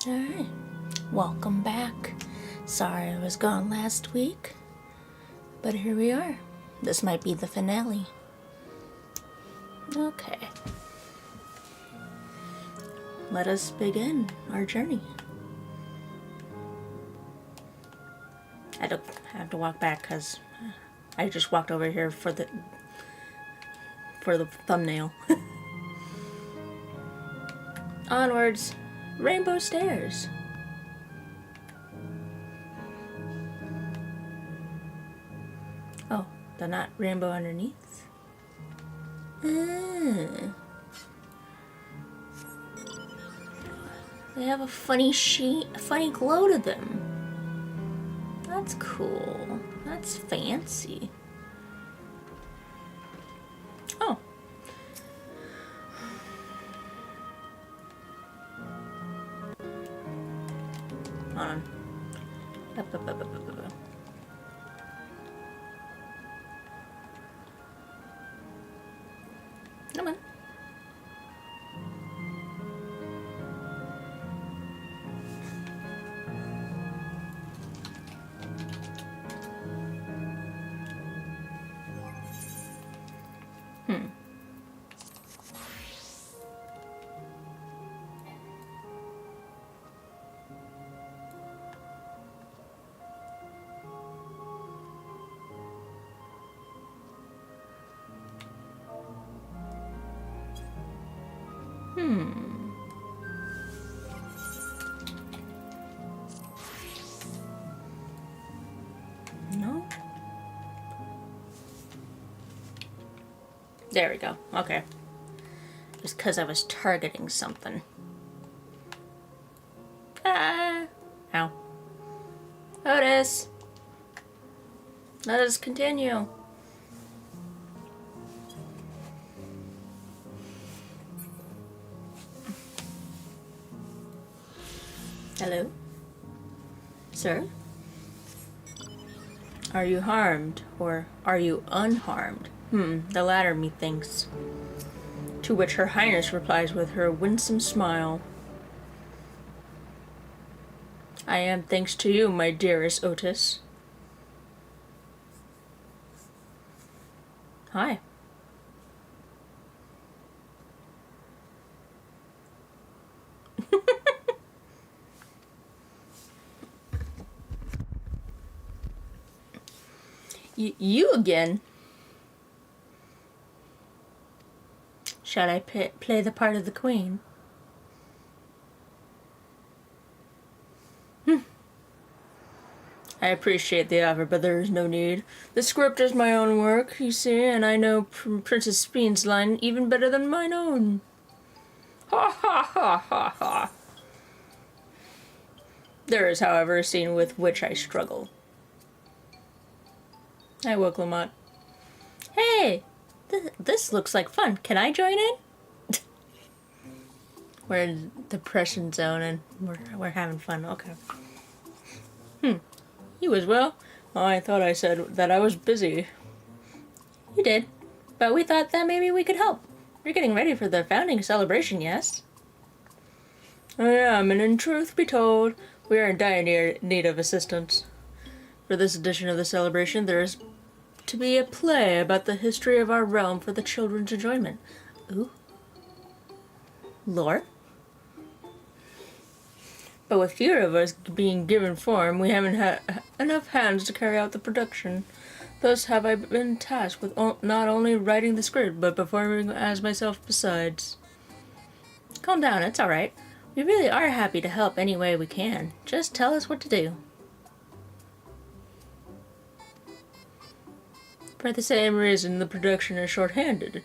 Alright, welcome back. Sorry I was gone last week, but here we are. This might be the finale. Okay. Let us begin our journey. I don't have to walk back because I just walked over here for the thumbnail. Onwards, rainbow stairs. Oh, they're not rainbow underneath. They have a funny glow to them. That's cool. That's fancy. Oh. Hold on. Up. Come on. No. There we go. Okay. Just because I was targeting something. Ah! Ow. Otis! Let us continue. Hello? Sir? Are you harmed, or are you unharmed? The latter, methinks. To which Her Highness replies with her winsome smile. I am thanks to you, my dearest Otis. Hi. You again? Shall I play the part of the queen? I appreciate the offer, but there is no need. The script is my own work, you see, and I know Princess Speen's line even better than mine own. Ha ha ha ha ha. There is, however, a scene with which I struggle. Hi, Woklamat. Hey! This looks like fun. Can I join in? We're in the depression zone and we're having fun. Okay. You as well? Oh, I thought I said that I was busy. You did. But we thought that maybe we could help. You're getting ready for the founding celebration, yes? I am, and in truth be told, we are in dire need of assistance. For this edition of the celebration, there is to be a play about the history of our realm for the children's enjoyment. Ooh. Lore? But with few of us being given form, we haven't had enough hands to carry out the production. Thus have I been tasked with not only writing the script, but performing as myself besides. Calm down, it's alright. We really are happy to help any way we can. Just tell us what to do. For the same reason the production is short-handed.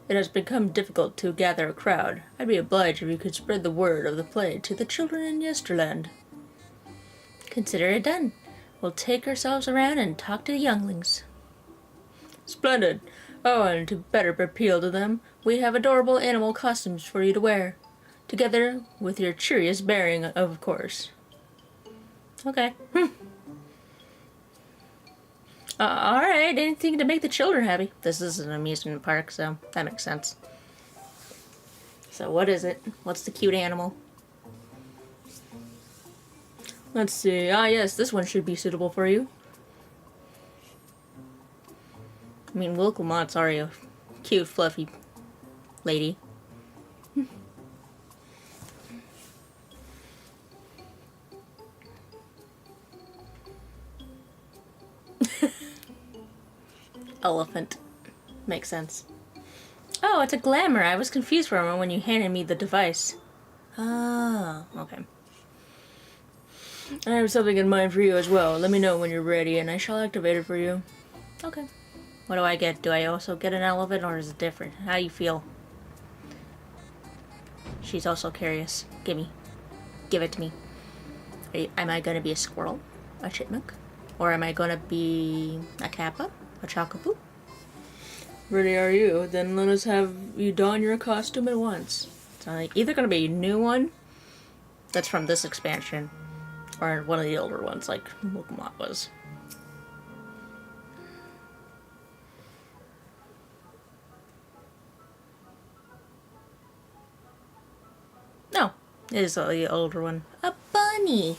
It has become difficult to gather a crowd. I'd be obliged if you could spread the word of the play to the children in Yesterland. Consider it done. We'll take ourselves around and talk to the younglings. Splendid. Oh, and to better appeal to them, we have adorable animal costumes for you to wear. Together with your cheeriest bearing, of course. Okay. Alright, anything to make the children happy. This is an amusement park, so that makes sense. So what is it? What's the cute animal? Let's see. Ah, yes, this one should be suitable for you. I mean, Wilkelmot's are you? Cute, fluffy lady. Elephant. Makes sense. Oh, it's a glamour. I was confused for a moment when you handed me the device. Ah, okay. I have something in mind for you as well. Let me know when you're ready and I shall activate it for you. Okay. What do I get? Do I also get an elephant or is it different? How do you feel? She's also curious. Give it to me. Am I gonna be a squirrel? A chipmunk? Or am I gonna be a kappa? A chockapoo? Ready are you? Then let us have you don your costume at once. So either gonna be a new one that's from this expansion, or one of the older ones like Wilkelmot was. No, it is the older one. A bunny!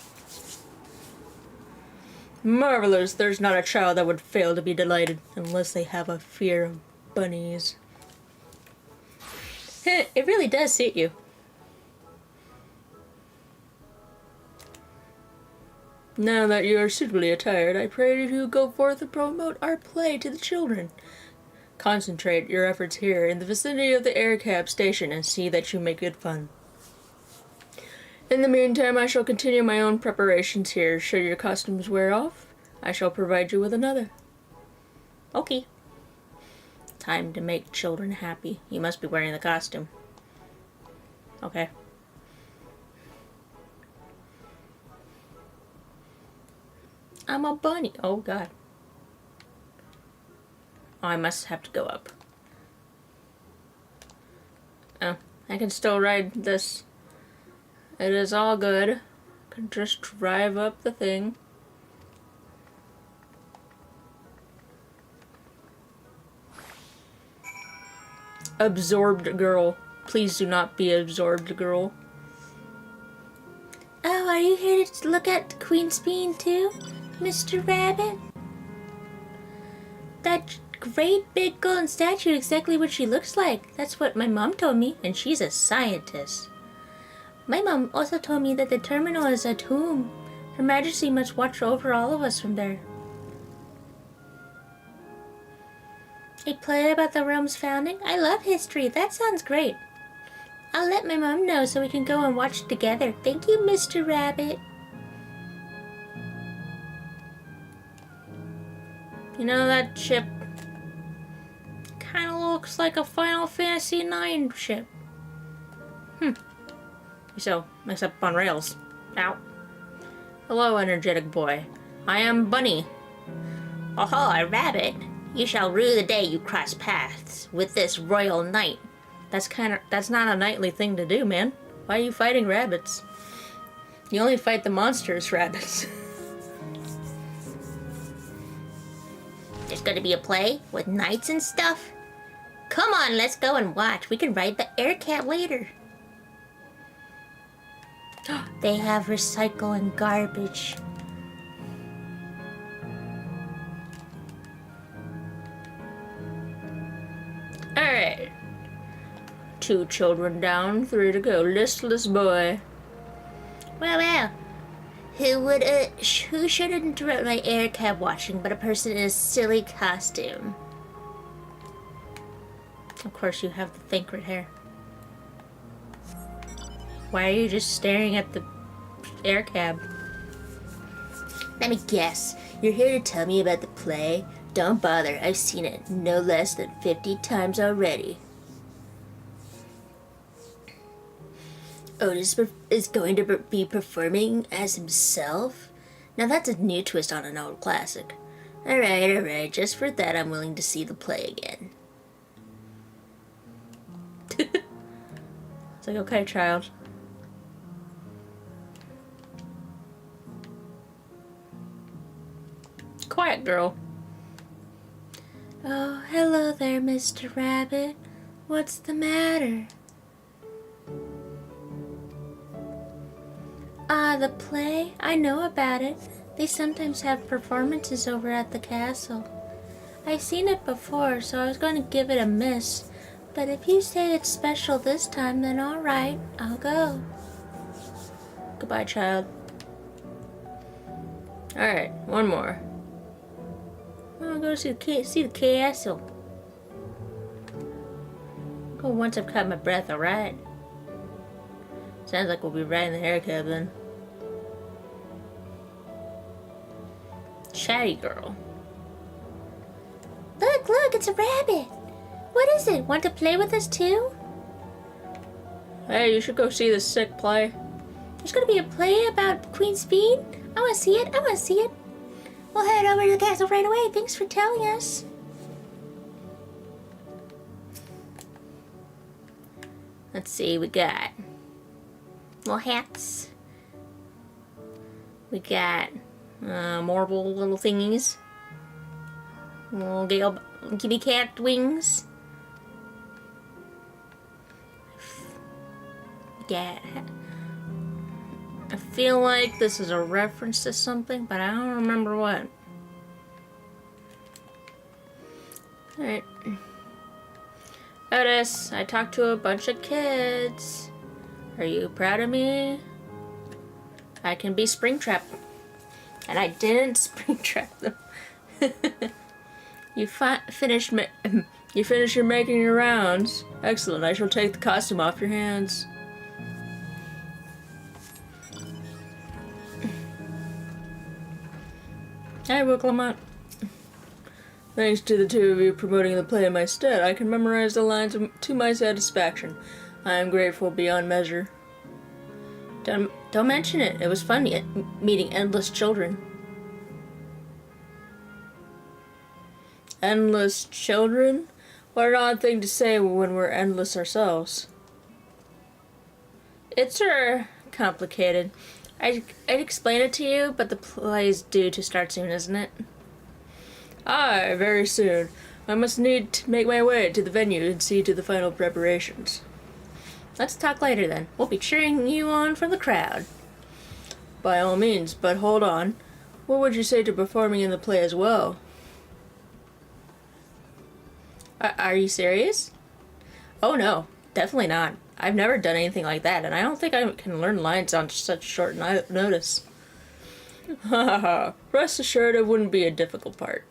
Marvelous, there's not a child that would fail to be delighted unless they have a fear of bunnies. It really does suit you. Now that you are suitably attired, I pray you go forth and promote our play to the children. Concentrate your efforts here in the vicinity of the air cab station and see that you make good fun. In the meantime, I shall continue my own preparations here. Should your costumes wear off, I shall provide you with another. Okay. Time to make children happy. You must be wearing the costume. Okay. I'm a bunny. Oh, God. Oh, I must have to go up. Oh, I can still ride this. It is all good. I can just drive up the thing. Absorbed girl. Please do not be absorbed girl. Oh, are you here to look at Queen's Bean too, Mr. Rabbit? That great big golden statue, exactly what she looks like. That's what my mom told me, and she's a scientist. My mom also told me that the terminal is a tomb. Her Majesty must watch over all of us from there. A play about the realm's founding? I love history. That sounds great. I'll let my mom know so we can go and watch together. Thank you, Mr. Rabbit. You know, that ship kind of looks like a Final Fantasy IX ship. So, except on rails. Ow. Hello, energetic boy. I am Bunny. Oh, Rabbit. You shall rue the day you cross paths with this royal knight. That's not a knightly thing to do, man. Why are you fighting rabbits? You only fight the monstrous rabbits. There's gonna be a play with knights and stuff? Come on, let's go and watch. We can ride the air cat later. They have recycle and garbage. Alright. 2 children down, 3 to go. Listless boy. Well. Who should interrupt my air cab watching but a person in a silly costume? Of course you have the think right here. Why are you just staring at the air cab? Let me guess. You're here to tell me about the play? Don't bother. I've seen it no less than 50 times already. Otis is going to be performing as himself? Now that's a new twist on an old classic. Alright. Just for that, I'm willing to see the play again. It's like, okay, child. Quiet girl. Oh, hello there, Mr. Rabbit. What's the matter? The play? I know about it. They sometimes have performances over at the castle. I've seen it before, so I was going to give it a miss. But if you say it's special this time, then alright, I'll go. Goodbye, child. Alright, one more. I'll go see the castle. Go once I've caught my breath, alright? Sounds like we'll be right in the hair cab then. Chatty girl. Look, look, it's a rabbit. What is it? Want to play with us too? Hey, you should go see this sick play. There's gonna be a play about Queen's Bean? I wanna see it, I wanna see it. We'll head over to the castle right away. Thanks for telling us. Let's see, we got little hats. We got marble little thingies. Little Gale kitty cat wings. Yeah. I feel like this is a reference to something, but I don't remember what. Alright. Otis, I talked to a bunch of kids. Are you proud of me? I can be Springtrap. And I didn't Springtrap them. You finished your making your rounds. Excellent. I shall take the costume off your hands. Hey, Wilclamont. Thanks to the two of you promoting the play in my stead, I can memorize the lines to my satisfaction. I am grateful beyond measure. Don't mention it. It was fun meeting endless children. Endless children? What an odd thing to say when we're endless ourselves. It's complicated. I'd explain it to you, but the play's due to start soon, isn't it? Aye, very soon. I must need to make my way to the venue and see to the final preparations. Let's talk later then. We'll be cheering you on from the crowd. By all means, but hold on. What would you say to performing in the play as well? Are you serious? Oh no, definitely not. I've never done anything like that, and I don't think I can learn lines on such short notice. Haha, rest assured it wouldn't be a difficult part.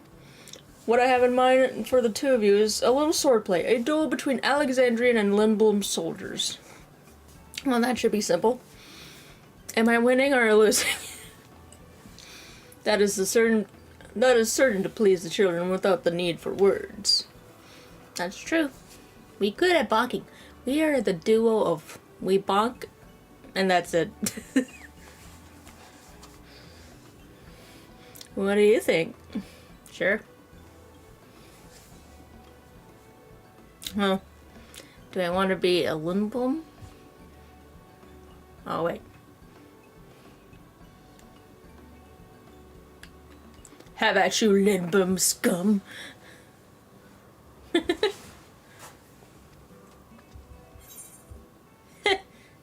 What I have in mind for the two of you is a little swordplay, a duel between Alexandrian and Lindblom soldiers. Well, that should be simple. Am I winning or losing? That is certain to please the children without the need for words. That's true. We good at bonking. We are the duo of we bonk, and that's it. What do you think? Sure. Well, do I want to be a Lindblom? Oh, wait. How about you, Lindblom scum?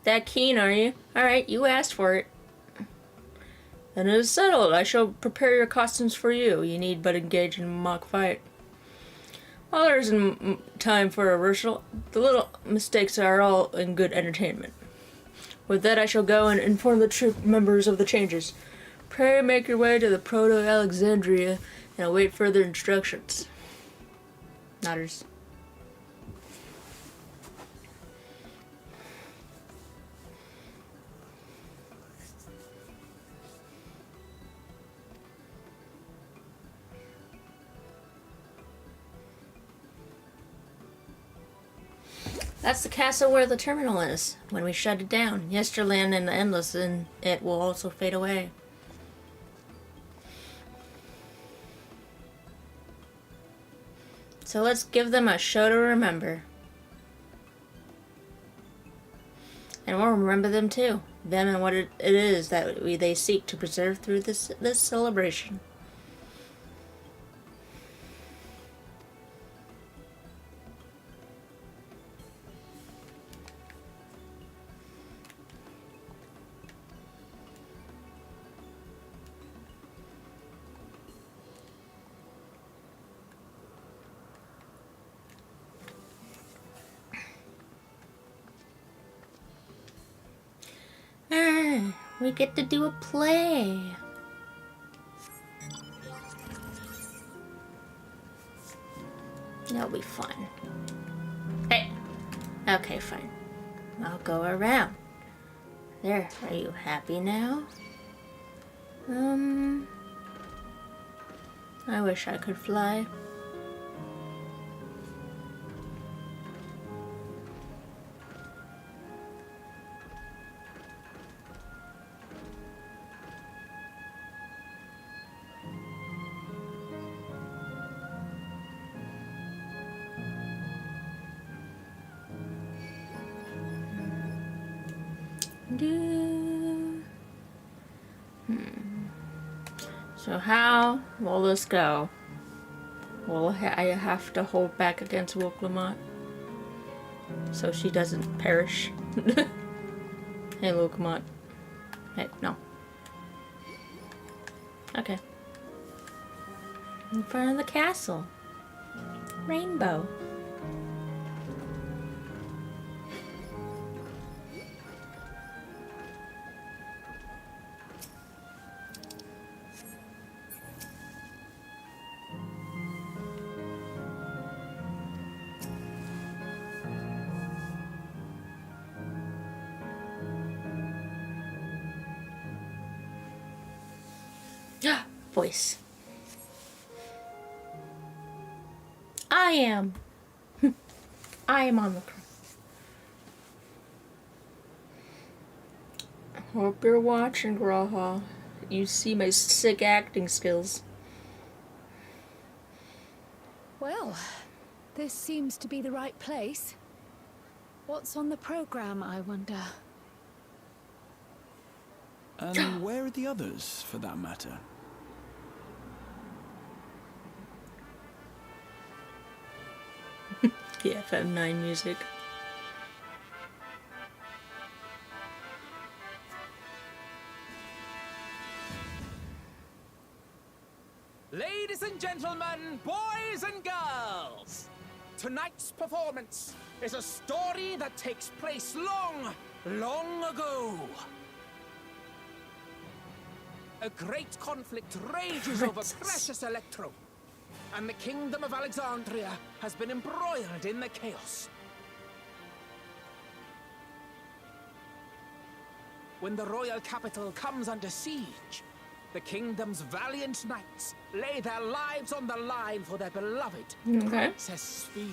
That keen, are you? Alright, you asked for it. Then it is settled. I shall prepare your costumes for you. You need but engage in a mock fight. While there isn't time for a rehearsal, the little mistakes are all in good entertainment. With that, I shall go and inform the troop members of the changes. Pray make your way to the Proto-Alexandria and await further instructions. Nodders. That's the castle where the terminal is. When we shut it down, Yesterland and the Endless, and it will also fade away. So let's give them a show to remember. And we'll remember them too. Them and what it is that they seek to preserve through this celebration. We get to do a play. That'll be fun. Hey! Okay, fine. I'll go around. There, are you happy now? I wish I could fly. So how will this go? Will I have to hold back against Wilklamont so she doesn't perish? Hey, Wilklamont. Hey, no. Okay. In front of the castle. Rainbow. Voice. I am on the crown. Hope you're watching, Graha. You see my sick acting skills. Well, this seems to be the right place. What's on the program, I wonder? And where are the others, for that matter? The FF9 music. Ladies and gentlemen, boys and girls, tonight's performance is a story that takes place long, long ago. A great conflict rages over precious Electro, and the kingdom of Alexandria has been embroiled in the chaos. When the royal capital comes under siege, the kingdom's valiant knights lay their lives on the line for their beloved Princess Sphene.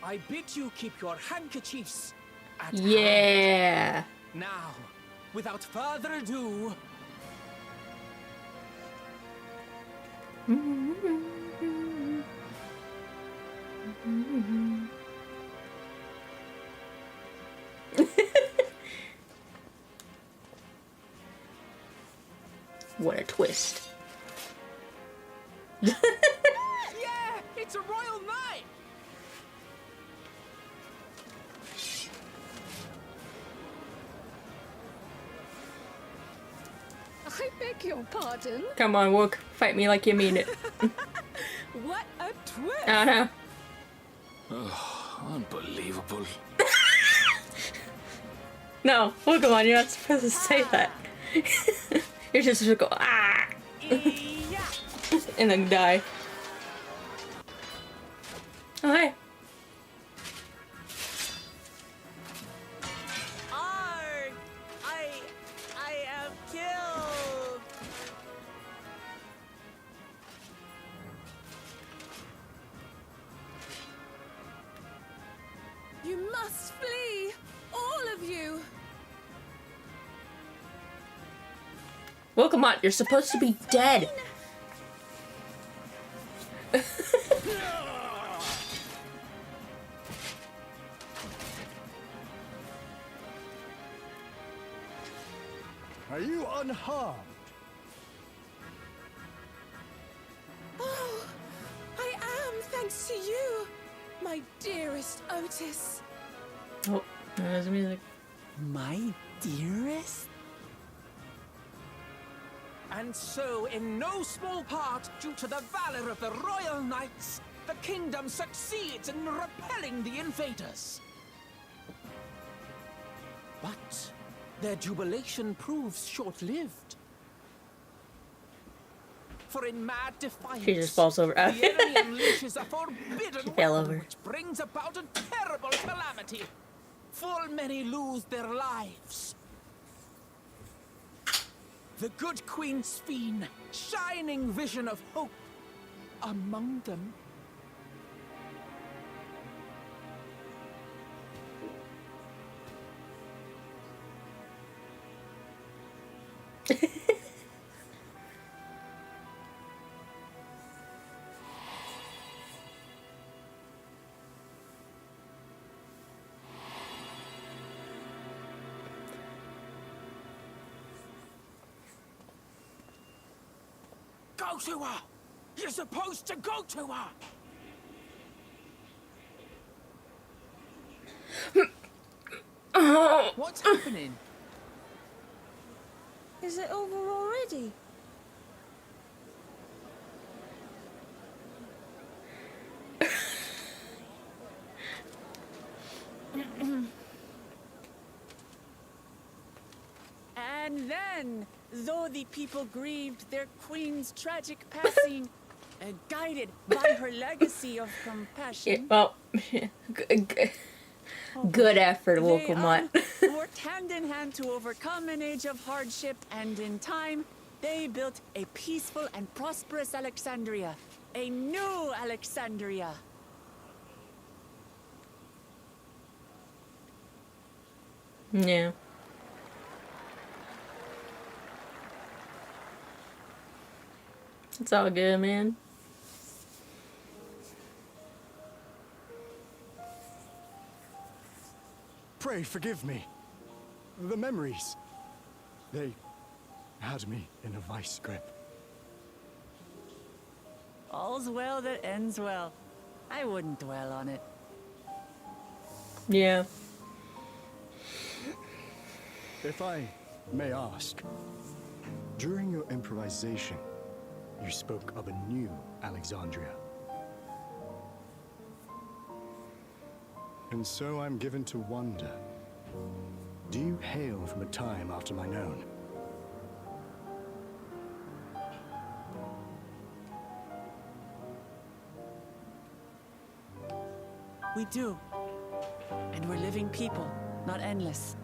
I bid you keep your handkerchiefs at hand. Now, without further ado... What a twist. Yeah, it's a royal knight! I beg your pardon? Come on, Wook. Fight me like you mean it. What a twist! Oh no. Oh, unbelievable. No, Pokemon, you're not supposed to say that. You're just supposed to go, ah! And then die. Oh, hey. I am killed! You must flee! All of you! Pokemon, you're supposed to be dead. Are you unharmed? Oh, I am, thanks to you, my dearest Otis. Oh, there's music. My dearest? And so, in no small part, due to the valor of the royal knights, the kingdom succeeds in repelling the invaders. But their jubilation proves short-lived. For in mad defiance, She just falls over. the enemy unleashes a forbidden She fell weapon over. which brings about a terrible calamity. Full many lose their lives. The good Queen's Fiend, shining vision of hope among them. Go to her! You're supposed to go to her! What's happening? Is it over already? And then, though the people grieved their queen's tragic passing, guided by her legacy of Yeah, compassion, well, good effort, local they mutt. worked hand in hand to overcome an age of hardship, and in time, they built a peaceful and prosperous Alexandria. A new Alexandria. Yeah. It's all good, man. Pray forgive me. The memories. They had me in a vice grip. All's well that ends well. I wouldn't dwell on it. Yeah. If I may ask, during your improvisation, you spoke of a new Alexandria. And so I'm given to wonder, do you hail from a time after mine own? We do. And we're living people, not endless.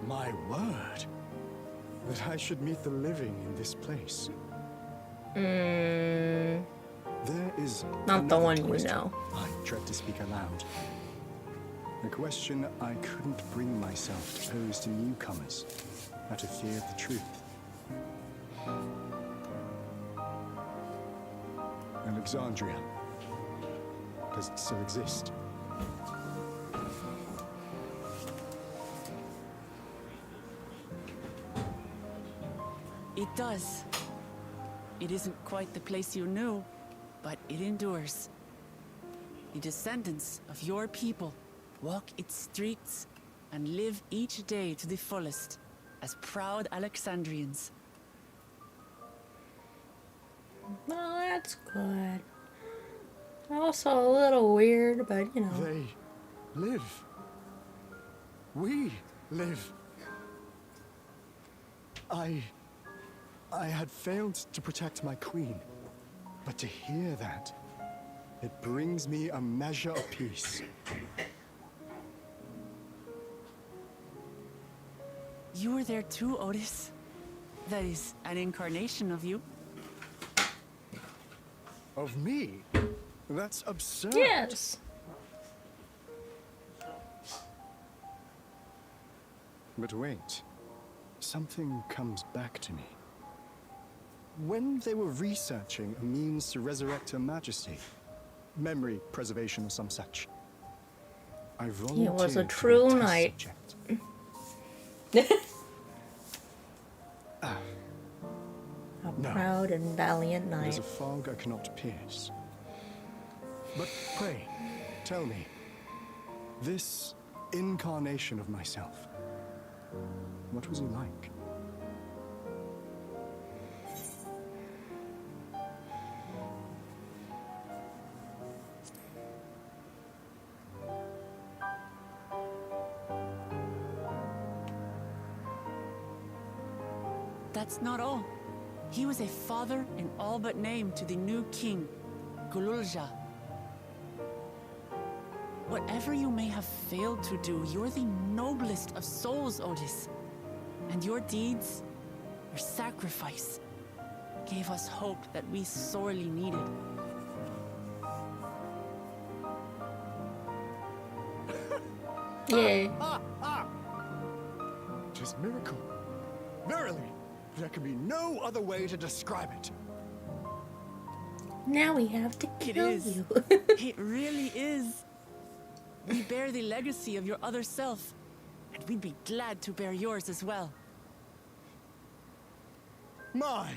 My word, that I should meet the living in this place. There is Not the another one you question know. I dread to speak aloud. A question I couldn't bring myself to pose to newcomers out of fear of the truth. Alexandria, does it still exist? It does. It isn't quite the place you knew, but it endures. The descendants of your people walk its streets and live each day to the fullest as proud Alexandrians. Well, that's good. Also a little weird, but you know. They live. We live. I had failed to protect my queen, but to hear that, it brings me a measure of peace. You were there too, Otis. That is an incarnation of you. Of me? That's absurd. Yes. But wait, something comes back to me. When they were researching a means to resurrect Her Majesty, memory preservation or some such, I volunteered was a to true test knight. subject. A No. proud and valiant There's knight. a fog I cannot pierce. But pray, tell me, this incarnation of myself, what was he like? that's not all. He was a father in all but name to the new king, Gululja. Whatever you may have failed to do, you're the noblest of souls, Otis. And your deeds, your sacrifice, gave us hope that we sorely needed. Yay. Tis miracle. Verily, there can be no other way to describe it. Now we have to It kill is. you. It really is. We bear the legacy of your other self, and we'd be glad to bear yours as well. My,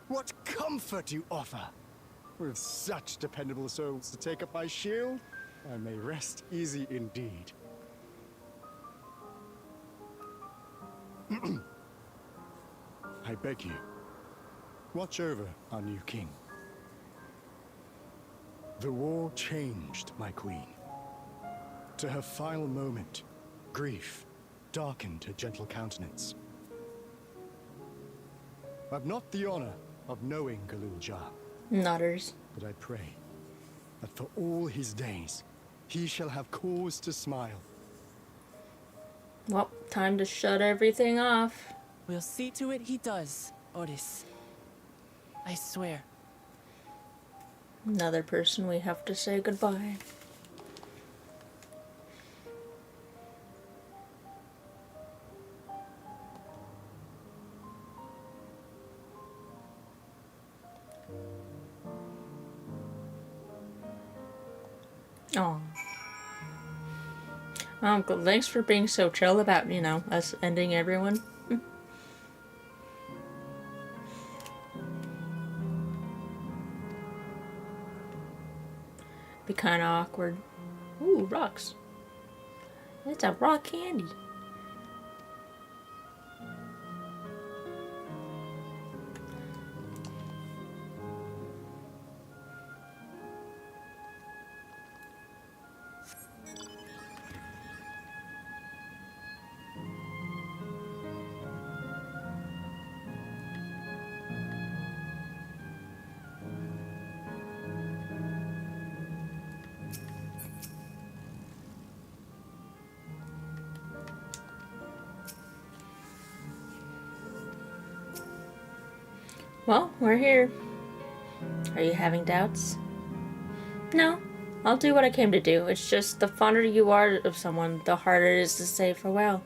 what comfort you offer! With such dependable souls to take up my shield, I may rest easy indeed. I beg you, watch over our new king. The war changed my queen. To her final moment, grief darkened her gentle countenance. I've not the honor of knowing Galul-Jah, Nutters. but I pray that for all his days, he shall have cause to smile. Well, time to shut everything off. We'll see to it he does, Otis. I swear. Another person we have to say goodbye. Oh. Uncle, thanks for being so chill about, you know, us ending everyone. Be kind of awkward. Ooh, rocks. It's a rock candy. Well, we're here. Are you having doubts? No, I'll do what I came to do. It's just the fonder you are of someone, the harder it is to say farewell.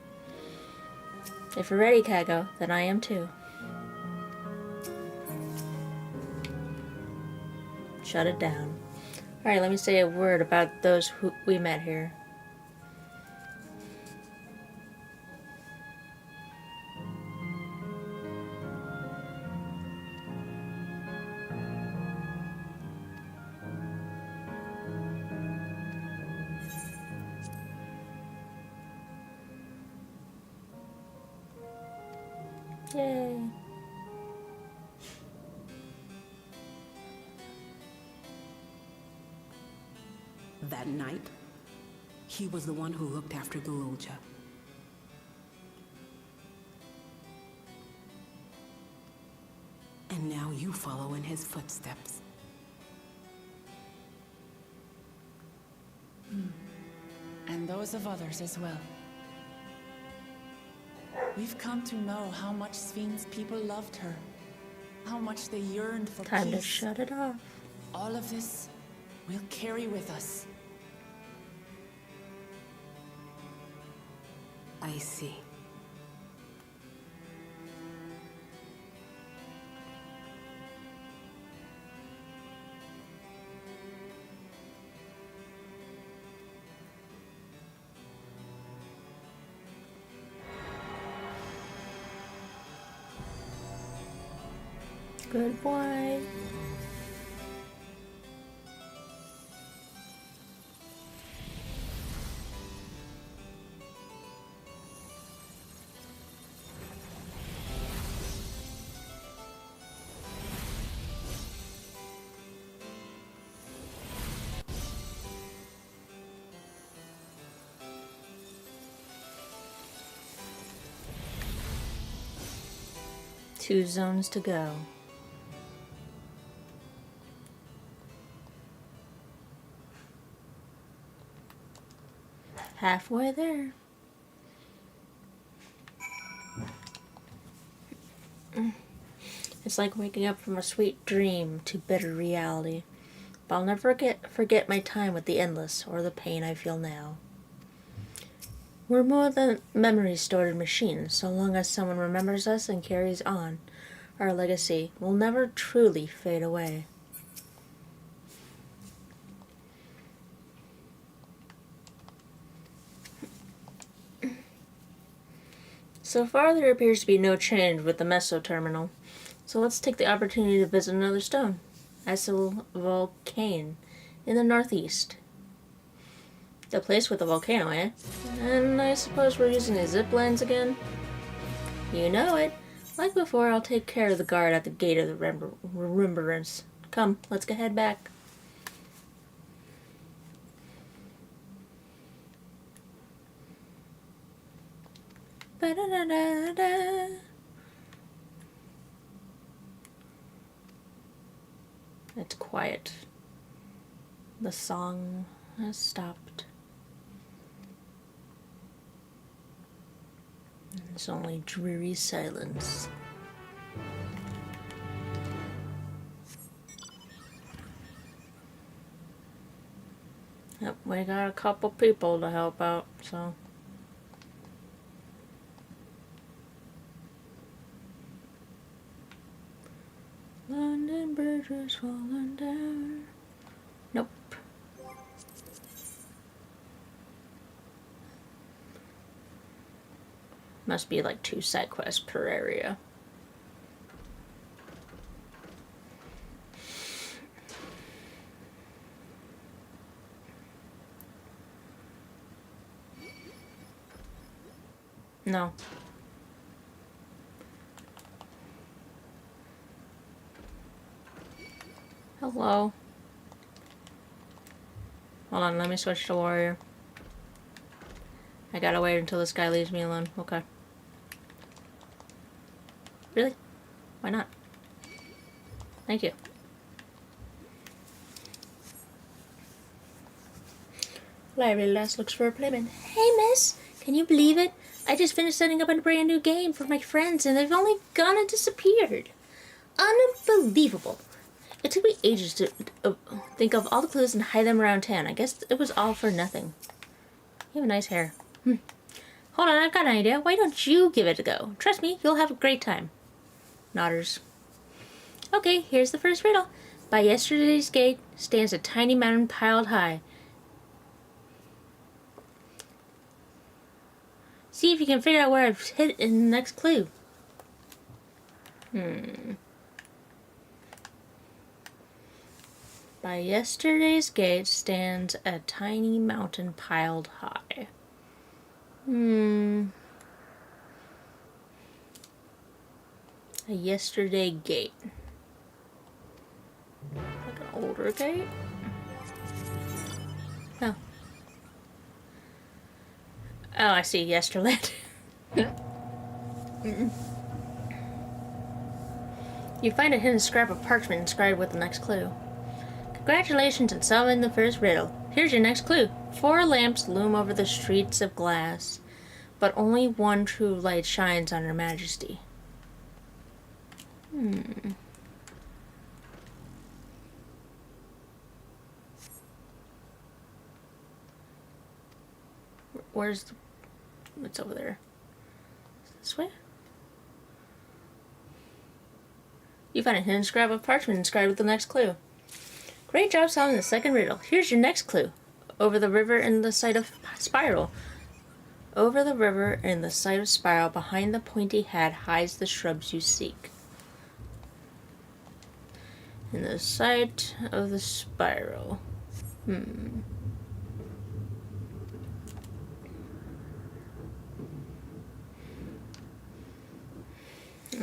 If you're ready, Kago, then I am too. Shut it down. Alright, let me say a word about those who we met here. Yay. That night, he was the one who looked after Galul-Jah. And now you follow in his footsteps. And those of others as well. We've come to know how much Svin's people loved her, how much they yearned for Time to peace. shut it off. All of this we'll carry with us. I see. Good boy. 2 zones to go. Halfway there. It's like waking up from a sweet dream to bitter reality. But I'll never forget my time with the Endless or the pain I feel now. We're more than memories stored in machines. So long as someone remembers us and carries on, our legacy will never truly fade away. So far, there appears to be no change with the Meso terminal. So let's take the opportunity to visit another stone. Isle Volcane in the northeast. The place with the volcano, eh? And I suppose we're using the zip lines again? You know it. Like before, I'll take care of the guard at the gate of the remembrance. Come, let's go head back. Ba-da-da-da-da. It's quiet. The song has stopped. There's only dreary silence. Yep, we got a couple people to help out, so. London Bridge is falling down. Nope. Must be like 2 side quests per area. No. Hello. Hold on, let me switch to warrior. I gotta wait until this guy leaves me alone. Okay. Really? Why not? Thank you. Larry last looks for a playman. Hey, miss! Can you believe it? I just finished setting up a brand new game for my friends and they've only gone and disappeared. Unbelievable. It took me ages to think of all the clues and hide them around town. I guess it was all for nothing. You have nice hair. Hold on, I've got an idea. Why don't you give it a go? Trust me, you'll have a great time. Nodders. Okay, here's the first riddle. By yesterday's gate stands a tiny mountain piled high. See if you can figure out where I've hit in the next clue. By yesterday's gate stands a tiny mountain piled high. A yesterday gate. Like an older gate? Oh. Oh, I see. Yesterland. You find a hidden scrap of parchment inscribed with the next clue. Congratulations on solving the first riddle. Here's your next clue. 4 lamps loom over the streets of glass, but only one true light shines on Her Majesty. Where's the... It's over there. This way? You find a hidden scrap of parchment inscribed with the next clue. Great job solving the second riddle. Here's your next clue. Over the river in the sight of Spiral. Over the river in the sight of Spiral, behind the pointy head hides the shrubs you seek. In the sight of the Spiral. I'm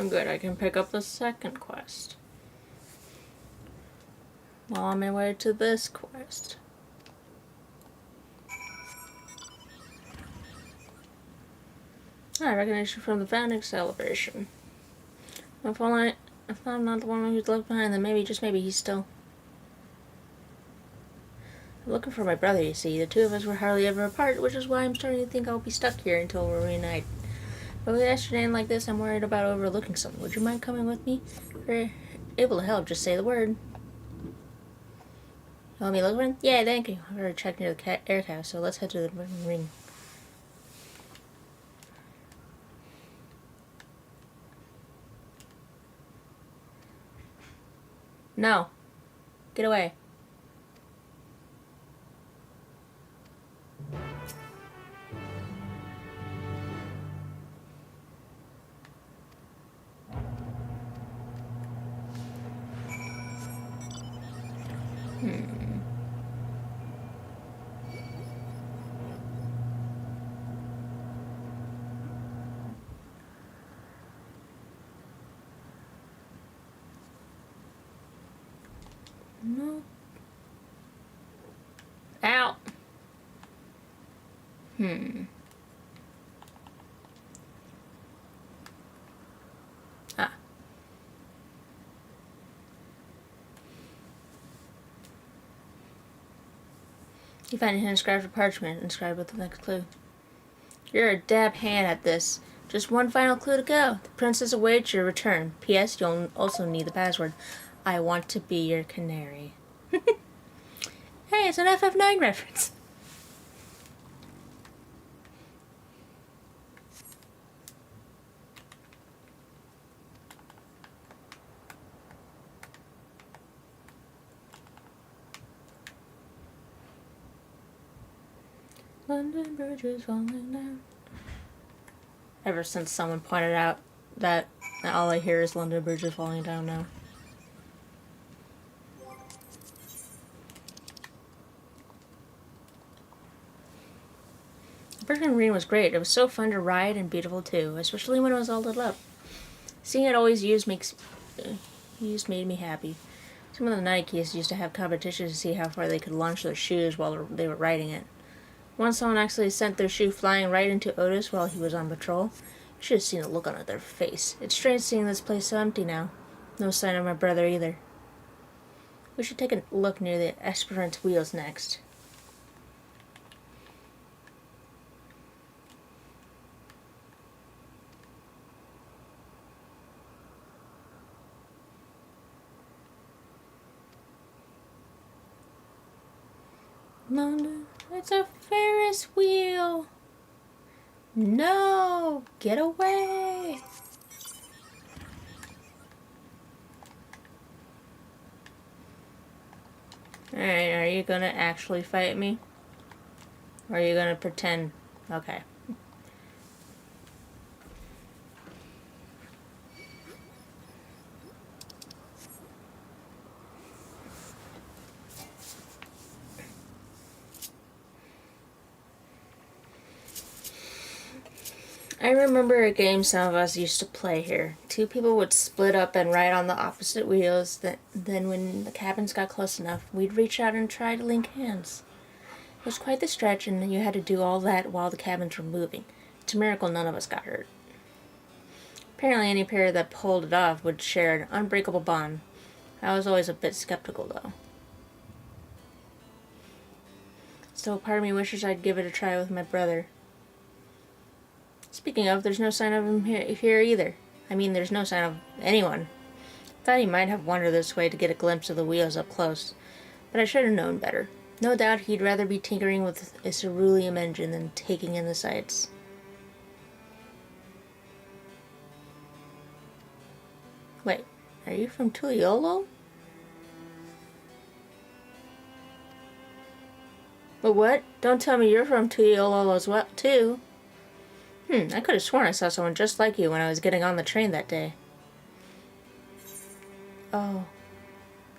good. I can pick up the second quest while on my way to this quest. Recognition from the founding celebration. If I'm not the one who's left behind, then maybe, just maybe, he's still... I'm looking for my brother, you see. The two of us were hardly ever apart, which is why I'm starting to think I'll be stuck here until we're reunited. But with yesterday like this, I'm worried about overlooking something. Would you mind coming with me? If you're able to help, just say the word. You want me to look for him? Yeah, thank you. I've already checked near the air cast, so let's head to the ring. No. Get away. No. Ow. Ah. You find a hand inscribed with parchment, inscribed with the next clue. You're a dab hand at this. Just one final clue to go. The princess awaits your return. P.S. You'll also need the password. I want to be your canary. Hey, it's an FF9 reference. London Bridge is falling down. Ever since someone pointed out that all I hear is London Bridge is falling down now. The Brooklyn Green was great. It was so fun to ride and beautiful too, especially when it was all lit up. Seeing it always used made me happy. Some of the Nikes used to have competitions to see how far they could launch their shoes while they were riding it. Once someone actually sent their shoe flying right into Otis while he was on patrol. You should have seen the look on their face. It's strange seeing this place so empty now. No sign of my brother either. We should take a look near the Esperant wheels next. London, it's a Ferris wheel. No, get away. Alright, are you gonna actually fight me? Or are you gonna pretend? Okay. I remember a game some of us used to play here. Two people would split up and ride on the opposite wheels. Then when the cabins got close enough, we'd reach out and try to link hands. It was quite the stretch, and you had to do all that while the cabins were moving. It's a miracle none of us got hurt. Apparently any pair that pulled it off would share an unbreakable bond. I was always a bit skeptical, though. So part of me wishes I'd give it a try with my brother. Speaking of, there's no sign of him here either. I mean, there's no sign of anyone. Thought he might have wandered this way to get a glimpse of the wheels up close, but I should have known better. No doubt he'd rather be tinkering with a cerulean engine than taking in the sights. Wait, are you from Tuiolo? But what? Don't tell me you're from Tuiolo as well, too. I could have sworn I saw someone just like you when I was getting on the train that day. Oh.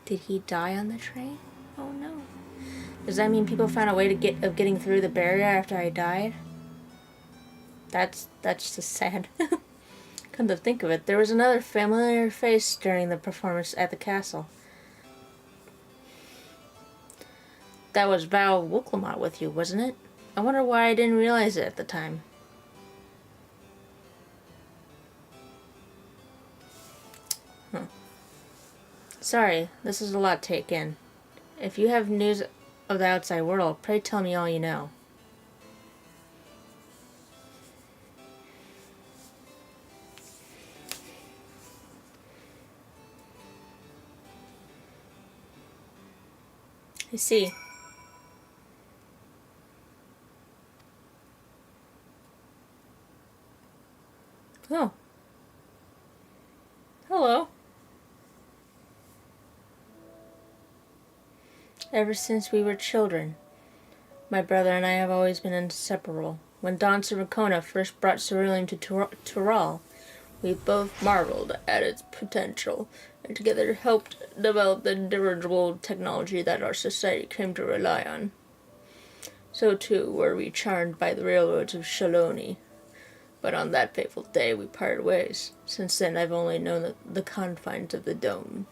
Did he die on the train? Oh no. Does that mean people found a way of getting through the barrier after I died? That's just sad. Come to think of it, there was another familiar face during the performance at the castle. That was Val Wooklamat with you, wasn't it? I wonder why I didn't realize it at the time. Sorry, this is a lot to take in. If you have news of the outside world, pray tell me all you know. I see. Oh. Hello. Ever since we were children, my brother and I have always been inseparable. When Don Cervicona first brought cerulean to Tural, we both marveled at its potential, and together helped develop the dirigible technology that our society came to rely on. So too were we charmed by the railroads of Shaloni. But on that fateful day we parted ways. Since then I've only known the confines of the dome.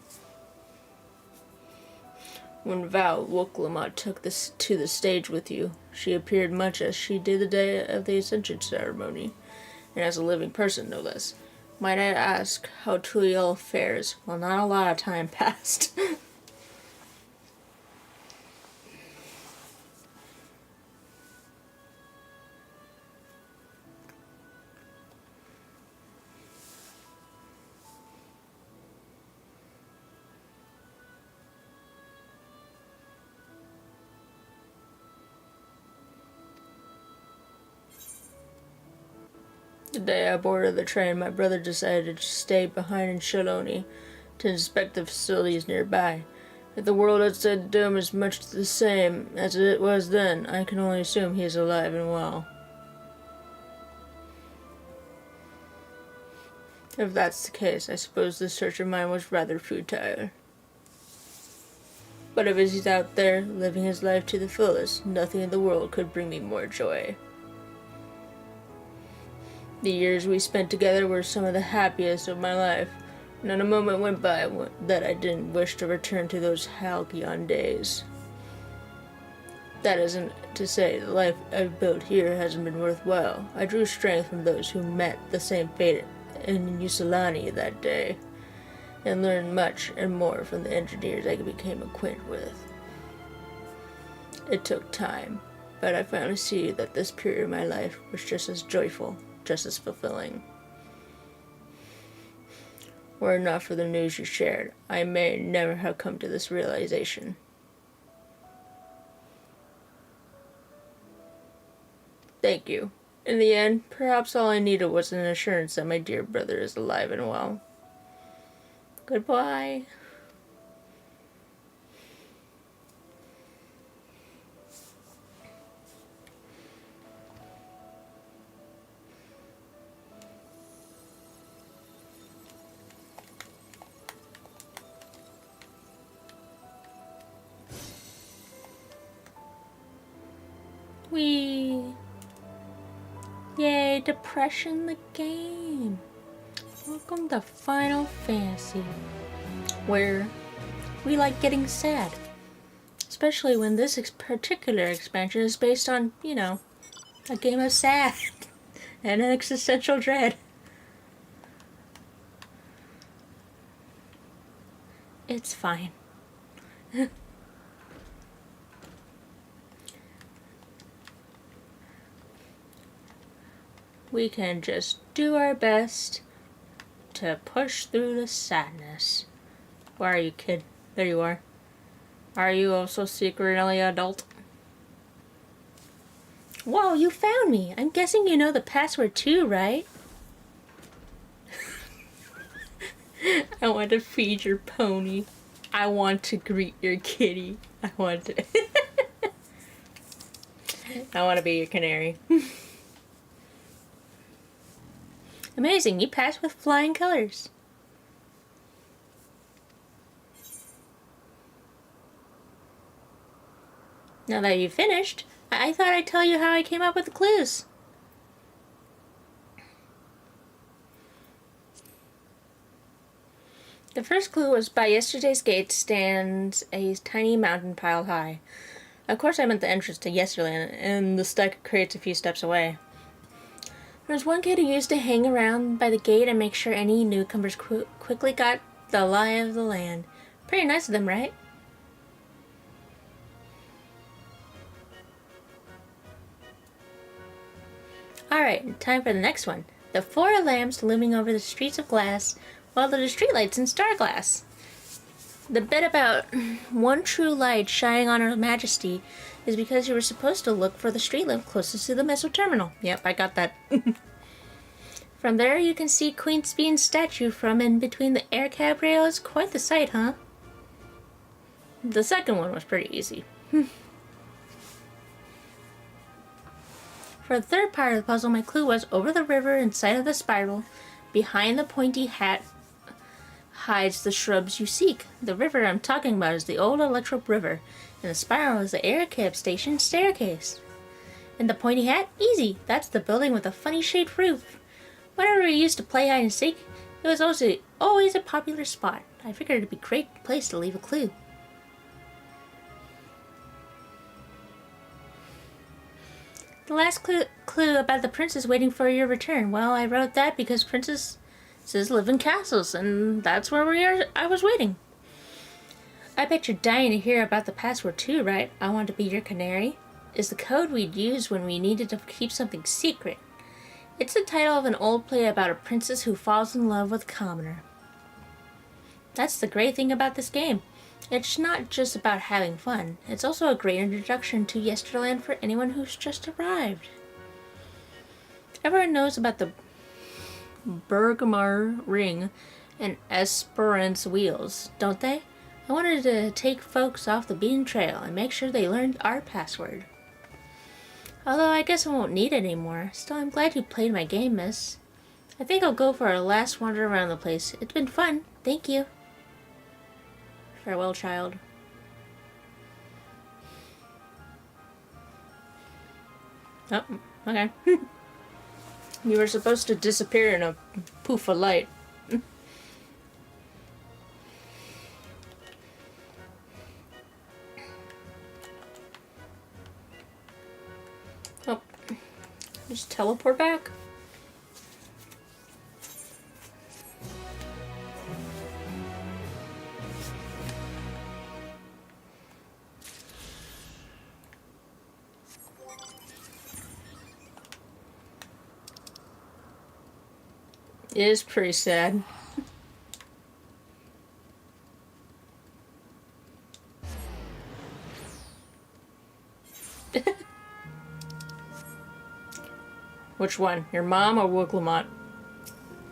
When Val Woklamat took this to the stage with you, she appeared much as she did the day of the Ascension ceremony, and as a living person, no less. Might I ask how Tuliel fares? Well, not a lot of time passed. The day I boarded the train, my brother decided to stay behind in Shaloni to inspect the facilities nearby. If the world outside the dome is much the same as it was then, I can only assume he is alive and well. If that's the case, I suppose this search of mine was rather futile. But if he's out there, living his life to the fullest, nothing in the world could bring me more joy. The years we spent together were some of the happiest of my life. Not a moment went by that I didn't wish to return to those halcyon days. That isn't to say the life I've built here hasn't been worthwhile. I drew strength from those who met the same fate in Usulani that day, and learned much and more from the engineers I became acquainted with. It took time, but I finally see that this period of my life was just as joyful, just as fulfilling. Were it not for the news you shared, I may never have come to this realization. Thank you. In the end, perhaps all I needed was an assurance that my dear brother is alive and well. Goodbye. Yay, Depression the game. Welcome to Final Fantasy, where we like getting sad. Especially when this particular expansion is based on, you know, a game of sad and an existential dread. It's fine. We can just do our best to push through the sadness. Where are you, kid? There you are. Are you also secretly adult? Whoa, you found me! I'm guessing you know the password too, right? I want to feed your pony. I want to greet your kitty. I want to... I want to be your canary. Amazing, you passed with flying colors. Now that you've finished, I thought I'd tell you how I came up with the clues. The first clue was by yesterday's gate stands a tiny mountain piled high. Of course I meant the entrance to Yesterland and the stack of crates a few steps away. There was one kid who used to hang around by the gate and make sure any newcomers quickly got the lie of the land. Pretty nice of them, right? Alright, time for the next one. The 4 lamps looming over the streets of glass, while there are streetlights in star glass. The bit about one true light shining on Her Majesty is because you were supposed to look for the street lamp closest to the Meso Terminal. Yep, I got that. From there you can see Queen Bean's statue from in between the air cab rails. Quite the sight, huh? The second one was pretty easy. For the third part of the puzzle, my clue was over the river in sight of the spiral. Behind the pointy hat hides the shrubs you seek. The river I'm talking about is the old Electric River, and the spiral is the air cab station staircase. And the pointy hat? Easy! That's the building with a funny shaped roof. Whenever we used to play hide and seek, it was always a popular spot. I figured it'd be a great place to leave a clue. The last clue about the princess waiting for your return. Well, I wrote that because princesses live in castles, and that's where I was waiting. I bet you're dying to hear about the password too, right? I want to be your canary. Is the code we'd use when we needed to keep something secret. It's the title of an old play about a princess who falls in love with a commoner. That's the great thing about this game. It's not just about having fun. It's also a great introduction to Yesterland for anyone who's just arrived. Everyone knows about the Bergmar Ring and Esperance Wheels, don't they? I wanted to take folks off the beaten trail and make sure they learned our password. Although I guess I won't need it anymore. Still, I'm glad you played my game, miss. I think I'll go for a last wander around the place. It's been fun. Thank you. Farewell, child. Oh, okay. You were supposed to disappear in a poof of light. Oh, just teleport back. It is pretty sad. Which one? Your mom or Wooglamont?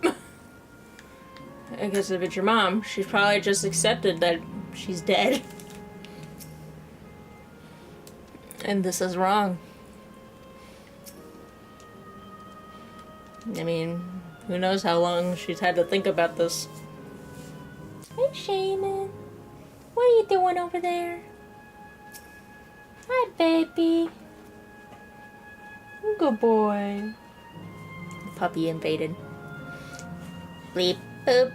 I guess if it's your mom, she's probably just accepted that she's dead. And this is wrong. I mean, who knows how long she's had to think about this. Hey, Shaman. What are you doing over there? Hi, baby. Good boy. The puppy invaded. Bleep, boop.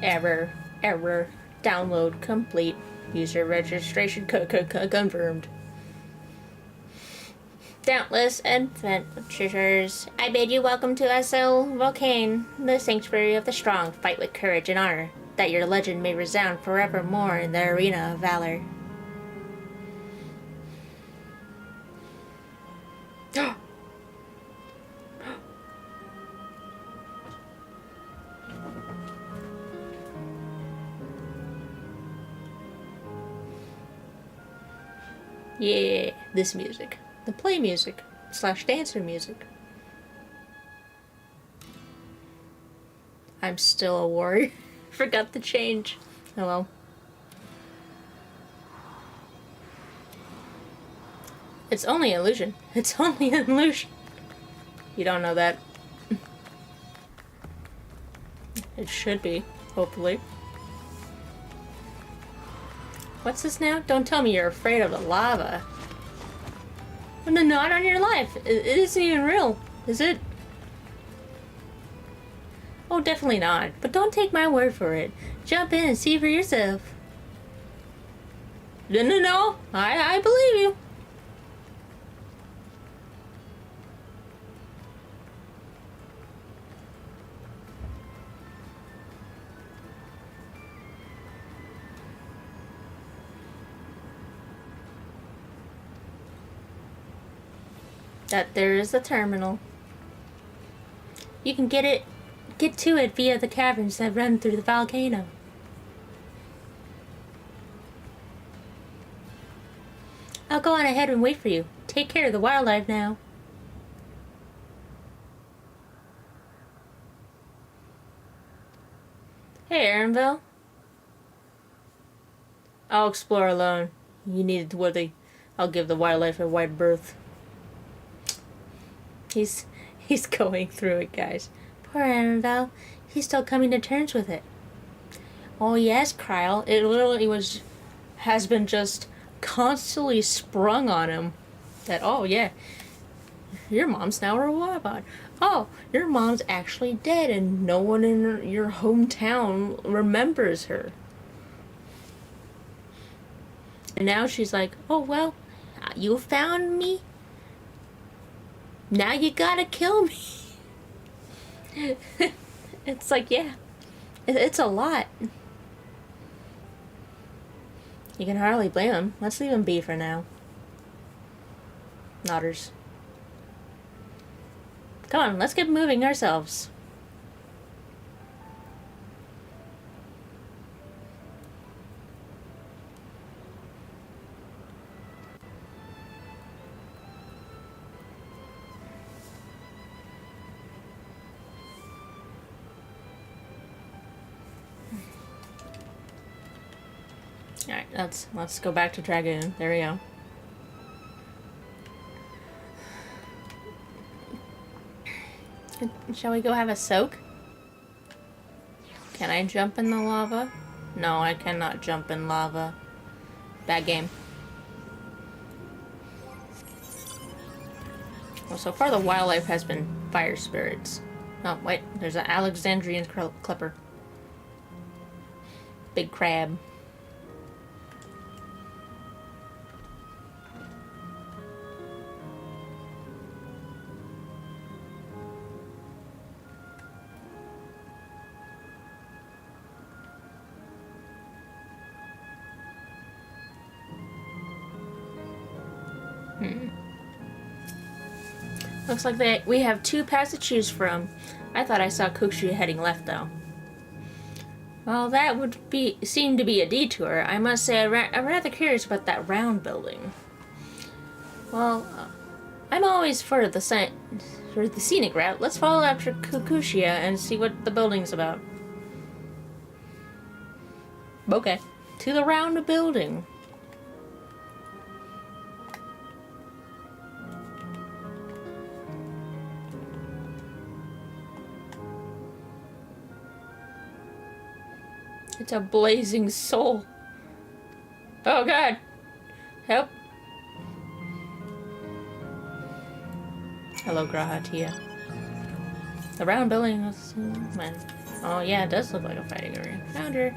Error, error. Download complete. User registration confirmed. Doubtless adventurers, I bid you welcome to SL Volcane, the sanctuary of the strong. Fight with courage and honor, that your legend may resound forevermore in the arena of valor. Yeah, this music. The play music / dancer music. I'm still a warrior. Forgot the change. Oh well. It's only an illusion. It's only an illusion. You don't know that. It should be, hopefully. What's this now? Don't tell me you're afraid of the lava. No, not on your life. It isn't even real, is it? Oh, definitely not. But don't take my word for it. Jump in and see for yourself. No. I believe you. That there is a terminal. You can get to it via the caverns that run through the volcano. I'll go on ahead and wait for you. Take care of the wildlife now. Hey, Aaronville. I'll explore alone. You needed to worthy. I'll give the wildlife a wide berth. He's going through it, guys. Poor Aaronville. He's still coming to terms with it. Oh yes, Kryle. It literally has been just constantly sprung on him that, oh yeah, your mom's now a robot. Oh, your mom's actually dead and no one in your hometown remembers her. And now she's like, oh well, you found me? Now you gotta kill me. It's like, yeah, it's a lot. You can hardly blame him. Let's leave him be for now. Nodders. Come on, let's get moving ourselves. Alright, let's go back to Dragoon. There we go. Shall we go have a soak? Can I jump in the lava? No, I cannot jump in lava. Bad game. Well, so far the wildlife has been fire spirits. Oh, wait, there's an Alexandrian clipper. Big crab. Looks like we have two paths to choose from. I thought I saw Kukshu heading left, though. Well, that would seem to be a detour. I must say, I'm rather curious about that round building. Well, I'm always for the scenic route. Let's follow after Kukushia and see what the building's about. Okay, to the round building. It's a blazing soul. Oh god. Help. Hello, Grahatia. The round building was... Oh yeah, it does look like a fighting arena. Found her.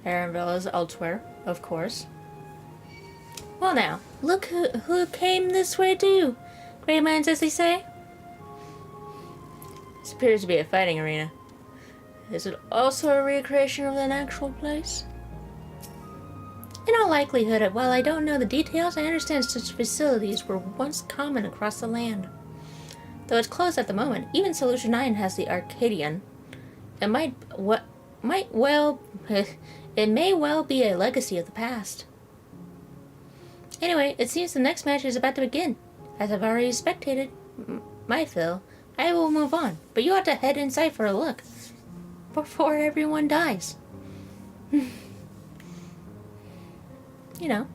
Aaronville is elsewhere, of course. Well now, look who came this way too. Great minds, as they say. This appears to be a fighting arena. Is it also a recreation of an actual place? In all likelihood, while I don't know the details, I understand such facilities were once common across the land. Though it's closed at the moment, even Solution 9 has the Arcadian. It may well be a legacy of the past. Anyway, it seems the next match is about to begin. As I've already spectated my fill, I will move on, but you ought to head inside for a look before everyone dies. You know.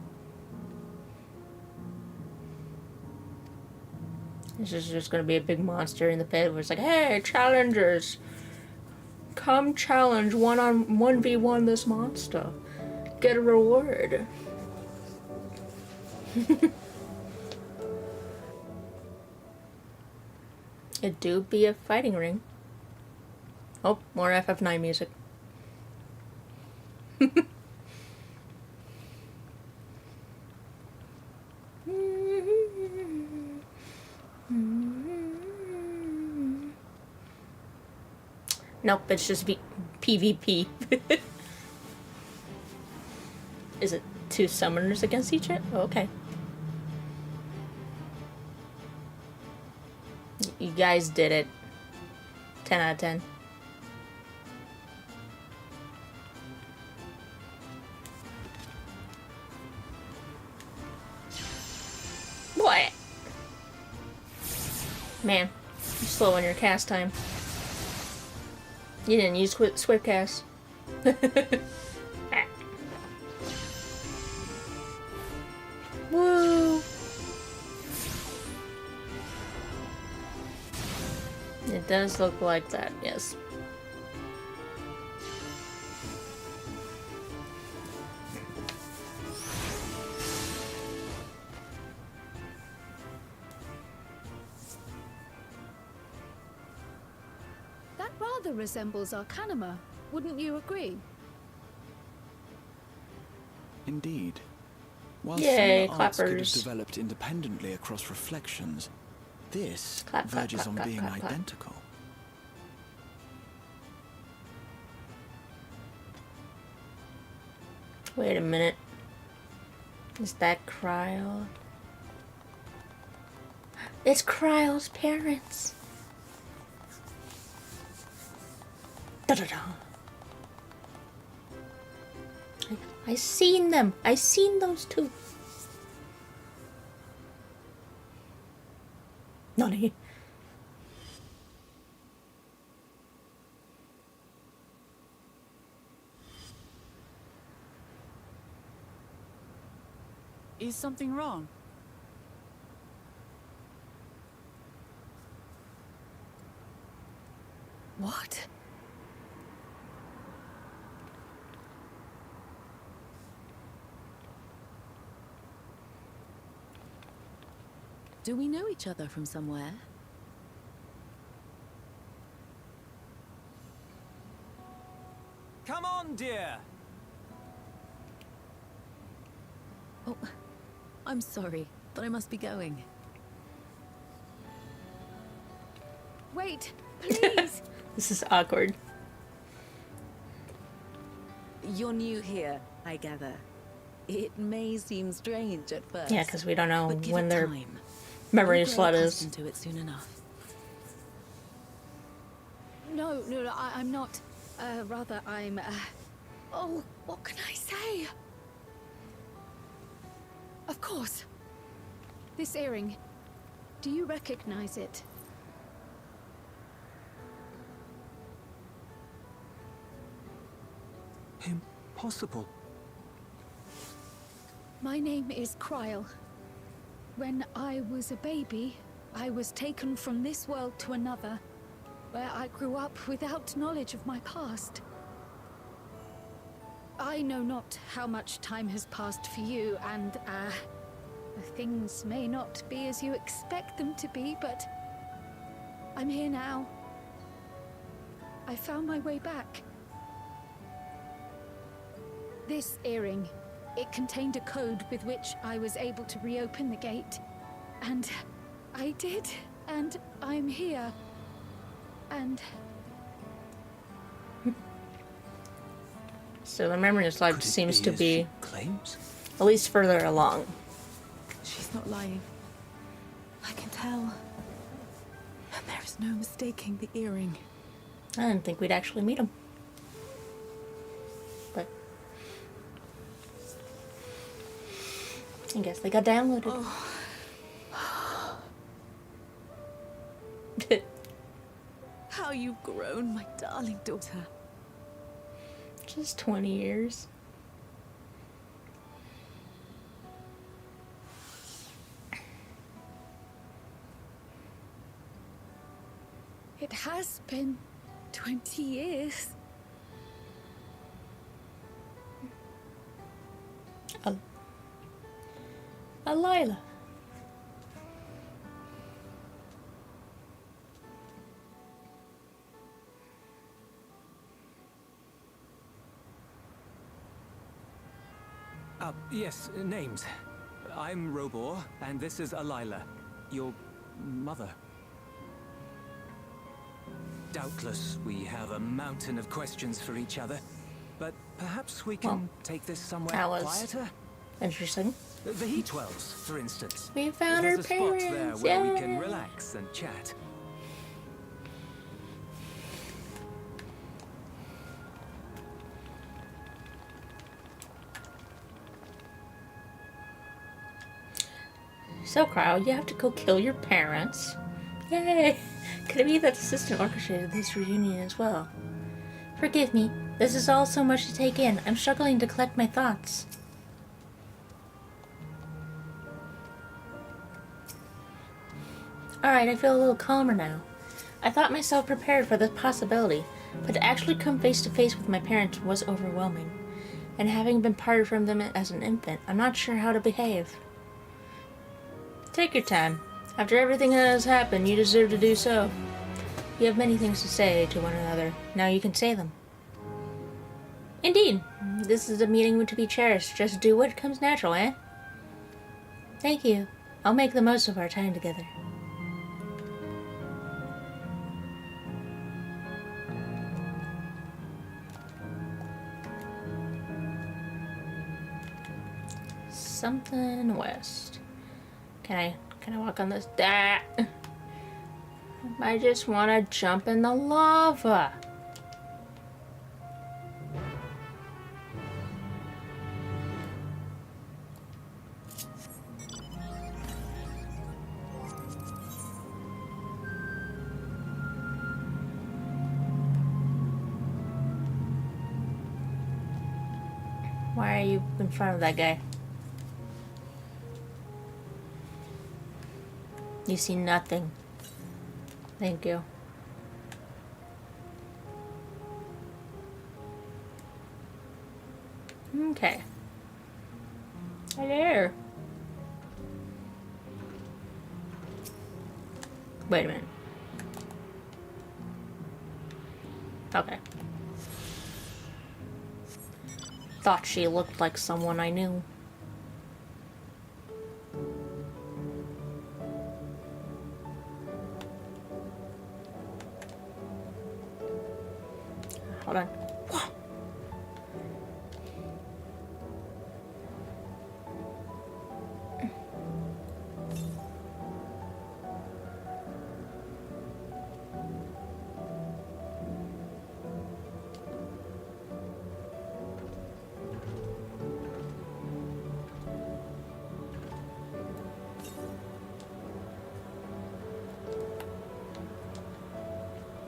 This is just going to be a big monster in the pit where it's like, hey, challengers, come challenge 1v1 this monster. Get a reward. It do be a fighting ring. Oh, more FF9 music. Nope, it's just PvP. Is it two summoners against each other? Oh, okay. You guys did it. 10 out of 10. What? Man, you're slow on your cast time. You didn't use swift cast. Woo! It does look like that, yes. That rather resembles Arcanima, wouldn't you agree? Indeed. While Yay, similar arts could have clappers. developed independently across reflections, this Clap, clap, verges clap, on clap, being clap, clap. identical. Wait a minute. Is that Kryl? It's Kryl's parents. Da-da-da. I seen them. I seen those two. Nani? Is something wrong? What? Do we know each other from somewhere? Come on, dear. Oh, I'm sorry, but I must be going. Wait, please! This is awkward. You're new here, I gather. It may seem strange at first. Yeah, because we don't know but give when it their time. memory You'll grow slot is. accustomed to it soon enough. No, I'm not. Rather, I'm. Oh, what can I say? Of course. This earring. Do you recognize it? Impossible. My name is Kryl. When I was a baby, I was taken from this world to another, where I grew up without knowledge of my past. I know not how much time has passed for you, and, things may not be as you expect them to be, but I'm here now. I found my way back. This earring, it contained a code with which I was able to reopen the gate. And I did, and I'm here. And So the memory slot Could it seems to as be she claims? at least further along. She's not lying. I can tell. And there is no mistaking the earring. I didn't think we'd actually meet him. But I guess they got downloaded. How you've grown, my darling daughter. Just 20 years. it has been 20 years. Lila. Yes, names. I'm Robor, and this is Alila, your mother. Doubtless, we have a mountain of questions for each other, but Perhaps we can take this somewhere that was quieter? interesting. The heat wells, for instance. We found There's our a spot there parents. where we Yay. can relax and chat. So, Cryo, you have to go kill your parents. Yay! Could it be that the assistant orchestrated this reunion as well? Forgive me. This is all so much to take in. I'm struggling to collect my thoughts. Alright, I feel a little calmer now. I thought myself prepared for this possibility, but to actually come face to face with my parents was overwhelming. And having been parted from them as an infant, I'm not sure how to behave. Take your time. After everything that has happened, you deserve to do so. You have many things to say to one another. Now you can say them. Indeed. This is a meeting to be cherished. Just do what comes natural, eh? Thank you. I'll make the most of our time together. Something west. Can I walk on this? I just want to jump in the lava. Why are you in front of that guy? You see nothing. Thank you. Okay. Hi there. Wait a minute. Okay. Thought she looked like someone I knew. Hold on. Whoa.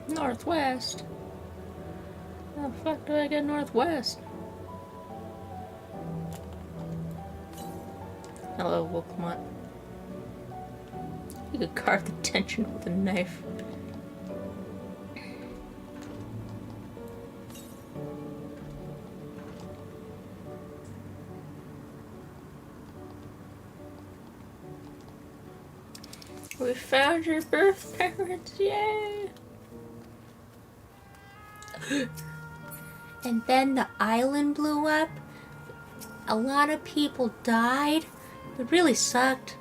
Northwest. How the fuck do I get northwest? Hello, Wolfmont. You could carve the tension with a knife. We found your birth parents, yay! And then the island blew up. A lot of people died. It really sucked.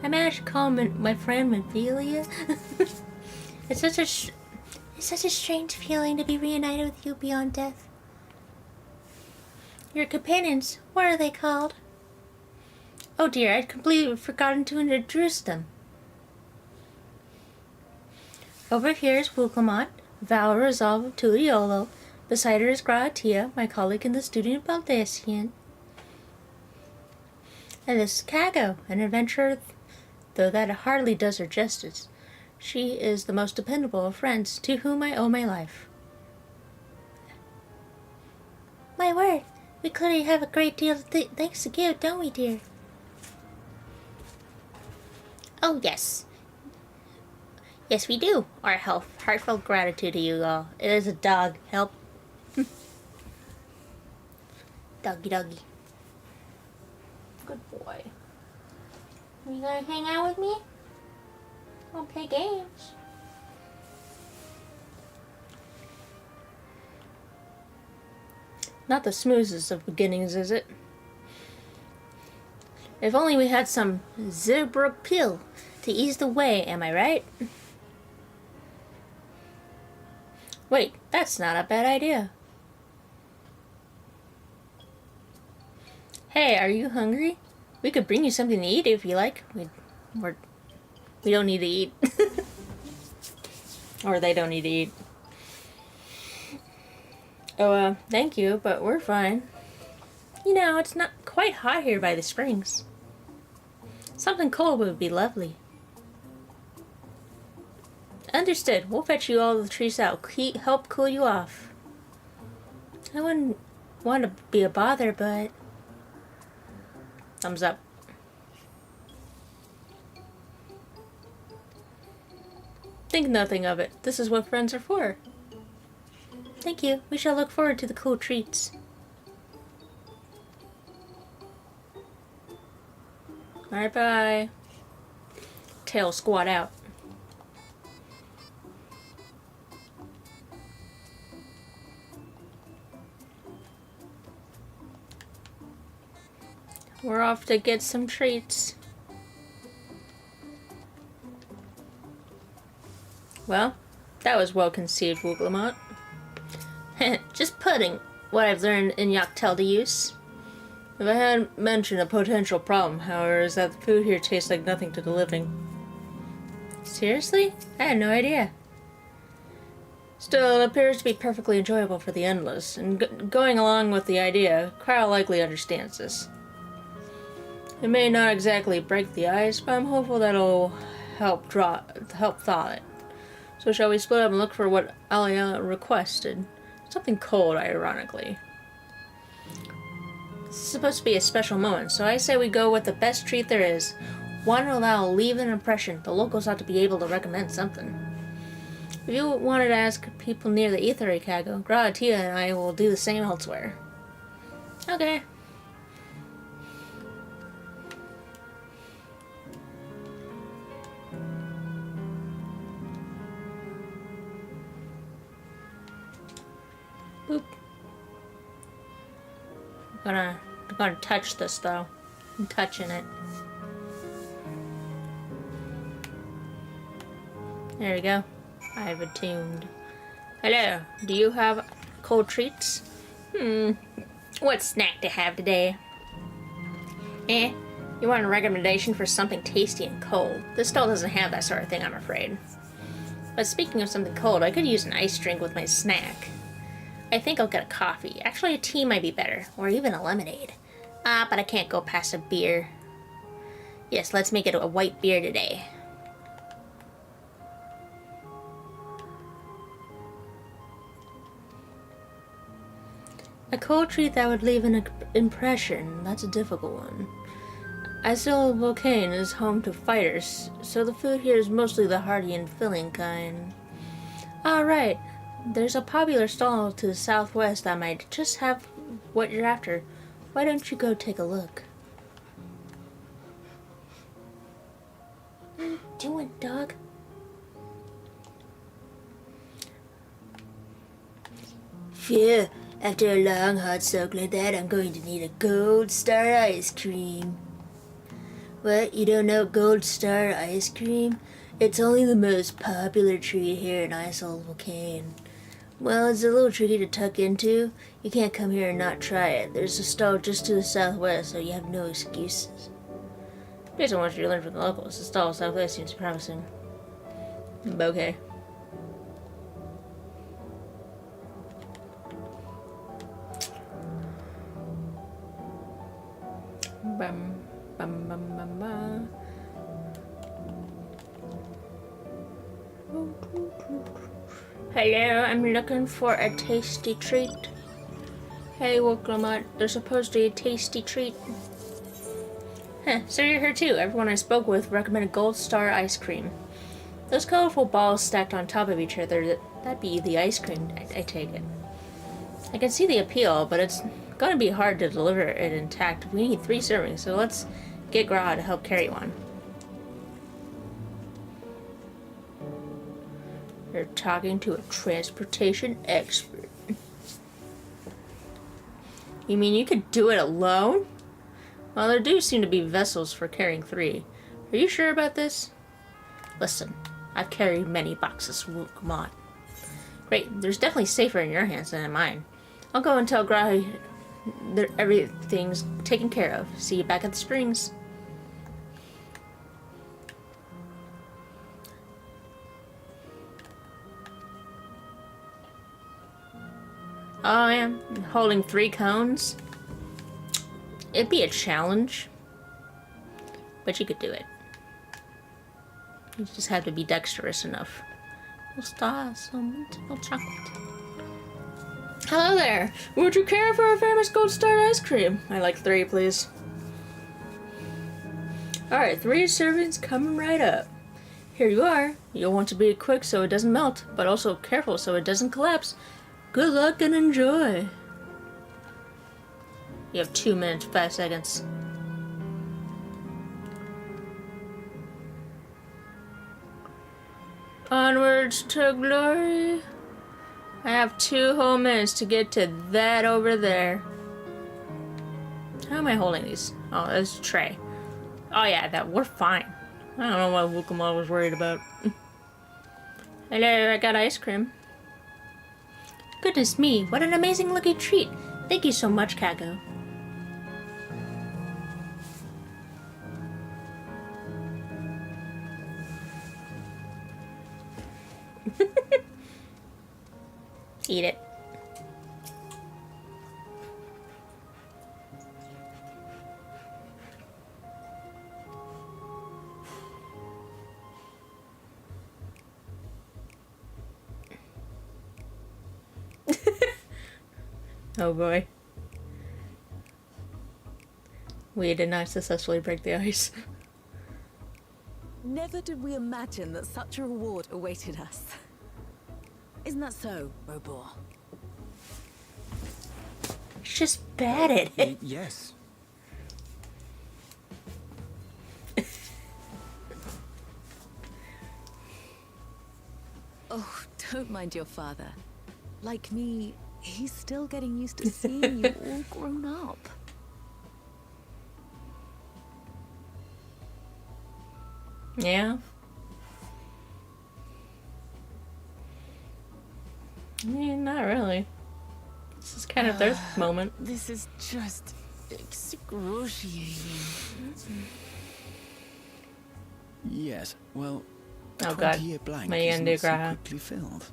I managed to call my friend Ophelia. It's such a strange feeling to be reunited with you beyond death. Your companions, what are they called? Oh dear, I'd completely forgotten to introduce them. Over here is Wukamont, Val Resolve Tuliolo. Beside her is Gratia, my colleague in the student Baldessian. And this is Kago, an adventurer, though that hardly does her justice. She is the most dependable of friends, to whom I owe my life. My word, we clearly have a great deal of thanks to give, don't we, dear? Oh, yes. Yes, we do. Our heartfelt gratitude to you all. It is a dog. Help. Doggy doggy. Good boy. Are you gonna hang out with me? I'll play games. Not the smoothest of beginnings, is it? If only we had some zebra pill to ease the way, am I right? Wait, that's not a bad idea. Hey, are you hungry? We could bring you something to eat if you like. We don't need to eat. Or they don't need to eat. Oh, thank you, but we're fine. You know, it's not quite hot here by the springs. Something cold would be lovely. Understood. We'll fetch you all the trees out. Help cool you off. I wouldn't want to be a bother, but... Thumbs up. Think nothing of it. This is what friends are for. Thank you. We shall look forward to the cool treats. Alright, bye. Tail squat out. We're off to get some treats. Well, that was well conceived, Wooglamont. Just putting what I've learned in Yoctel to use. If I hadn't mentioned a potential problem, however, is that the food here tastes like nothing to the living. Seriously? I had no idea. Still, it appears to be perfectly enjoyable for the endless, and going along with the idea, Kyle likely understands this. It may not exactly break the ice, but I'm hopeful that'll help thaw it. So shall we split up and look for what Alia requested? Something cold, ironically. This is supposed to be a special moment, so I say we go with the best treat there is. One that'll leave an impression. The locals ought to be able to recommend something. If you wanted to ask people near the Aethery Kago, Gratia and I will do the same elsewhere. Okay. Boop. I'm gonna touch this though. I'm touching it. There we go. I've attuned. Hello, do you have cold treats? What snack to have today? You want a recommendation for something tasty and cold? This stall doesn't have that sort of thing, I'm afraid. But speaking of something cold, I could use an ice drink with my snack. I think I'll get a coffee. Actually, a tea might be better. Or even a lemonade. But I can't go past a beer. Yes, let's make it a white beer today. A cold treat that would leave an impression. That's a difficult one. Isil Volcane is home to fighters, so the food here is mostly the hearty and filling kind. Right. There's a popular stall to the southwest that might just have what you're after. Why don't you go take a look? What are you doing, dog? Phew, after a long hot soak like that, I'm going to need a Gold Star ice cream. What, you don't know Gold Star ice cream? It's only the most popular treat here in Isil Volcane. Well, it's a little tricky to tuck into. You can't come here and not try it. There's a stall just to the southwest, so you have no excuses. Based on what you learned from the locals, the stall southwest seems promising. Okay. Bum, bum, bum, bum, bum. Hello, I'm looking for a tasty treat. Hey, Wooglamont, there's supposed to be a tasty treat. So you're here too. Everyone I spoke with recommended Gold Star ice cream. Those colorful balls stacked on top of each other, that'd be the ice cream, I take it. I can see the appeal, but it's gonna be hard to deliver it intact. We need 3 servings, so let's get Gra to help carry one. You're talking to a transportation expert. You mean you could do it alone? Well, there do seem to be vessels for carrying 3. Are you sure about this? Listen, I've carried many boxes, Wooglamont. Great, there's definitely safer in your hands than in mine. I'll go and tell Gra everything's taken care of. See you back at the springs. Oh, yeah. Holding 3 cones. It'd be a challenge. But you could do it. You just have to be dexterous enough. No stars, no chocolate. Hello there. Would you care for a famous gold star ice cream? I like 3, please. Alright, 3 servings coming right up. Here you are. You'll want to be quick so it doesn't melt, but also careful so it doesn't collapse. Good luck and enjoy. You have 2 minutes, 5 seconds. Onwards to glory. I have 2 whole minutes to get to that over there. How am I holding these? Oh, that's a tray. Oh yeah, we're fine. I don't know what Wukama was worried about. Hello, I got ice cream. Goodness me, what an amazing looking treat. Thank you so much, Kago. Eat it. Oh boy. We did not successfully break the ice. Never did we imagine that such a reward awaited us. Isn't that so, Robor? He's just bad at it. Yes. Oh, don't mind your father. Like me, he's still getting used to seeing you all grown up. Yeah. I mean, not really. This is kind of their moment. This is just excruciating. Yes, well, a Oh god. 20-year blank What are you gonna do, isn't so Graha? quickly filled.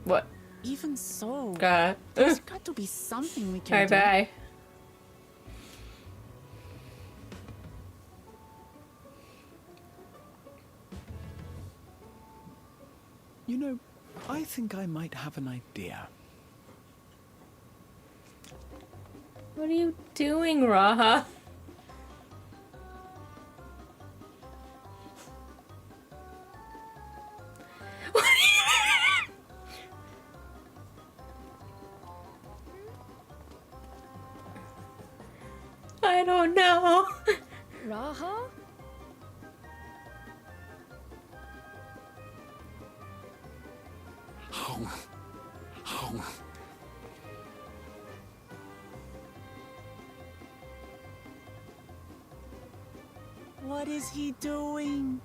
What? Even so, God. there's got to be something we can Alright, do. bye. You know, I think I might have an idea. What are you doing, Raha? I don't know. Raha? What is he doing?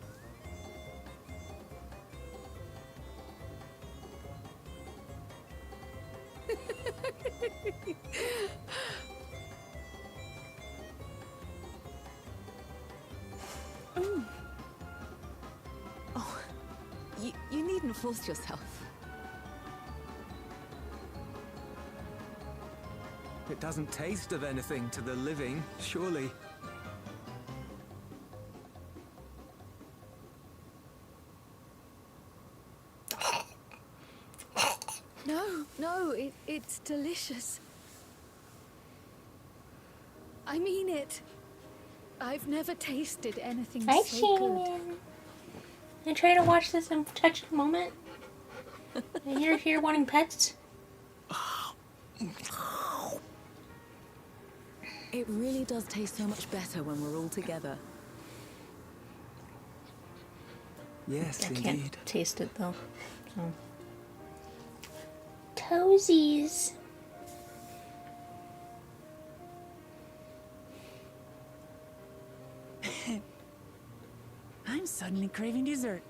Oh, you needn't force yourself. It doesn't taste of anything to the living, surely. No, it's delicious. I mean it. I've never tasted anything Hi, so good. Shannon. You trying to watch this and touch the moment? And you're here wanting pets? It really does taste so much better when we're all together. Yes, I indeed. can't taste it though. So. Toesies. I'm suddenly craving dessert.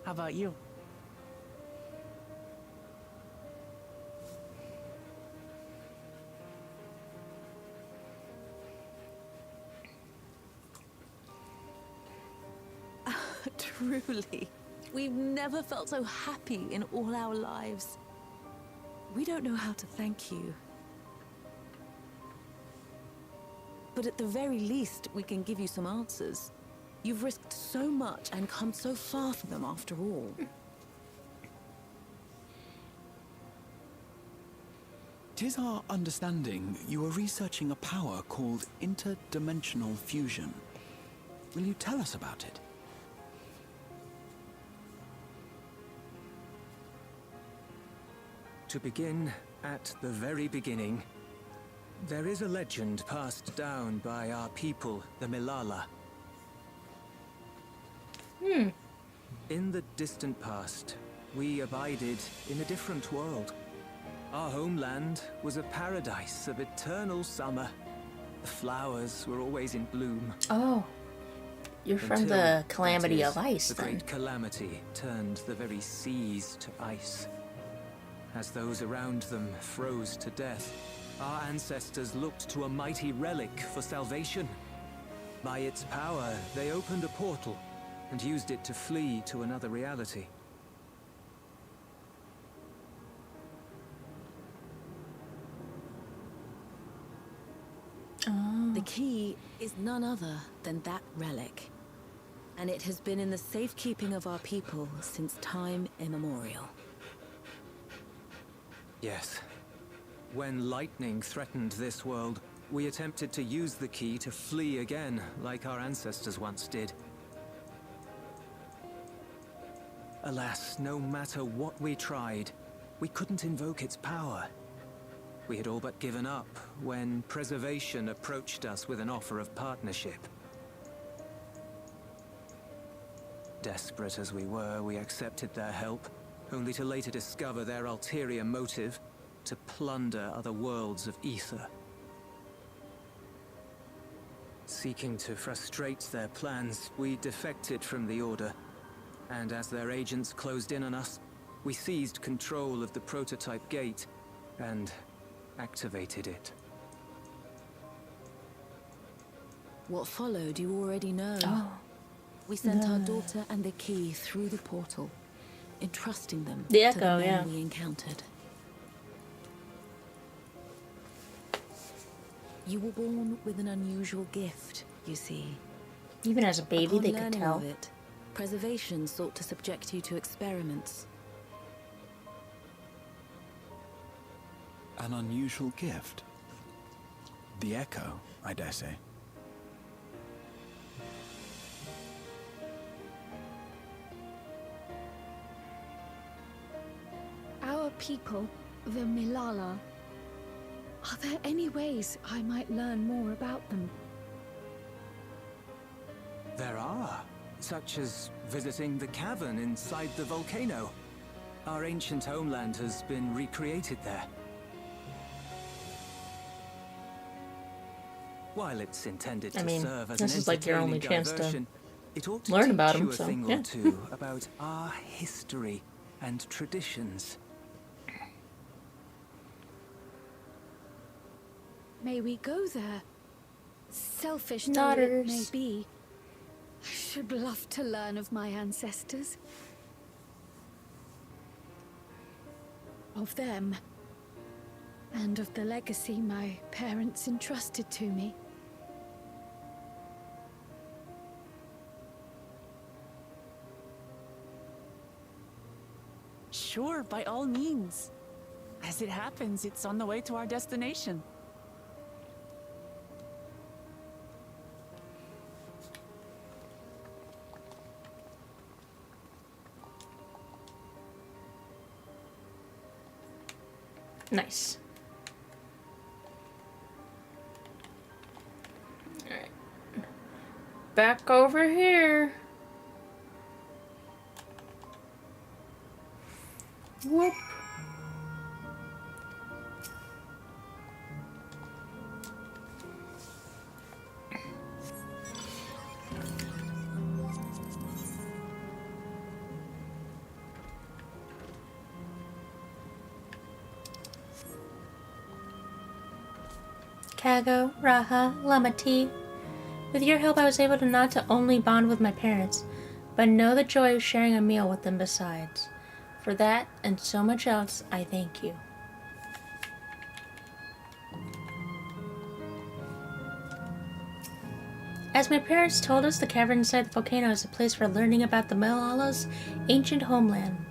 How about you? Truly, we've never felt so happy in all our lives. We don't know how to thank you. But at the very least, we can give you some answers. You've risked so much and come so far for them after all. Tis our understanding you are researching a power called interdimensional fusion. Will you tell us about it? To begin at the very beginning, there is a legend passed down by our people, the Milala. In the distant past, we abided in a different world. Our homeland was a paradise of eternal summer. The flowers were always in bloom. Oh. You're from Until, the Calamity that is, of Ice, the then. great calamity turned the very seas to ice. As those around them froze to death, our ancestors looked to a mighty relic for salvation. By its power, they opened a portal and used it to flee to another reality. The key is none other than that relic. And it has been in the safekeeping of our people since time immemorial. Yes. When lightning threatened this world, we attempted to use the key to flee again, like our ancestors once did. Alas, no matter what we tried, we couldn't invoke its power. We had all but given up when Preservation approached us with an offer of partnership. Desperate as we were, we accepted their help, only to later discover their ulterior motive, to plunder other worlds of ether. Seeking to frustrate their plans, we defected from the Order, and as their agents closed in on us, we seized control of the prototype gate and activated it. What followed you already know. Oh. We sent our daughter and the key through the portal, entrusting them The to Echo, the men yeah. we encountered. You were born with an unusual gift, you see. Even as a baby, Upon they could learning tell. of it, Preservation sought to subject you to experiments. An unusual gift. The Echo, I dare say. Our people, the Milala. Are there any ways I might learn more about them? There are, such as visiting the cavern inside the volcano. Our ancient homeland has been recreated there. While it's intended to serve as this an is like your only entertaining chance to diversion, it ought to learn teach about you him, a so, thing yeah. or two about our history and traditions. May we go there? Selfish though Nodders. it may be, I should love to learn of my ancestors. Of them. And of the legacy my parents entrusted to me. Sure, by all means. As it happens, it's on the way to our destination. Nice. Alright. Back over here. Whoop. Kago, Raha, Lamati. With your help, I was able to not only bond with my parents, but know the joy of sharing a meal with them besides. For that, and so much else, I thank you. As my parents told us, the cavern inside the volcano is a place for learning about the Malala's ancient homeland.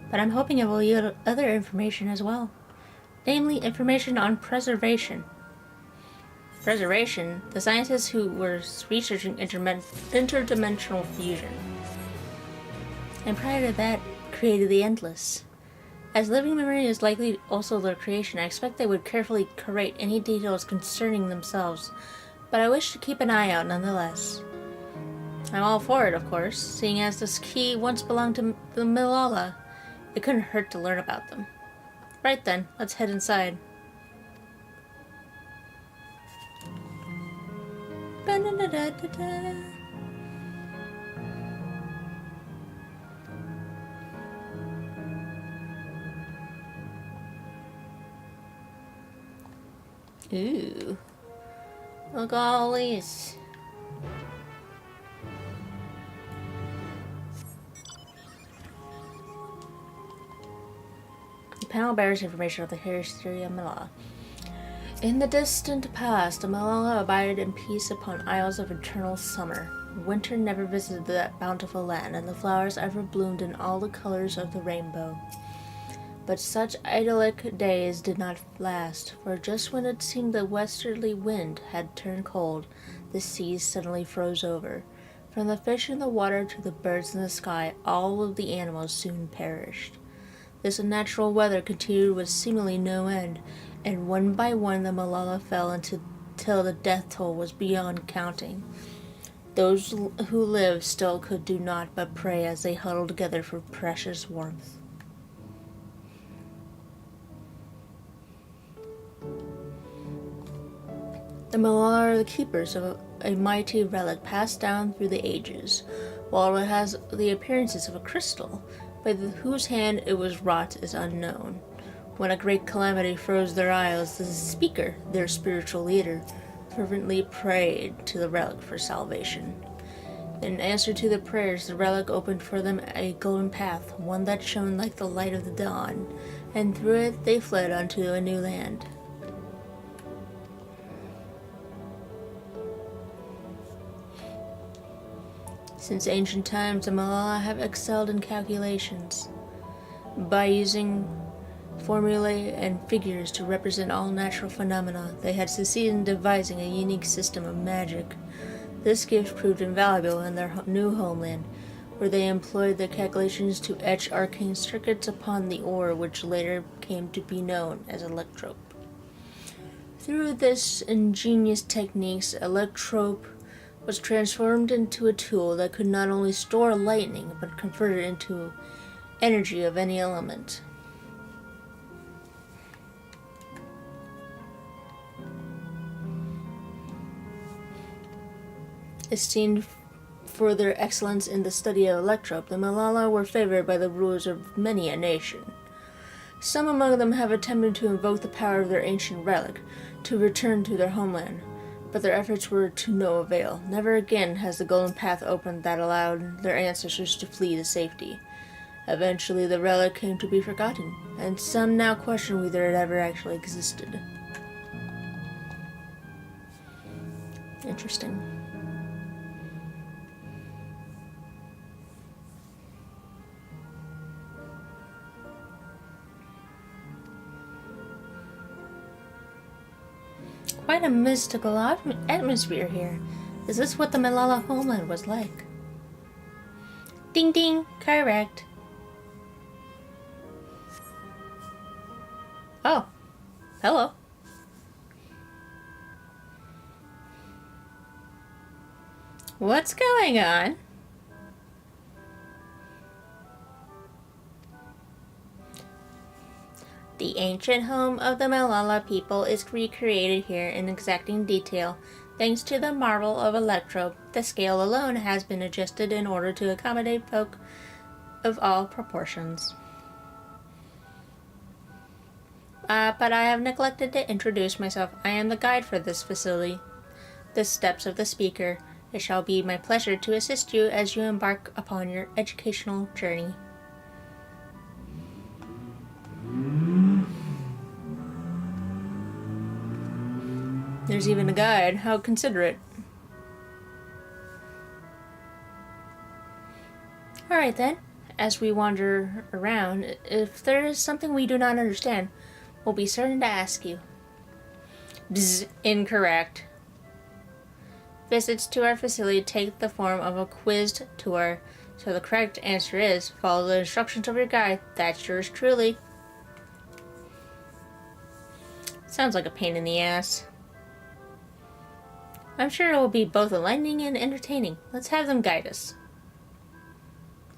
But I'm hoping it will yield other information as well. Namely, information on preservation. Preservation? The scientists who were researching interdimensional fusion. And prior to that, created the Endless. As living memory is likely also their creation, I expect they would carefully curate any details concerning themselves, but I wish to keep an eye out nonetheless. I'm all for it, of course, seeing as this key once belonged to the Malala. It couldn't hurt to learn about them. Right then, let's head inside. Ba-da-da-da-da-da. Ooh. Look at all these. The panel bears information of the history of Malala. In the distant past, Malala abided in peace upon isles of eternal summer. Winter never visited that bountiful land, and the flowers ever bloomed in all the colors of the rainbow. But such idyllic days did not last, for just when it seemed the westerly wind had turned cold, the seas suddenly froze over. From the fish in the water to the birds in the sky, all of the animals soon perished. This unnatural weather continued with seemingly no end, and one by one the Malala fell till the death toll was beyond counting. Those who lived still could do naught but pray as they huddled together for precious warmth. The Malala are the keepers of a mighty relic passed down through the ages. While it has the appearances of a crystal, by whose hand it was wrought is unknown. When a great calamity froze their isles, the speaker, their spiritual leader, fervently prayed to the relic for salvation. In answer to the prayers, the relic opened for them a golden path, one that shone like the light of the dawn, and through it they fled unto a new land. Since ancient times, the Malala have excelled in calculations. By using formulae and figures to represent all natural phenomena, they had succeeded in devising a unique system of magic. This gift proved invaluable in their new homeland, where they employed their calculations to etch arcane circuits upon the ore, which later came to be known as electrope. Through this ingenious techniques, electrope was transformed into a tool that could not only store lightning, but convert it into energy of any element. Esteemed for their excellence in the study of electrope, the Malala were favored by the rulers of many a nation. Some among them have attempted to invoke the power of their ancient relic to return to their homeland, but their efforts were to no avail. Never again has the golden path opened that allowed their ancestors to flee to safety. Eventually, the relic came to be forgotten, and some now question whether it ever actually existed. Interesting. Quite a mystical atmosphere here. Is this what the Malala homeland was like? Ding ding, correct. Oh, hello. What's going on? The ancient home of the Malala people is recreated here in exacting detail. Thanks to the marvel of electrope, the scale alone has been adjusted in order to accommodate folk of all proportions. But I have neglected to introduce myself. I am the guide for this facility. The steps of the speaker. It shall be my pleasure to assist you as you embark upon your educational journey. There's even a guide. How considerate. Alright then. As we wander around, if there is something we do not understand, we'll be certain to ask you. Bzz, incorrect. Visits to our facility take the form of a quiz tour, so the correct answer is follow the instructions of your guide. That's yours truly. Sounds like a pain in the ass. I'm sure it will be both enlightening and entertaining. Let's have them guide us.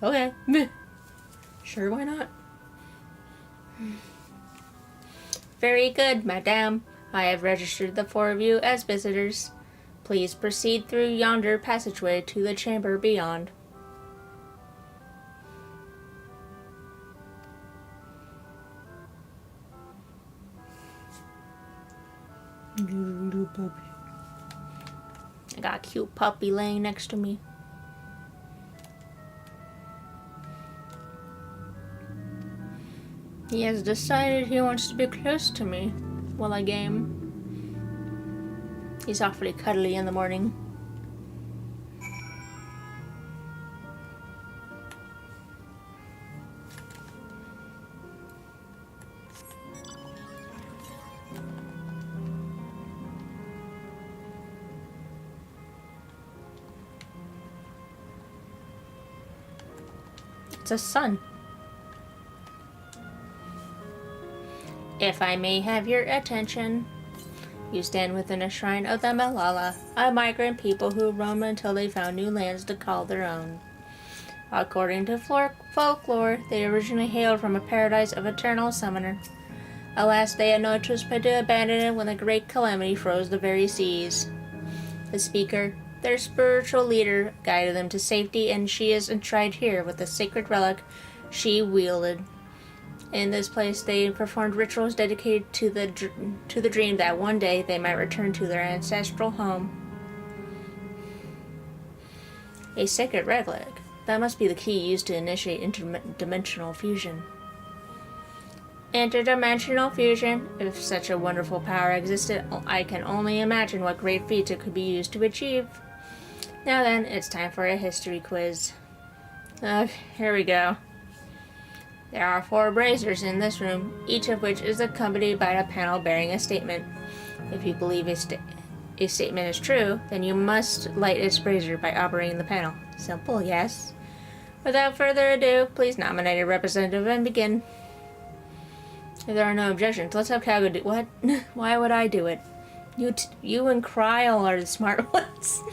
Okay. Sure, why not? Very good, madame. I have registered the 4 of you as visitors. Please proceed through yonder passageway to the chamber beyond. Little puppy. I got a cute puppy laying next to me. He has decided he wants to be close to me while I game. He's awfully cuddly in the morning. It's a sun. If I may have your attention. You stand within a shrine of the Malala, a migrant people who roam until they found new lands to call their own. According to folklore, they originally hailed from a paradise of eternal summoner. Alas, they had no choice but to abandon it when a great calamity froze the very seas. The speaker, their spiritual leader, guided them to safety, and she is enshrined here with the sacred relic she wielded. In this place, they performed rituals dedicated to the dream that one day they might return to their ancestral home. A sacred relic. That must be the key used to initiate interdimensional fusion. Interdimensional fusion. If such a wonderful power existed, I can only imagine what great feats it could be used to achieve. Now then, it's time for a history quiz. Here we go. There are 4 braziers in this room, each of which is accompanied by a panel bearing a statement. If you believe a statement is true, then you must light its brazier by operating the panel. Simple, yes? Without further ado, please nominate a representative and begin. If there are no objections, let's have Calgo do what? Why would I do it? You and Kryl are the smart ones.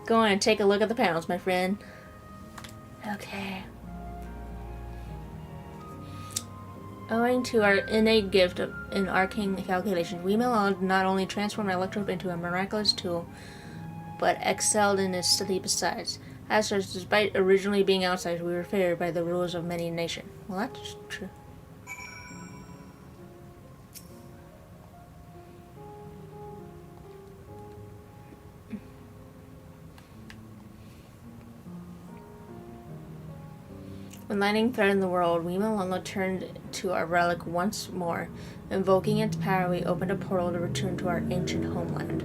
Go on and take a look at the panels, my friend. Okay. Owing to our innate gift in arcane calculation, we Milan not only transformed an electrode into a miraculous tool, but excelled in its study besides. As such, despite originally being outsiders, we were favored by the rulers of many nations. Well, that's true. When lightning threatened the world, we Malala turned to our relic once more. Invoking its power, we opened a portal to return to our ancient homeland.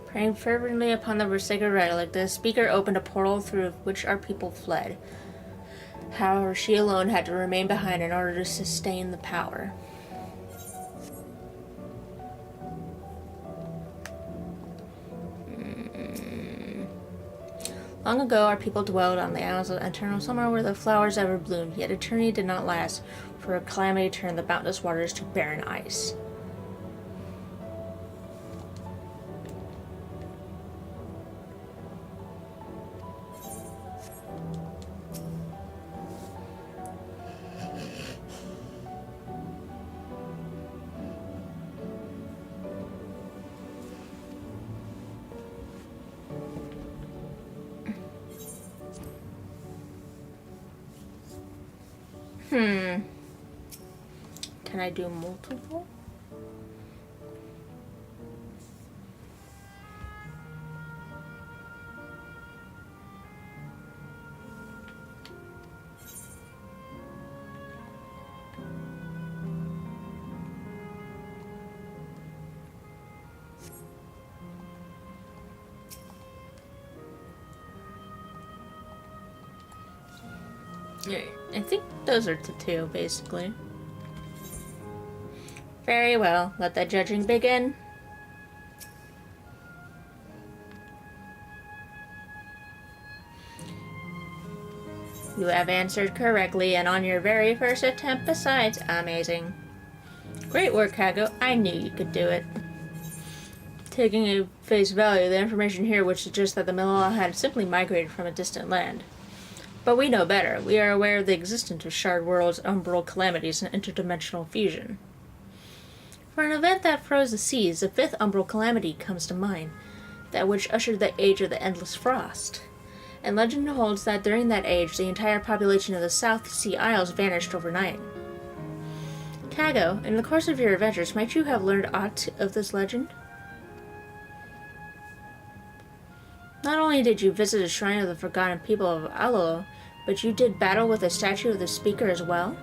Praying fervently upon the sacred relic, the speaker opened a portal through which our people fled. However, she alone had to remain behind in order to sustain the power. Long ago, our people dwelled on the islands of eternal summer where the flowers ever bloomed, yet eternity did not last, for a calamity turned the boundless waters to barren ice. Can I do multiple? Yeah, I think those are the two, basically. Very well, let the judging begin. You have answered correctly, and on your very first attempt besides. Amazing. Great work, Kago. I knew you could do it. Taking at face value, the information here would suggest that the Malala had simply migrated from a distant land. But we know better. We are aware of the existence of Shard Worlds, umbral calamities, and interdimensional fusion. For an event that froze the seas, the fifth umbral calamity comes to mind, that which ushered the age of the Endless Frost. And legend holds that during that age, the entire population of the South Sea Isles vanished overnight. Kago, in the course of your adventures, might you have learned aught of this legend? Not only did you visit a shrine of the forgotten people of Alolo, but you did battle with a statue of the speaker as well?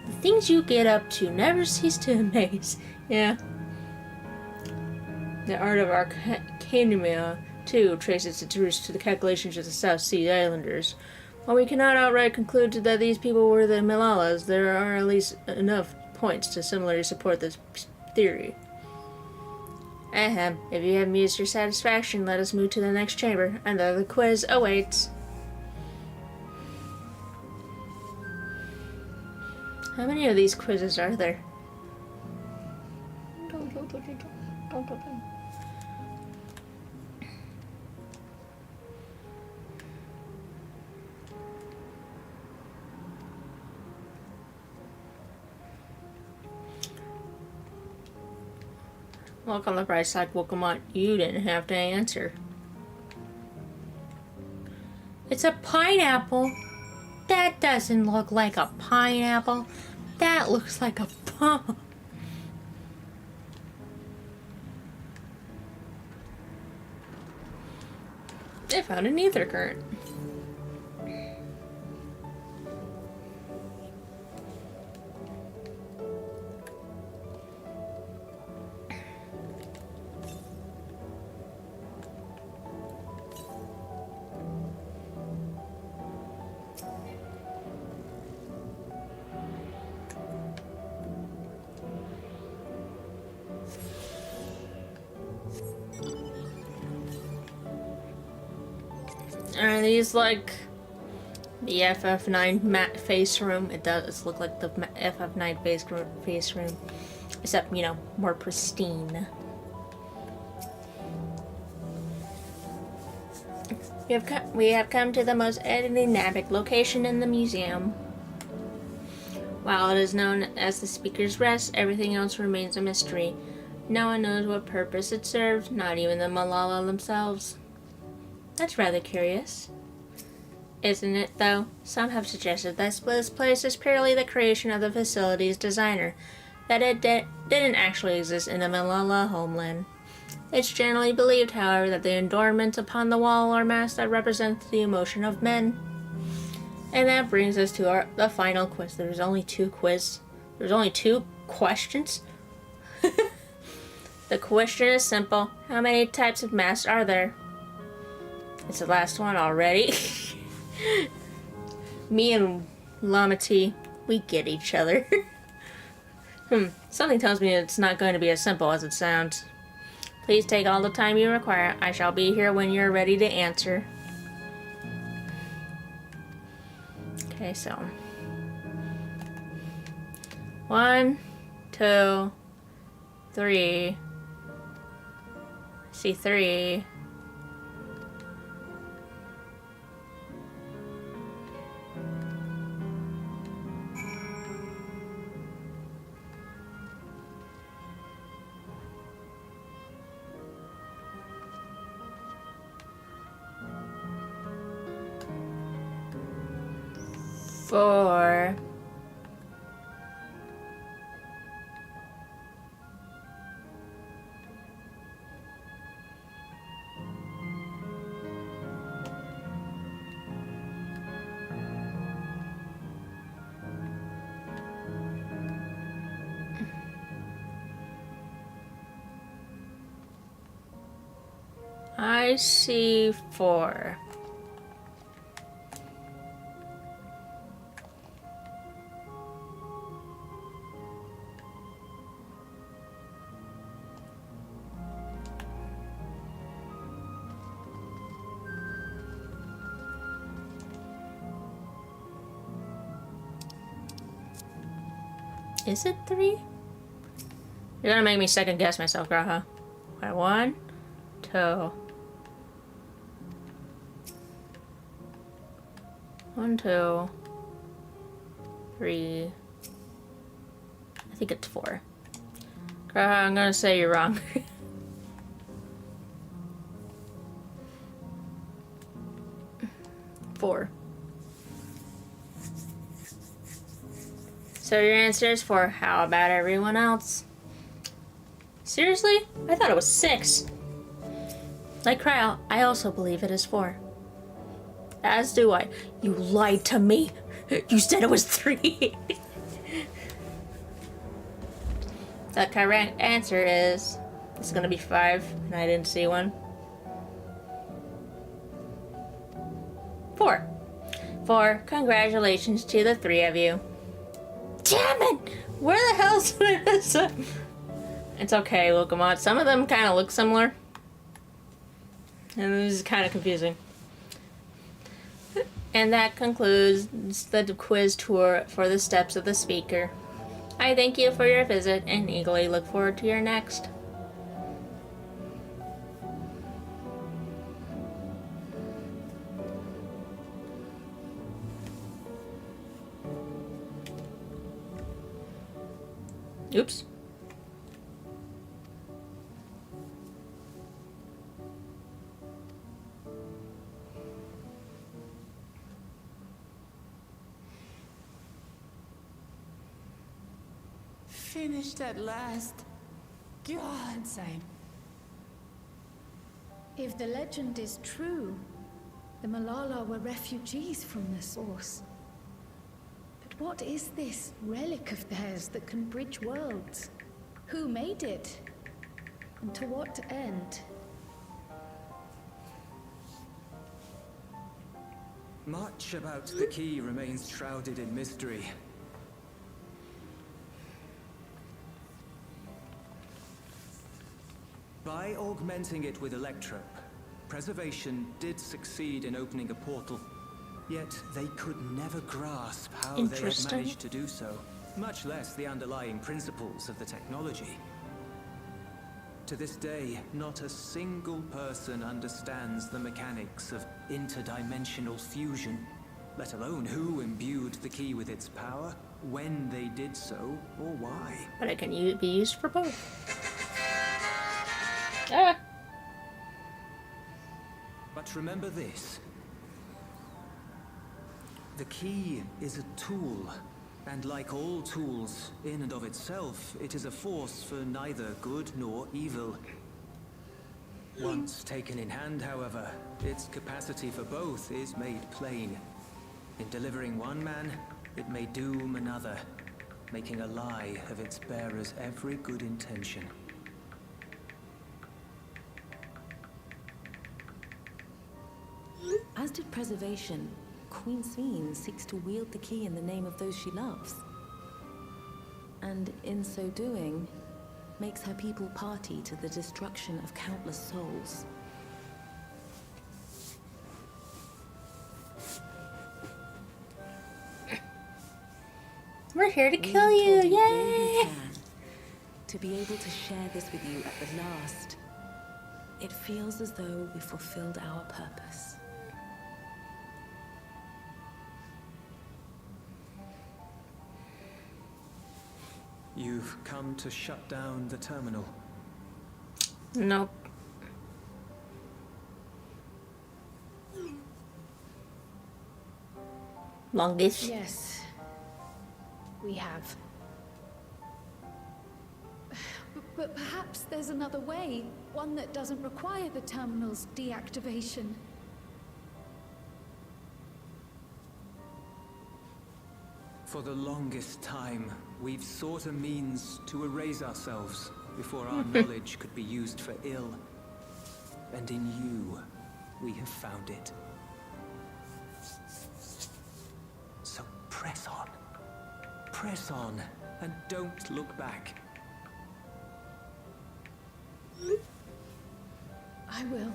The things you get up to never cease to amaze. Yeah. The art of Arcanumia, too, traces its roots to the calculations of the South Sea Islanders. While we cannot outright conclude that these people were the Malalas, there are at least enough points to similarly support this theory. Ahem, if you have amused your satisfaction, let us move to the next chamber. Another quiz awaits. How many of these quizzes are there? Don't. Look on the bright side, Pokemon. You didn't have to answer. It's a pineapple. That doesn't look like a pineapple. That looks like a plum. I found an ether current. Are these like the FF9 matte face room? It does look like the FF9 face room, except, you know, more pristine. We have come to the most enigmatic location in the museum. While it is known as the Speaker's Rest, everything else remains a mystery. No one knows what purpose it served, not even the Malala themselves. That's rather curious. Isn't it, though? Some have suggested that this place is purely the creation of the facility's designer, that it didn't actually exist in the Malala homeland. It's generally believed, however, that the adornments upon the wall are masks that represent the emotion of men. And that brings us to the final quiz. There's only two questions. The question is simple. How many types of masks are there? It's the last one already. Me and Lamati, we get each other. Something tells me it's not going to be as simple as it sounds. Please take all the time you require. I shall be here when you're ready to answer. Okay, so 1, 2, 3. See 3. Four. I see 4. Is it 3? You're gonna make me second guess myself, Graha. Okay, 1, 2. 1, 2, 3. I think it's 4. Graha, I'm gonna say you're wrong. Four. So your answer is 4. How about everyone else? Seriously? I thought it was 6. Like Cryo, I also believe it is 4. As do I. You lied to me. You said it was 3. The correct answer is... It's gonna be 5, and I didn't see one. 4. 4. Congratulations to the 3 of you. Damn it! Where the hell is this? It's okay, Lokomod. Some of them kind of look similar. And this is kind of confusing. And that concludes the quiz tour for the steps of the speaker. I thank you for your visit and eagerly look forward to your next. Oops. Finished at last. God, same. If the legend is true, the Malala were refugees from the source. But what is this relic of theirs that can bridge worlds? Who made it? And to what end? Much about the key remains shrouded in mystery. By augmenting it with electrope, Preservation did succeed in opening a portal. Yet they could never grasp how they had managed to do so, much less the underlying principles of the technology. To this day, not a single person understands the mechanics of interdimensional fusion, let alone who imbued the key with its power, when they did so, or why. But it can be used for both. Ah! But remember this. The key is a tool, and like all tools, in and of itself, it is a force for neither good nor evil. Once taken in hand, however, its capacity for both is made plain. In delivering one man, it may doom another, making a lie of its bearer's every good intention. As did Preservation, Queen Sveen seeks to wield the key in the name of those she loves. And in so doing, makes her people party to the destruction of countless souls. We're here to kill you, yay! To be able to share this with you at the last, it feels as though we fulfilled our purpose. You've come to shut down the terminal. Nope. Longest. Yes, we have. But perhaps there's another way, one that doesn't require the terminal's deactivation. For the longest time, we've sought a means to erase ourselves before our knowledge could be used for ill. and in you, we have found it. So press on. Press on, and don't look back. I will.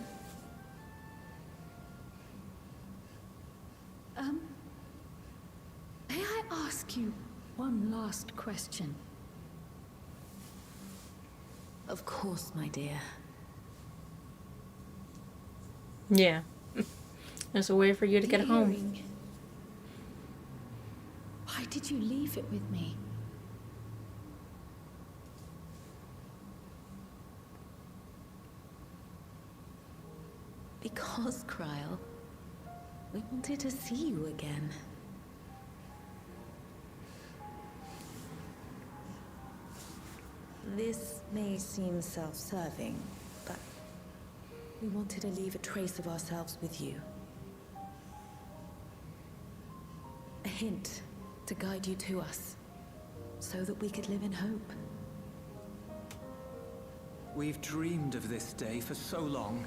May I ask you one last question? Of course, my dear. Yeah. There's a way for you to get home. Earring. Why did you leave it with me? Because, Kryl, we wanted to see you again. This may seem self-serving, but we wanted to leave a trace of ourselves with you. A hint to guide you to us, so that we could live in hope. We've dreamed of this day for so long,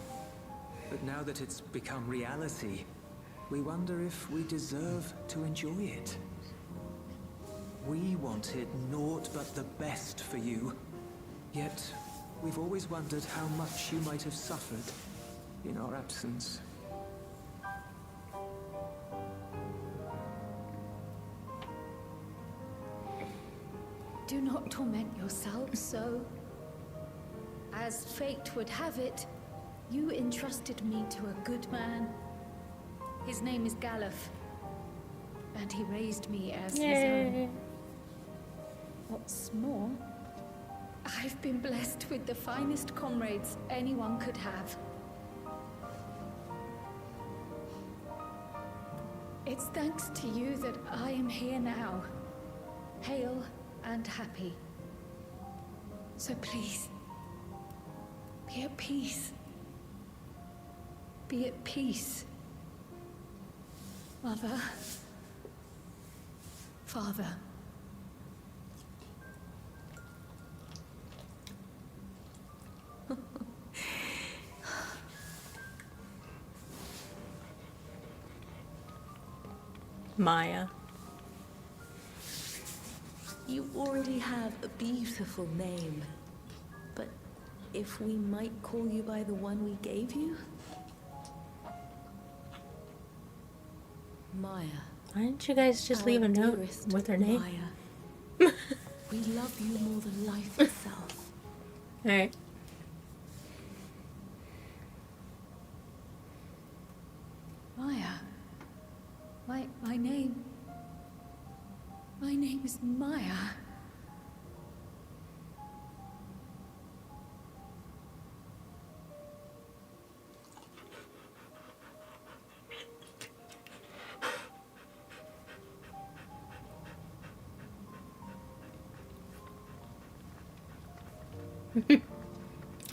but now that it's become reality, we wonder if we deserve to enjoy it. We wanted naught but the best for you, yet we've always wondered how much you might have suffered in our absence. Do not torment yourself so. As fate would have it, you entrusted me to a good man. His name is Galuf, and he raised me as his own. What's more, I've been blessed with the finest comrades anyone could have. It's thanks to you that I am here now, hale and happy. So please, be at peace. Be at peace. Mother. Father. Maya. You already have a beautiful name, but if we might call you by the one we gave you? Maya. Why didn't you guys just leave a note with her name? Maya. We love you more than life itself. Alright. Maya. My name is Maya.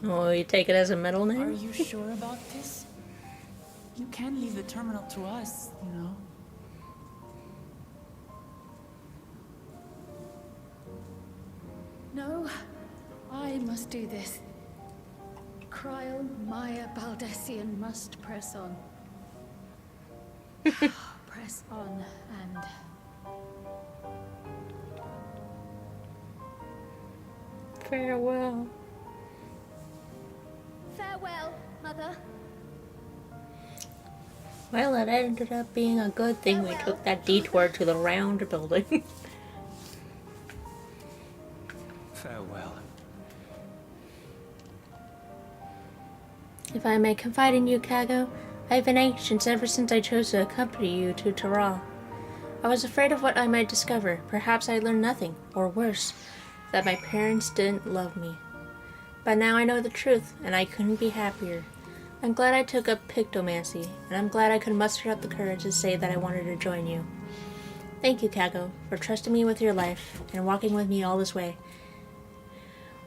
Oh, you take it as a middle name? Are you sure about this? You can leave the terminal to us, you know. No, I must do this. Kryl, Maya, Baldessian must press on. Press on and... Farewell. Farewell, Mother. Well, it ended up being a good thing we took that detour to the round building. Farewell. If I may confide in you, Kago, I have been anxious ever since I chose to accompany you to Taral. I was afraid of what I might discover. Perhaps I learned nothing, or worse, that my parents didn't love me. But now I know the truth, and I couldn't be happier. I'm glad I took up pictomancy, and I'm glad I could muster up the courage to say that I wanted to join you. Thank you, Kago, for trusting me with your life, and walking with me all this way.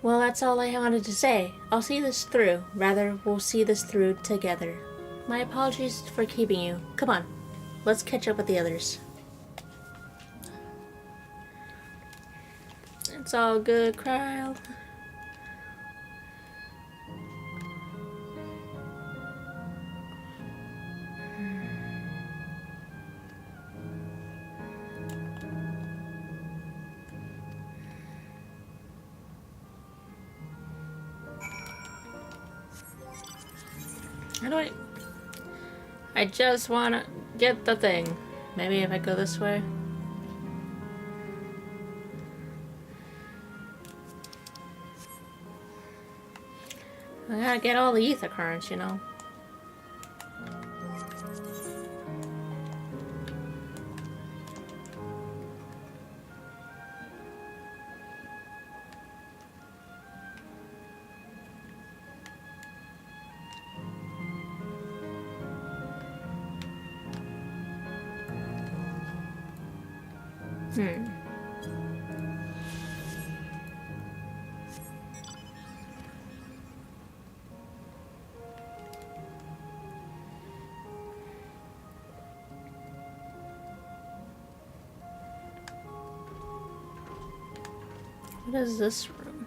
Well, that's all I wanted to say. I'll see this through. Rather, we'll see this through together. My apologies for keeping you. Come on, let's catch up with the others. It's all good, Kryl. How do I just wanna get the thing. Maybe if I go this way. I gotta get all the ether currents, you know. What is this room?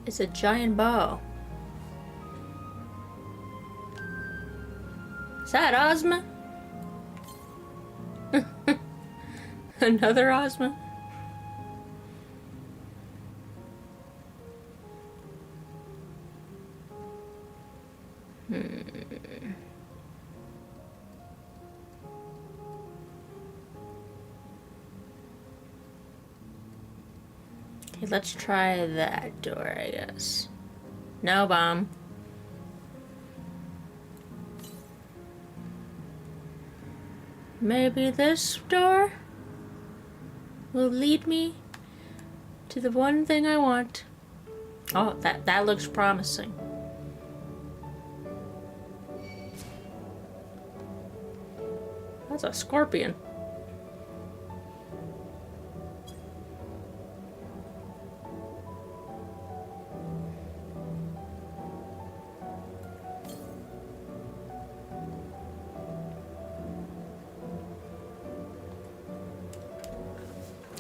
It's a giant bow. Is that Ozma? Another Ozma? Okay, let's try that door, I guess. No bomb. Maybe this door will lead me to the one thing I want. Oh, that looks promising. That's a scorpion.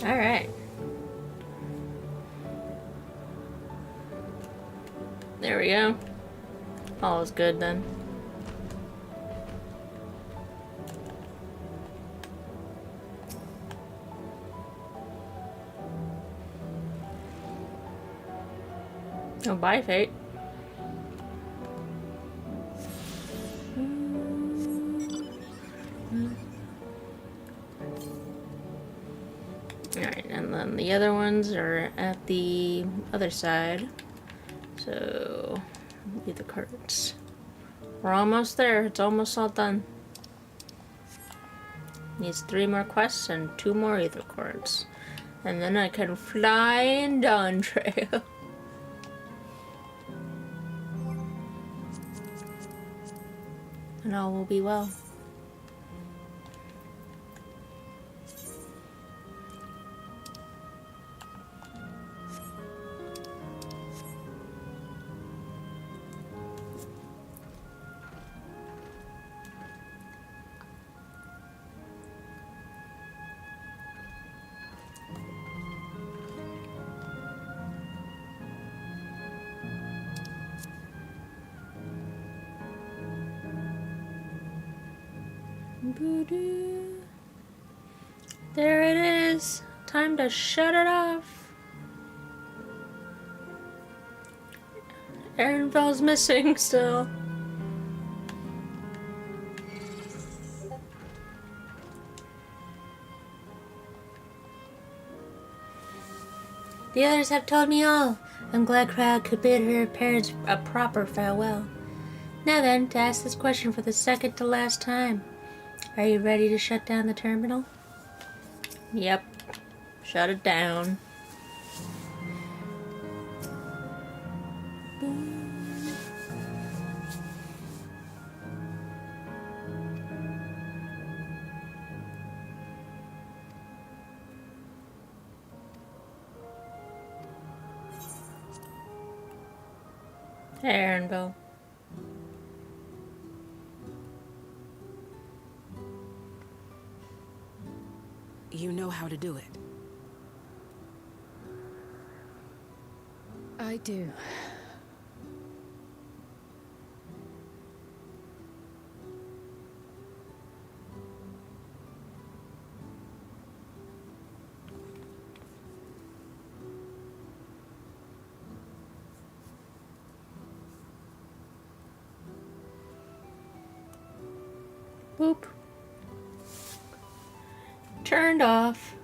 All right. There we go. All is good then. Oh, bye, Fate. Alright, and then the other ones are at the other side. So, get the cards. We're almost there. It's almost all done. Needs 3 more quests and 2 more ether cards. And then I can fly in Dawntrail. And all will be well. There it is. Time to shut it off. Aaronville's missing still. The others have told me all. I'm glad Crowd could bid her parents a proper farewell. Now then, to ask this question for the second to last time. Are you ready to shut down the terminal? Yep. Shut it down. Hey, Aaronville. You know how to do it. I do. Boop. Turned off.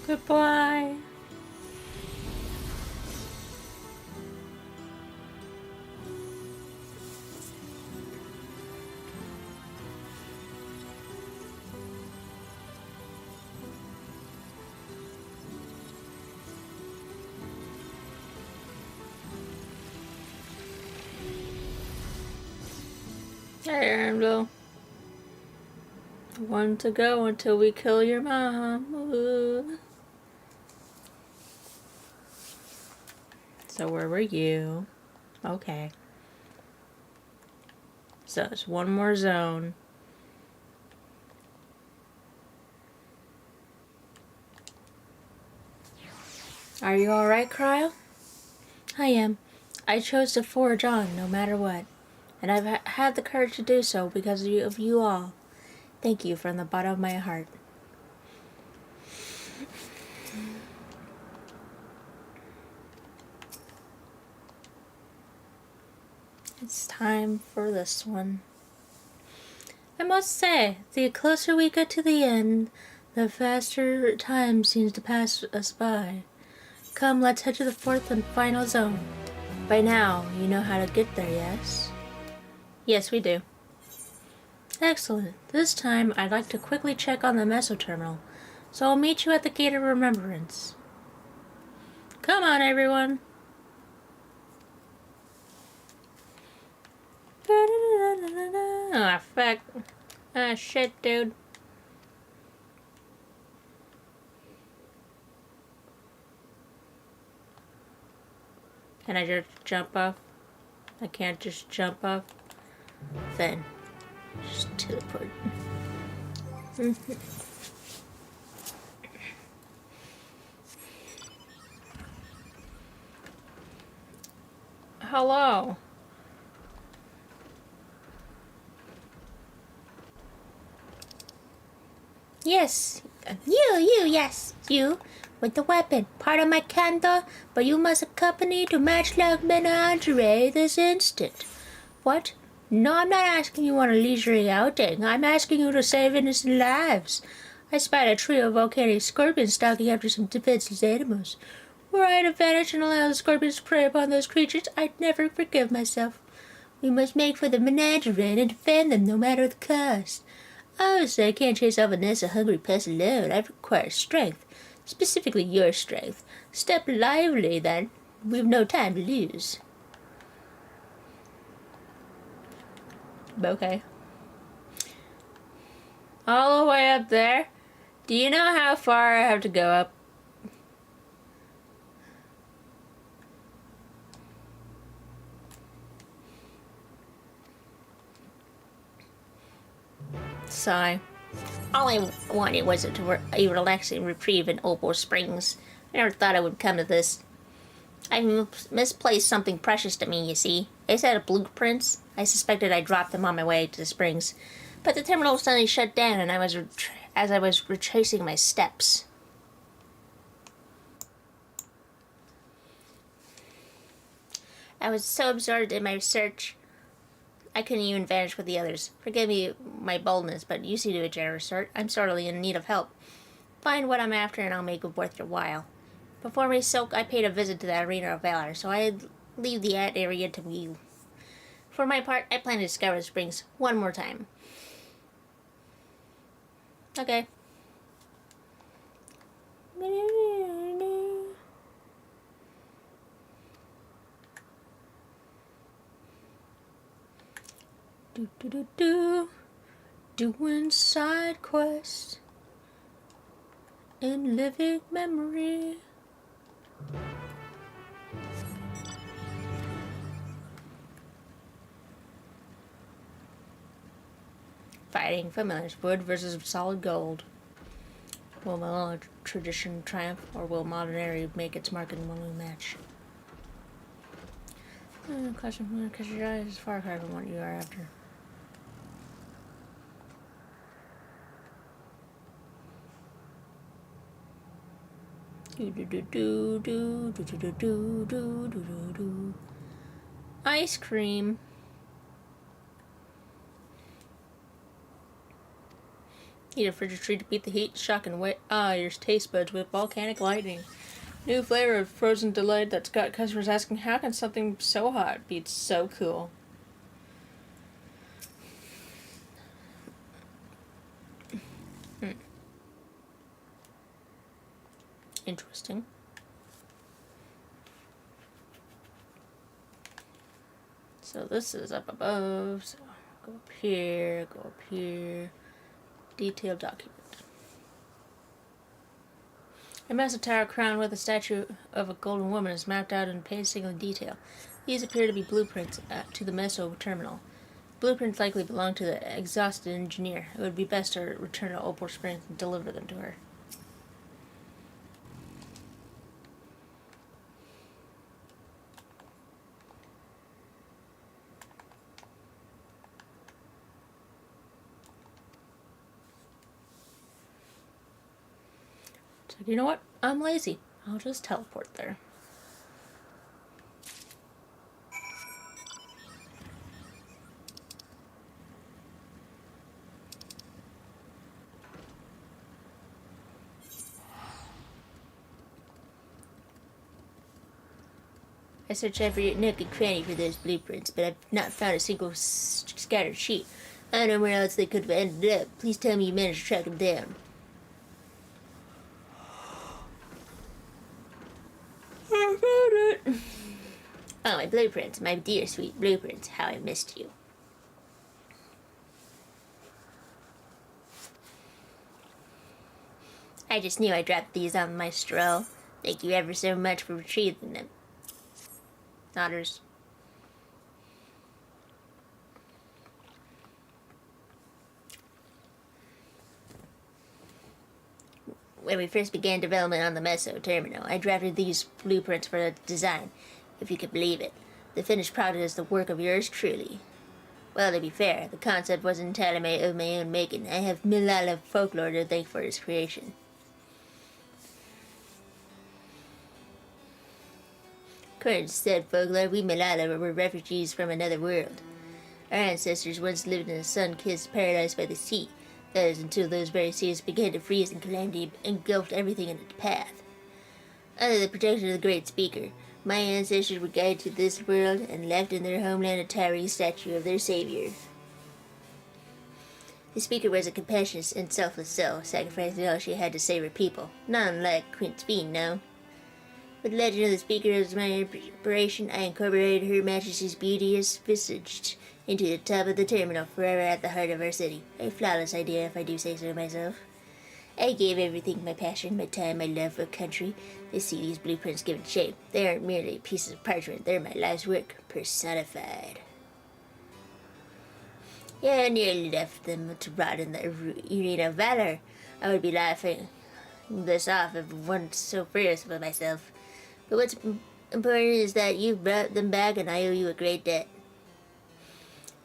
Goodbye. Hey, Angel. One to go until we kill your mom. Ooh. So where were you? Okay. So it's one more zone. Are you alright, Cryo? I am. I chose to forge on no matter what. And I've had the courage to do so because of you all. Thank you from the bottom of my heart. It's time for this one. I must say, the closer we get to the end, the faster time seems to pass us by. Come, let's head to the fourth and final zone. By now, you know how to get there, yes? Yes, we do. Excellent. This time, I'd like to quickly check on the meso terminal, so I'll meet you at the Gate of Remembrance. Come on, everyone. Ah, fuck. Ah, shit, dude. Can I just jump off? I can't just jump off? Then, just teleport. Hello. Yes, yes, you, with the weapon, part of my candor, but you must accompany to Matchlock Menagerie this instant. What? No, I'm not asking you on a leisurely outing. I'm asking you to save innocent lives. I spied a trio of volcanic scorpions stalking after some defenseless animals. Were I to vanish and allow the scorpions to prey upon those creatures, I'd never forgive myself. We must make for the menagerie and defend them no matter the cost. Obviously, I can't chase off a nest of hungry pests alone. I require strength. Specifically your strength. Step lively, then. We've no time to lose. Okay. All the way up there? Do you know how far I have to go up? Sigh. All I wanted was a relaxing reprieve in Opal Springs. I never thought I would come to this. I misplaced something precious to me, you see. A set of blueprints. I suspected I dropped them on my way to the springs. But the terminal suddenly shut down, and as I was retracing my steps. I was so absorbed in my research, I couldn't even vanish with the others. Forgive me my boldness, but you seem to be a generous sort. I'm sorely in need of help. Find what I'm after, and I'll make it worth your while. Before my silk, I paid a visit to the Arena of Valor, so I'd leave the area to you. For my part, I plan to discover the springs one more time. Okay. Doing side quests in living memory. Fighting familiars, wood versus solid gold. Will Malone tradition triumph, or will modernity make its mark in one new match? Question from the because your eyes is far cry from what you are after. Ice cream. Eat a frigid treat to beat the heat, shock, and wet your taste buds with volcanic lightning. New flavor of frozen delight that's got customers asking, how can something so hot be so cool? Interesting. So this is up above, so go up here, detailed document. A massive tower crowned with a statue of a golden woman is mapped out in painstakingly detail. These appear to be blueprints to the Meso terminal. Blueprints likely belong to the exhausted engineer. It would be best to return to Opal Springs and deliver them to her. So, you know what? I'm lazy. I'll just teleport there. I searched every nook and cranny for those blueprints, but I've not found a single scattered sheet. I don't know where else they could have ended up. Please tell me you managed to track them down. I found it! Oh, my blueprints, my dear sweet blueprints, how I missed you. I just knew I dropped these on my stroll. Thank you ever so much for retrieving them. Otters. When we first began development on the Meso terminal, I drafted these blueprints for the design, if you could believe it. The finished product is the work of yours truly. Well, to be fair, the concept wasn't entirely of my own making. I have Milala folklore to thank for its creation. According to said folklore, we Milala were refugees from another world. Our ancestors once lived in a sun-kissed paradise by the sea. That is, until those very seas began to freeze and calamity engulfed everything in its path. Under the protection of the Great Speaker, my ancestors were guided to this world and left in their homeland a towering statue of their savior. The Speaker was a compassionate and selfless soul, sacrificing all she had to save her people. Not unlike Queen Speen, no. With the legend of the Speaker as my inspiration, I incorporated Her Majesty's beauteous visage into the top of the terminal, forever at the heart of our city. A flawless idea, if I do say so myself. I gave everything, my passion, my time, my love for country. To see these blueprints given shape. They aren't merely pieces of parchment, they're my life's work, personified. Yeah, I nearly left them to rot in the arena of valor. I would be laughing this off if I weren't so furious with myself. But what's important is that you've brought them back and I owe you a great debt.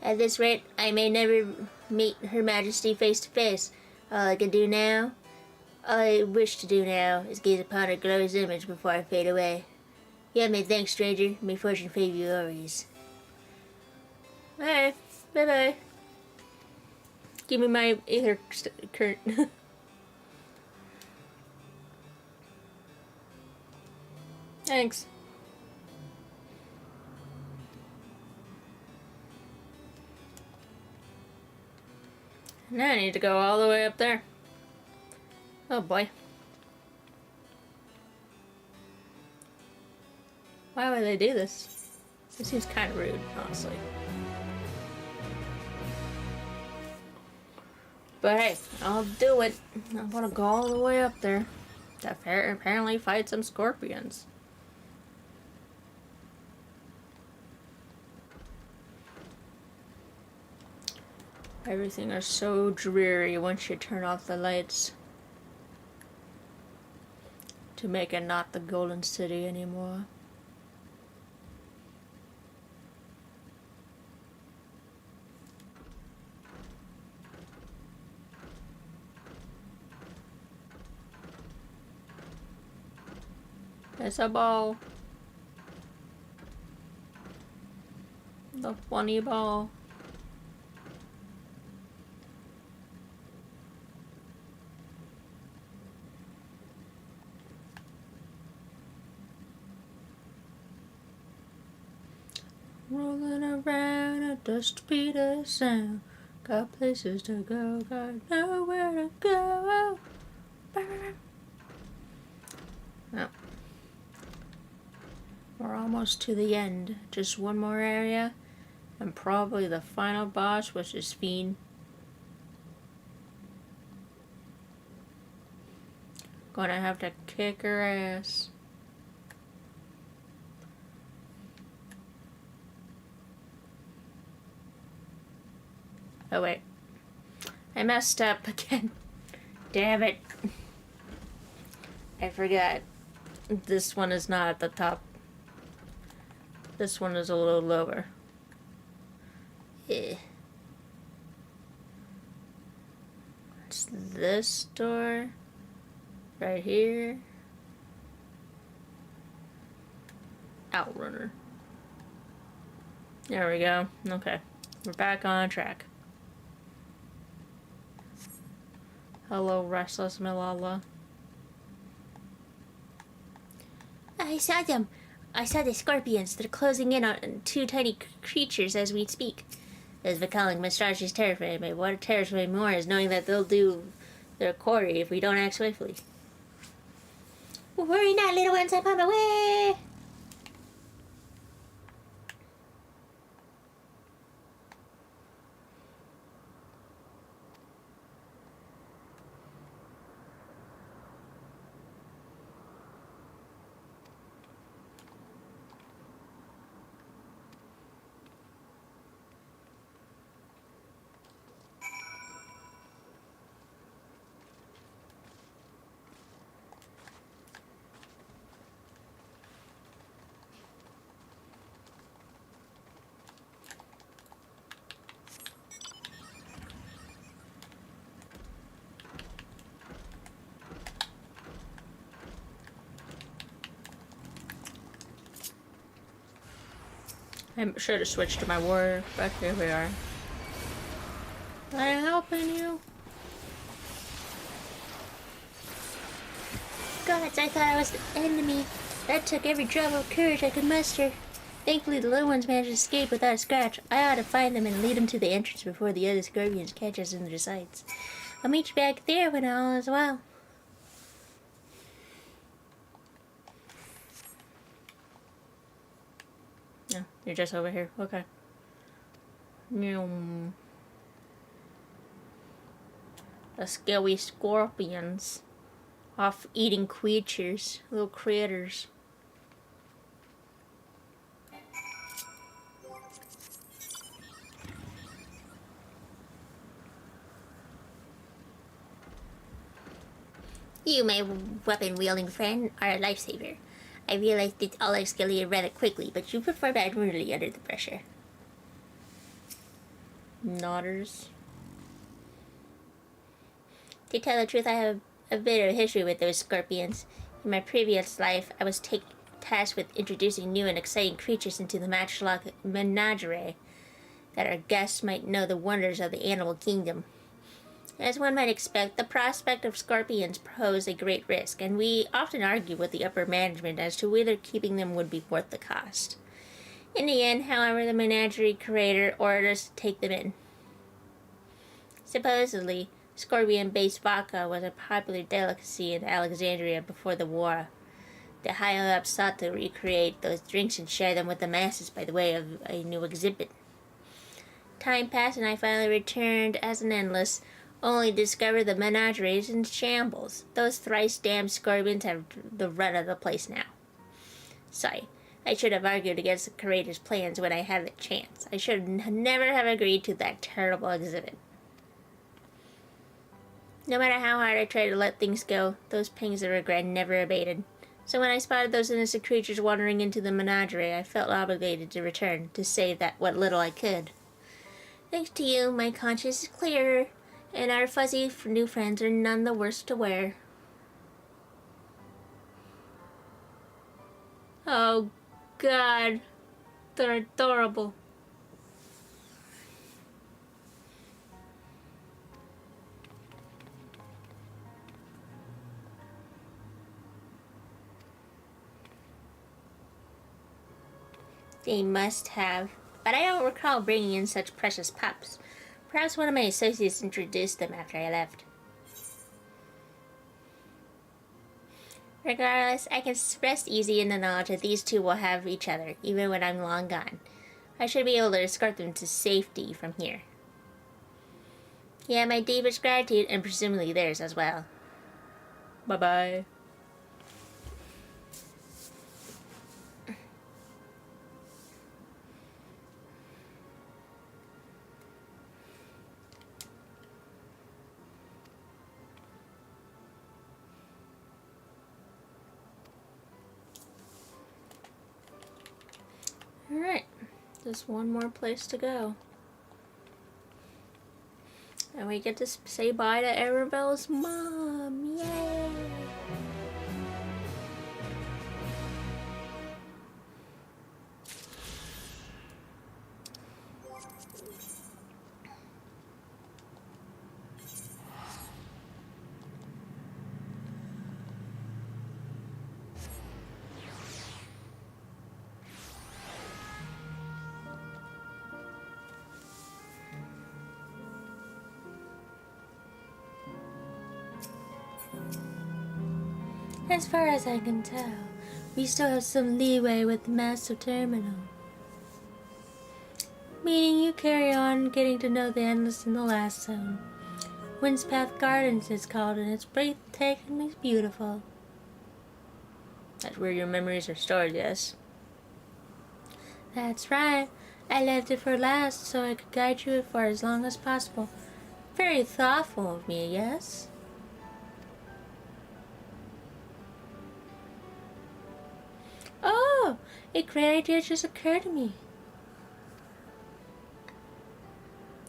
At this rate, I may never meet Her Majesty face to face. All I wish to do now is gaze upon her glorious image before I fade away. You have my thanks, stranger. May fortune favor you always. Alright, bye-bye. Give me my ether current. Thanks. Now I need to go all the way up there. Oh boy. Why would they do this? It seems kind of rude, honestly. But hey, I'll do it. I want to go all the way up there to apparently fight some scorpions. Everything is so dreary once you turn off the lights. to make it not the Golden City anymore. It's a ball. The funny ball. Rolling around at the speed of sound. Got places to go, got nowhere to go. Oh. We're almost to the end. Just one more area. And probably the final boss, which is Fiend. Gonna have to kick her ass. Oh wait. I messed up again. Damn it. I forgot. This one is not at the top. This one is a little lower. Yeah. It's this door. Right here. Outrunner. There we go. Okay. We're back on track. Hello, Restless Milala. I saw them. I saw the scorpions. They're closing in on two tiny creatures as we speak. As Vicaling Mistrage is terrified, but what terrifies me more is knowing that they'll do their quarry if we don't act swiftly. Worry not, little ones, I'm on my way! I should have switched to my warrior, but here we are. I'm helping you. Gods, I thought I was the enemy. That took every drop of courage I could muster. Thankfully, the little ones managed to escape without a scratch. I ought to find them and lead them to the entrance before the other scorpions catch us in their sights. I'll meet you back there when all is well. No, you're just over here. Okay. The scaly scorpions. Off-eating creatures. Little critters. You, my weapon-wielding friend, are a lifesaver. I realized it all escalated rather quickly, but you performed admirably under the pressure. Nodders. To tell the truth, I have a bit of history with those scorpions. In my previous life, I was tasked with introducing new and exciting creatures into the matchlock menagerie, that our guests might know the wonders of the animal kingdom. As one might expect, the prospect of scorpions pose a great risk, and we often argue with the upper management as to whether keeping them would be worth the cost. In the end, however, the menagerie curator ordered us to take them in. Supposedly, scorpion-based vodka was a popular delicacy in Alexandria before the war. The higher-ups sought to recreate those drinks and share them with the masses by the way of a new exhibit. Time passed, and I finally returned as an endless, only to discover the menagerie is in shambles. Those thrice-damned scorpions have the run of the place now. Sorry, I should have argued against the curator's plans when I had the chance. I should never have agreed to that terrible exhibit. No matter how hard I tried to let things go, those pangs of regret never abated. So when I spotted those innocent creatures wandering into the menagerie, I felt obligated to return, to save that what little I could. Thanks to you, my conscience is clearer, and our fuzzy new friends are none the worse to wear. Oh, God. They're adorable. They must have. But I don't recall bringing in such precious pups. Perhaps one of my associates introduced them after I left. Regardless, I can rest easy in the knowledge that these two will have each other, even when I'm long gone. I should be able to escort them to safety from here. Yeah, my deepest gratitude, and presumably theirs as well. Bye-bye. Alright, just one more place to go. And we get to say bye to Arabella's mom. Yay! As far as I can tell, we still have some leeway with the master terminal. Meaning you carry on getting to know the endless in the last zone. Windspath Gardens is called, and it's breathtakingly beautiful. That's where your memories are stored, yes? That's right. I left it for last so I could guide you for as long as possible. Very thoughtful of me, yes? Oh, a great idea just occurred to me.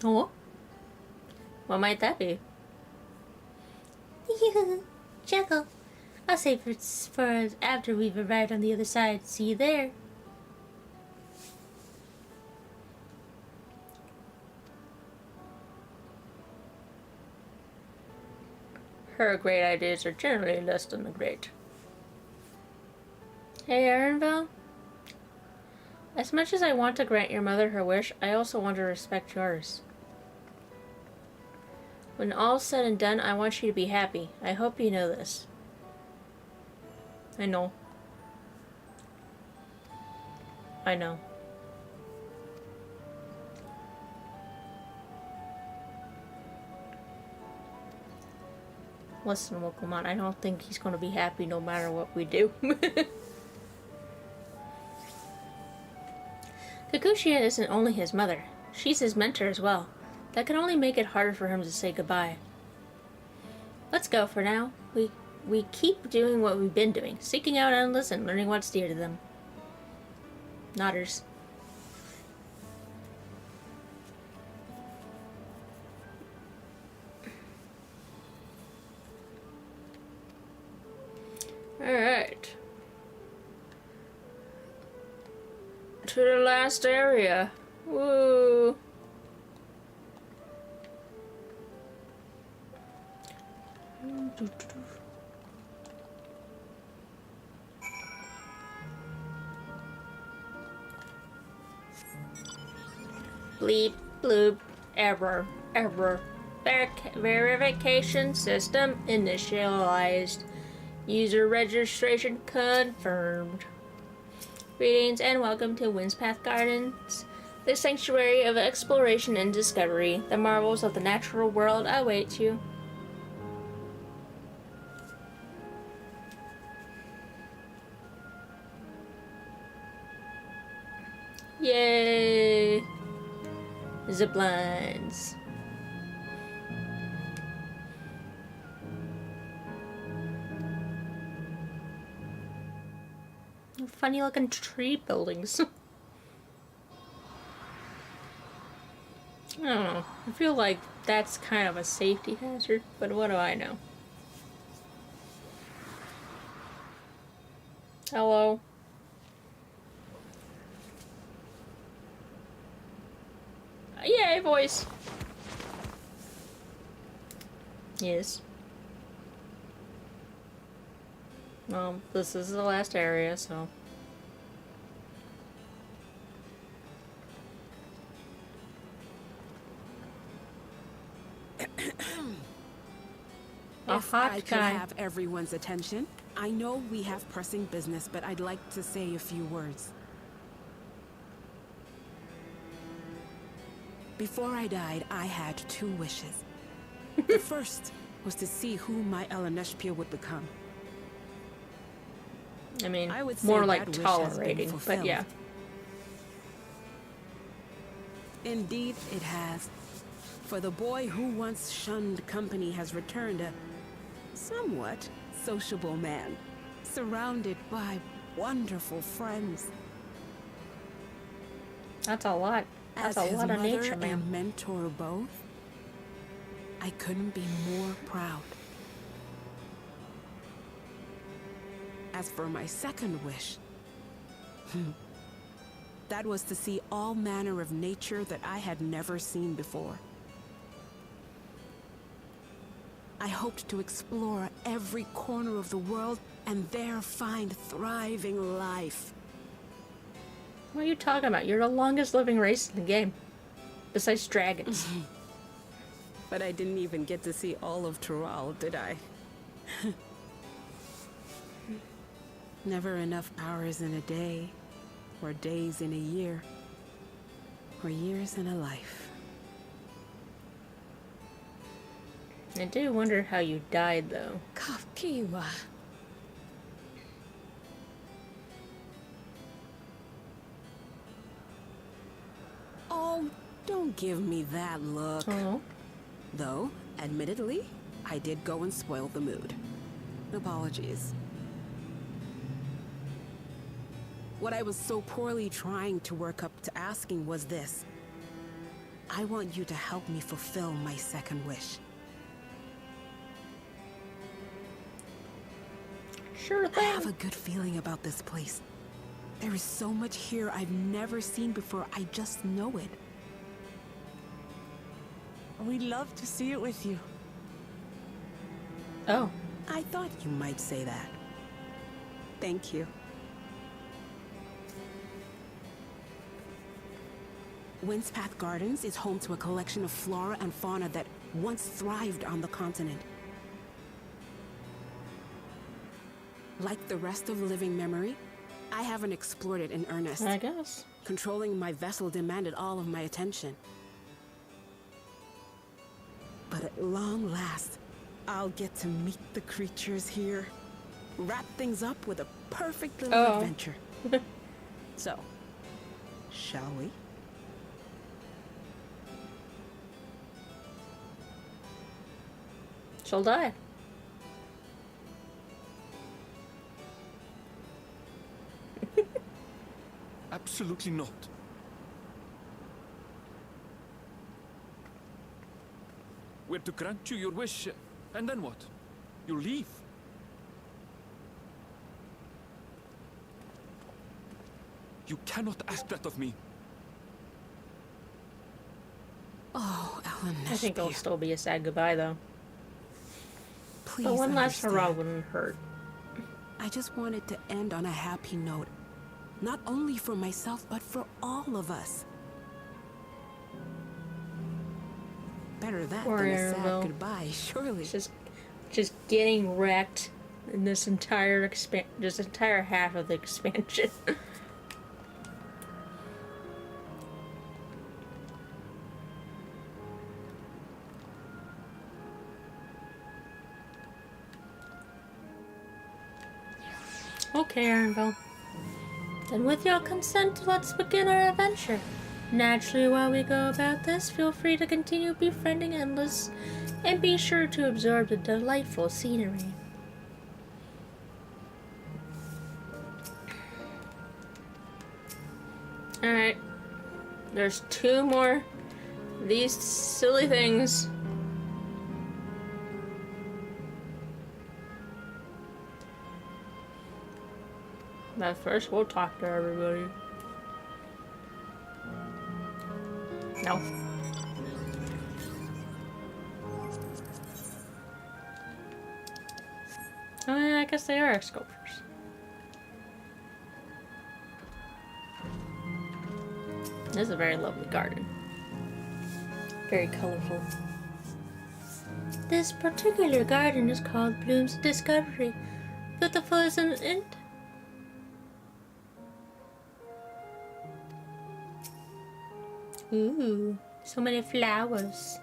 Oh? What might that be? Chuckle. I'll save it for after we've arrived on the other side. See you there. Her great ideas are generally less than the great. Hey, Aaronville? As much as I want to grant your mother her wish, I also want to respect yours. When all's said and done, I want you to be happy. I hope you know this. I know. I know. Listen, Wokomon, I don't think he's going to be happy no matter what we do. Kakushia isn't only his mother. She's his mentor as well. That can only make it harder for him to say goodbye. Let's go for now. We keep doing what we've been doing. Seeking out endless and learning what's dear to them. Nodders. Alright. To the last area. Woo! Bleep, bloop, error. Verification system initialized. User registration confirmed. Greetings and welcome to Windspath Gardens, the sanctuary of exploration and discovery. The marvels of the natural world await you. Yay! Ziplines. Funny looking tree buildings. I don't know. I feel like that's kind of a safety hazard, but what do I know? Hello? Yay, voice! Yes. Well, this is the last area, so... A If hot I could guy. have everyone's attention, I know we have pressing business, but I'd like to say a few words. Before I died, I had 2 wishes. The first was to see who my Eleneshpia would become. I mean, I would say more that like wish has been tolerating, but fulfilled. yeah. Indeed, it has. For the boy who once shunned company has returned a somewhat sociable man, surrounded by wonderful friends. That's a lot. That's As a his lot of mother nature, man. and mentor both, I couldn't be more proud. As for my second wish, that was to see all manner of nature that I had never seen before. I hoped to explore every corner of the world and there find thriving life. What are you talking about? You're the longest living race in the game. Besides dragons. But I didn't even get to see all of Tural, did I? Never enough hours in a day, or days in a year, or years in a life. I do wonder how you died, though. Kakiwa. Oh, don't give me that look. Oh. Though, admittedly, I did go and spoil the mood. Apologies. What I was so poorly trying to work up to asking was this. I want you to help me fulfill my second wish. Sure I thing. have a good feeling about this place. There is so much here I've never seen before, I just know it. We'd love to see it with you. Oh. I thought you might say that. Thank you. Windspath Gardens is home to a collection of flora and fauna that once thrived on the continent. Like the rest of living memory, I haven't explored it in earnest. I guess. Controlling my vessel demanded all of my attention. But at long last, I'll get to meet the creatures here. Wrap things up with a perfect little adventure. So, shall we? She'll die. Absolutely not. We're to grant you your wish, and then what? You leave? You cannot ask that of me. Oh, Ellen, I think it'll still be a sad goodbye, though. please But one last hurrah understand. wouldn't hurt. I just wanted to end on a happy note. Not only for myself, but for all of us. Better that Poor than a sad Annabelle. goodbye, surely. Just getting wrecked in this entire half of the expansion. Okay, Annabelle. Then with your consent, let's begin our adventure. Naturally, while we go about this, feel free to continue befriending Endless, and be sure to absorb the delightful scenery. Alright. There's 2 more of these silly things. But first, we'll talk to everybody. No. Oh, yeah, I guess they are sculptures. This is a very lovely garden. Very colorful. This particular garden is called Bloom's Discovery. Beautiful, isn't it? Ooh, so many flowers.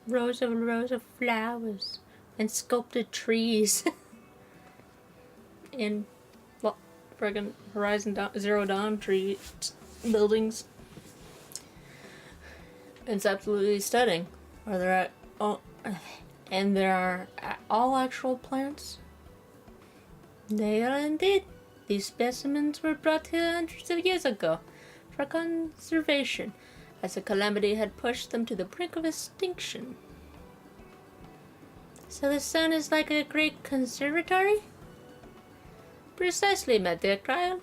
Rows of flowers. And sculpted trees. And, well, friggin' Zero Dawn tree buildings. It's absolutely stunning. Are there and there are all actual plants? They are indeed. These specimens were brought here hundreds of years ago for conservation, as a calamity had pushed them to the brink of extinction. So the sun is like a great conservatory? Precisely, my dear child.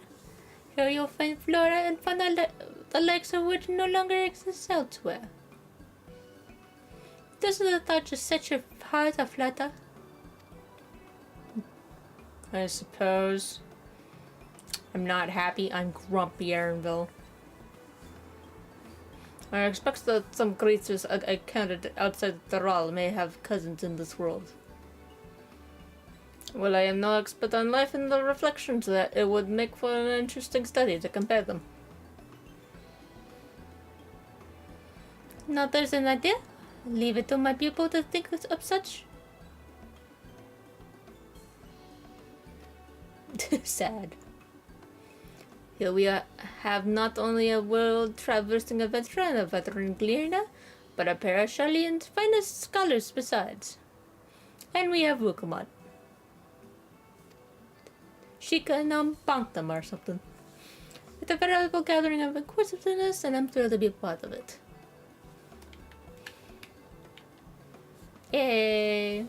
Here you'll find flora and fauna the likes of which no longer exist elsewhere. Doesn't the thought just set your heart aflutter? I suppose. I'm not happy. I'm grumpy, Aaronville. I expect that some creatures encountered outside the Thrall may have cousins in this world. Well, I am no expert on life and the reflections that it would make for an interesting study to compare them. Now there's an idea. Leave it to my pupil to think of such. Sad. Here we have not only a world-traversing adventurer and a veteran cleaner, but a pair of Sharleyan's finest scholars besides. And we have Wukamot. She can bonk them or something. It's a veritable gathering of inquisitiveness, and I'm thrilled to be a part of it. Yay!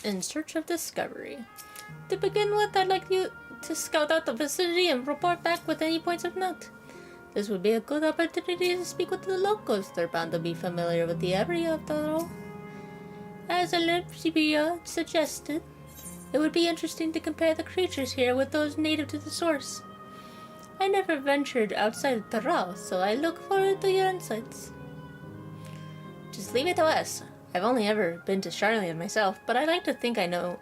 In search of discovery. To begin with, I'd like you to scout out the vicinity and report back with any points of note. This would be a good opportunity to speak with the locals. They're bound to be familiar with the area after all. As Olivia suggested, it would be interesting to compare the creatures here with those native to the source. I never ventured outside of Thrall, so I look forward to your insights. Just leave it to us. I've only ever been to Sharlayan myself, but I like to think I know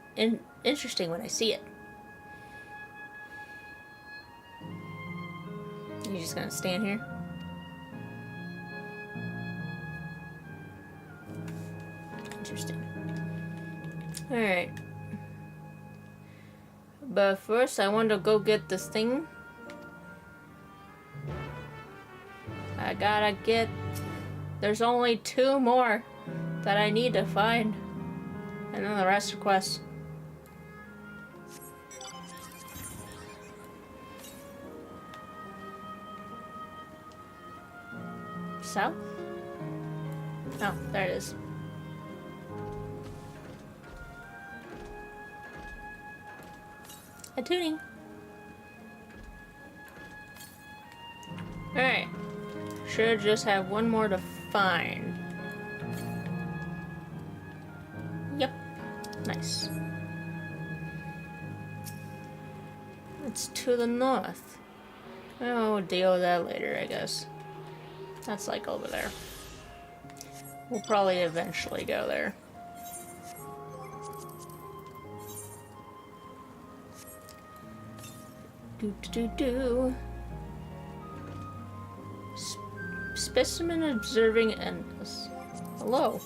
interesting when I see it. You just gonna stand here? Interesting. Alright. But first, I want to go get this thing. I gotta get... There's only 2 more that I need to find. And then the rest are quests. South? Oh, there it is. A tuning. Alright. Should just have 1 more to find. Yep. Nice. It's to the north. Oh, we'll deal with that later, I guess. That's like over there. We'll probably eventually go there. Specimen observing endless. Hello.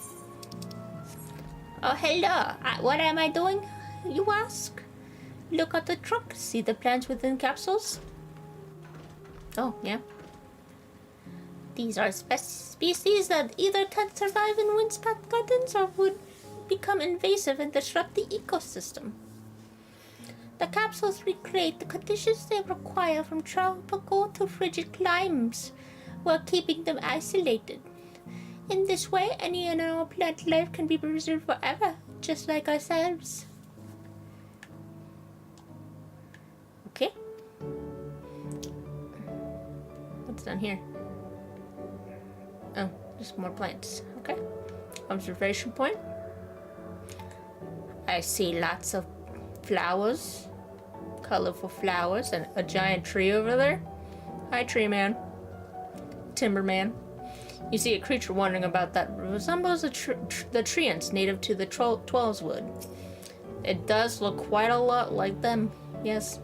Oh, hello. What am I doing, you ask? Look at the truck. See the plants within capsules? Oh, yeah. These are species that either can't survive in windspath gardens or would become invasive and disrupt the ecosystem. The capsules recreate the conditions they require from tropical to frigid climes, while keeping them isolated. In this way, any and all plant life can be preserved forever, just like ourselves. Okay. What's down here? Oh, just more plants. Okay. Observation point. I see lots of flowers. Colorful flowers and a giant tree over there. Hi, tree man. Timber man. You see a creature wandering about that resembles the treants native to the Twelves Wood. It does look quite a lot like them. Yes.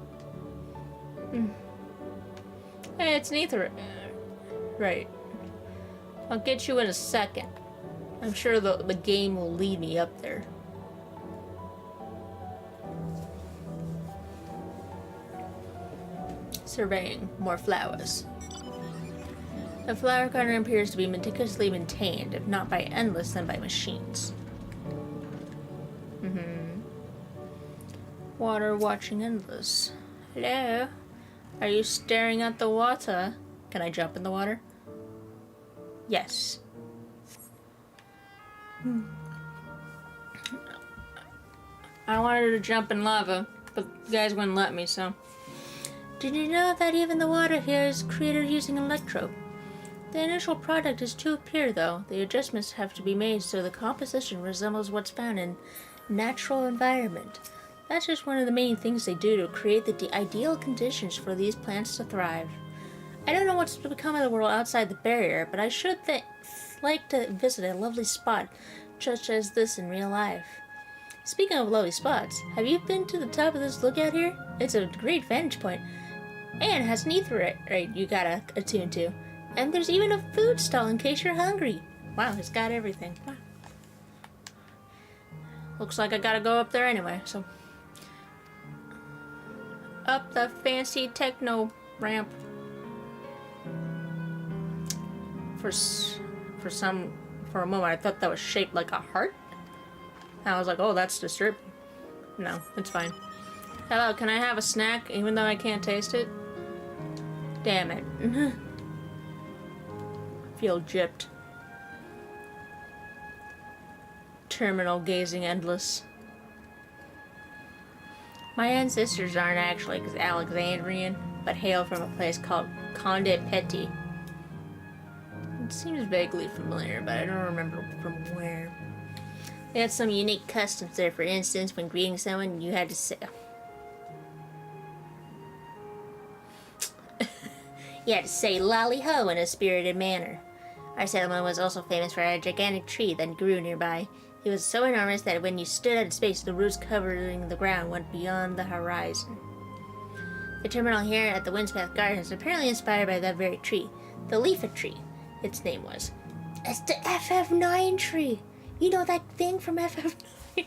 Hey, it's neither. Right. I'll get you in a second. I'm sure the game will lead me up there. Surveying more flowers. The flower garden appears to be meticulously maintained, if not by endless, then by machines. Water watching endless. Hello? Are you staring at the water? Can I jump in the water? Yes. I wanted to jump in lava, but you guys wouldn't let me, so. Did you know that even the water here is created using electro? The initial product is too pure, though. The adjustments have to be made so the composition resembles what's found in natural environment. That's just one of the main things they do to create the ideal conditions for these plants to thrive. I don't know what's become of the world outside the barrier, but I should like to visit a lovely spot such as this in real life. Speaking of lovely spots, have you been to the top of this lookout here? It's a great vantage point. And has an ether right you gotta attune to. And there's even a food stall in case you're hungry. Wow, it's got everything. Wow. Looks like I gotta go up there anyway, so. Up the fancy techno ramp. For a moment I thought that was shaped like a heart. I was like, oh, that's disturbing. No, it's fine. Hello, can I have a snack even though I can't taste it? Damn it. Feel gypped. Terminal gazing endless. My ancestors aren't actually Alexandrian, but hail from a place called Conde Petit. It seems vaguely familiar, but I don't remember from where. They had some unique customs there. For instance, when greeting someone, you had to say... you had to say lolly-ho in a spirited manner. Our settlement was also famous for a gigantic tree that grew nearby. It was so enormous that when you stood at its base, the roots covering the ground went beyond the horizon. The terminal here at the Windspath Gardens is apparently inspired by that very tree. The Leaflet Tree, its name was. It's the FF9 tree! You know that thing from FF9?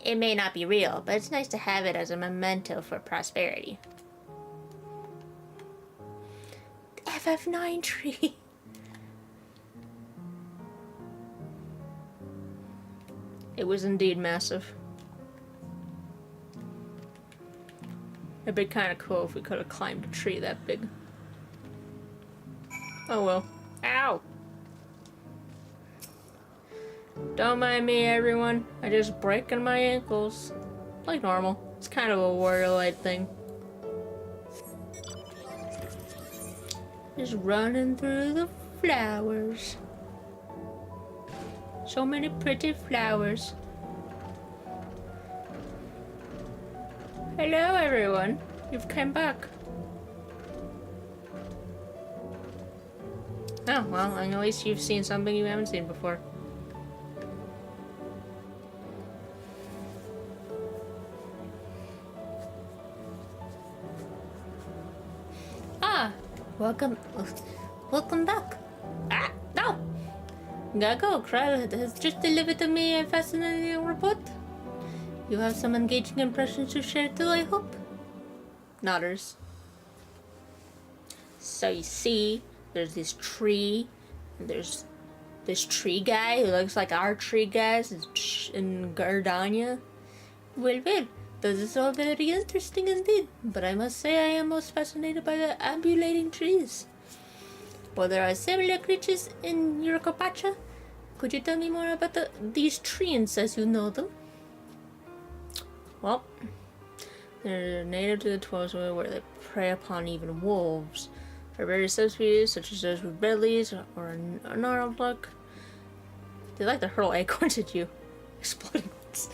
It may not be real, but it's nice to have it as a memento for prosperity. The FF9 tree! It was indeed massive. It'd be kind of cool if we could have climbed a tree that big. Oh well. Ow! Don't mind me, everyone. I'm just breaking my ankles. Like normal. It's kind of a warrior light thing. Just running through the flowers. So many pretty flowers. Hello, everyone. You've come back. Oh, well, at least you've seen something you haven't seen before. Welcome back. Ah, no! Gago, Kryle has just delivered to me a fascinating report. You have some engaging impressions to share too, I hope? Nodders. So you see, there's this tree, and there's this tree guy who looks like our tree guys in Gardania. Well, this is all very interesting indeed, but I must say I am most fascinated by the ambulating trees. Well, there are similar creatures in Yurikopacha. Could you tell me more about these treants as you know them? Well, they're native to the 12th where they prey upon even wolves. For various subspecies, such as those with bellies or a gnarled look, they like to hurl acorns at you. Exploding ones.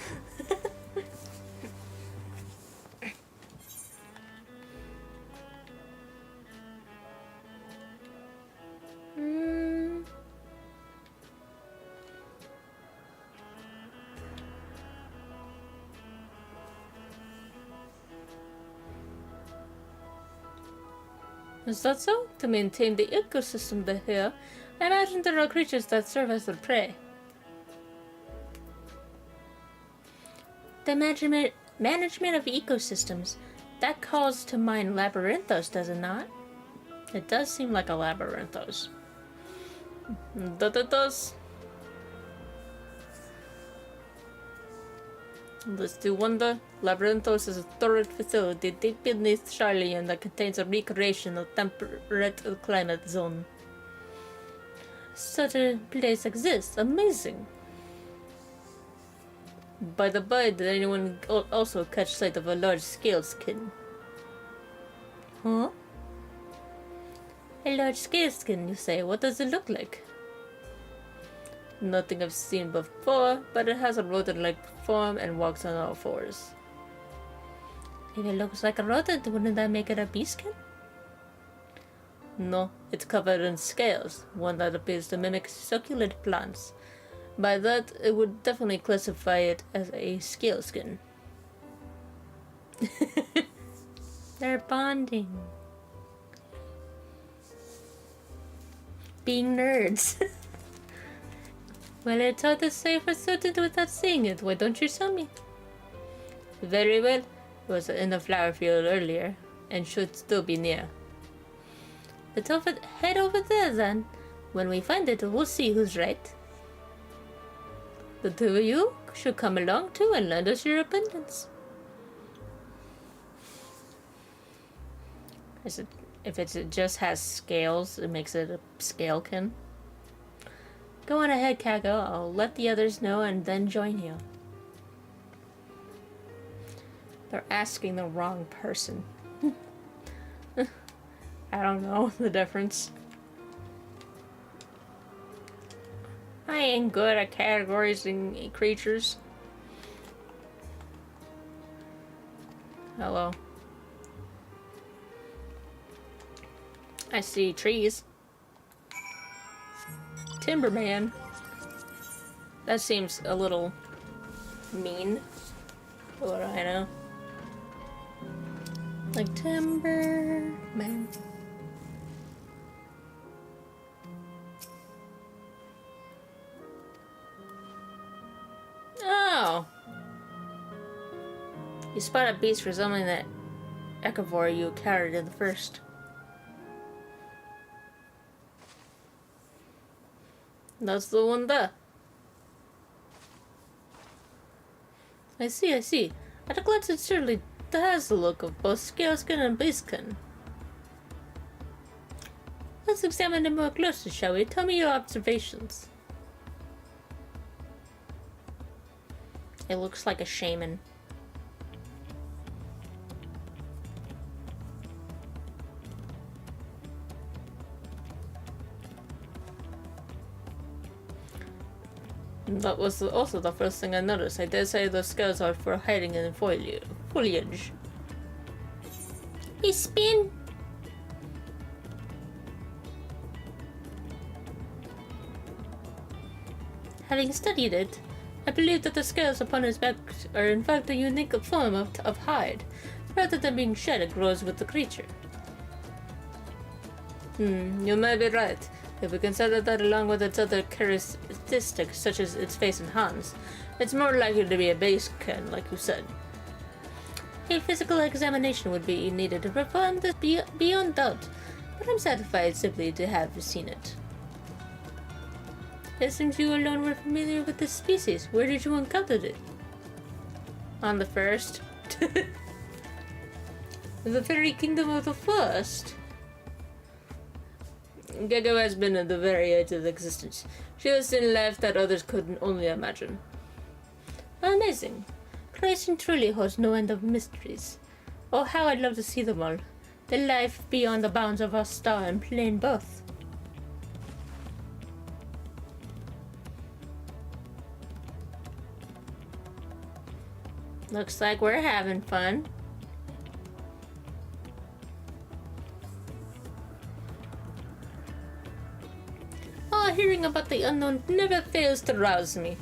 Is that so? To maintain the ecosystem here, I imagine there are creatures that serve as their prey. The management of ecosystems, that calls to mind labyrinthos, does it not? It does seem like a labyrinthos. That it does. Let's do wonder. Labyrinthos is a storage facility deep beneath Charlian that contains a recreational temperate climate zone. Such a place exists. Amazing. By the by, did anyone also catch sight of a large scale skin? Huh? A large scale skin, you say? What does it look like? Nothing I've seen before, but it has a rodent-like form and walks on all fours. If it looks like a rodent, wouldn't that make it a bee skin? No, it's covered in scales, one that appears to mimic succulent plants. By that, it would definitely classify it as a scale skin. They're bonding. Being nerds. Well, it's hard to say for certain without seeing it. Why don't you show me? Very well. It was in the flower field earlier, and should still be near. Let's head over there then. When we find it, we'll see who's right. The two of you should come along too and lend us your opinions. If it just has scales, it makes it a scalekin. Go on ahead, Kago. I'll let the others know and then join you. They're asking the wrong person. I don't know the difference. I ain't good at categorizing creatures. Hello. I see trees. Timberman. That seems a little mean. For what I know. Like Timberman. Oh! You spot a beast resembling that echivore you carried in the first. That's the one there. I see. At a glance, it surely has the look of both scaleskin and beastskin. Let's examine it more closely, shall we? Tell me your observations. It looks like a shaman. That was also the first thing I noticed. I dare say those scales are for hiding in foliage. He spin! Having studied it, I believe that the scales upon his back are in fact a unique form of hide. Rather than being shed, it grows with the creature. You may be right. If we consider that along with its other characteristics, such as its face and hands, it's more likely to be a base kin, like you said. A physical examination would be needed to perform this beyond doubt, but I'm satisfied simply to have seen it. It seems you alone were familiar with this species. Where did you encounter it? On the first. The very kingdom of the first. Gecko has been at the very edge of existence. She has seen life that others could only imagine. Amazing. Creation truly holds no end of mysteries. Oh, how I'd love to see them all. The life beyond the bounds of our star in plain both. Looks like we're having fun. Oh, hearing about the unknown never fails to rouse me.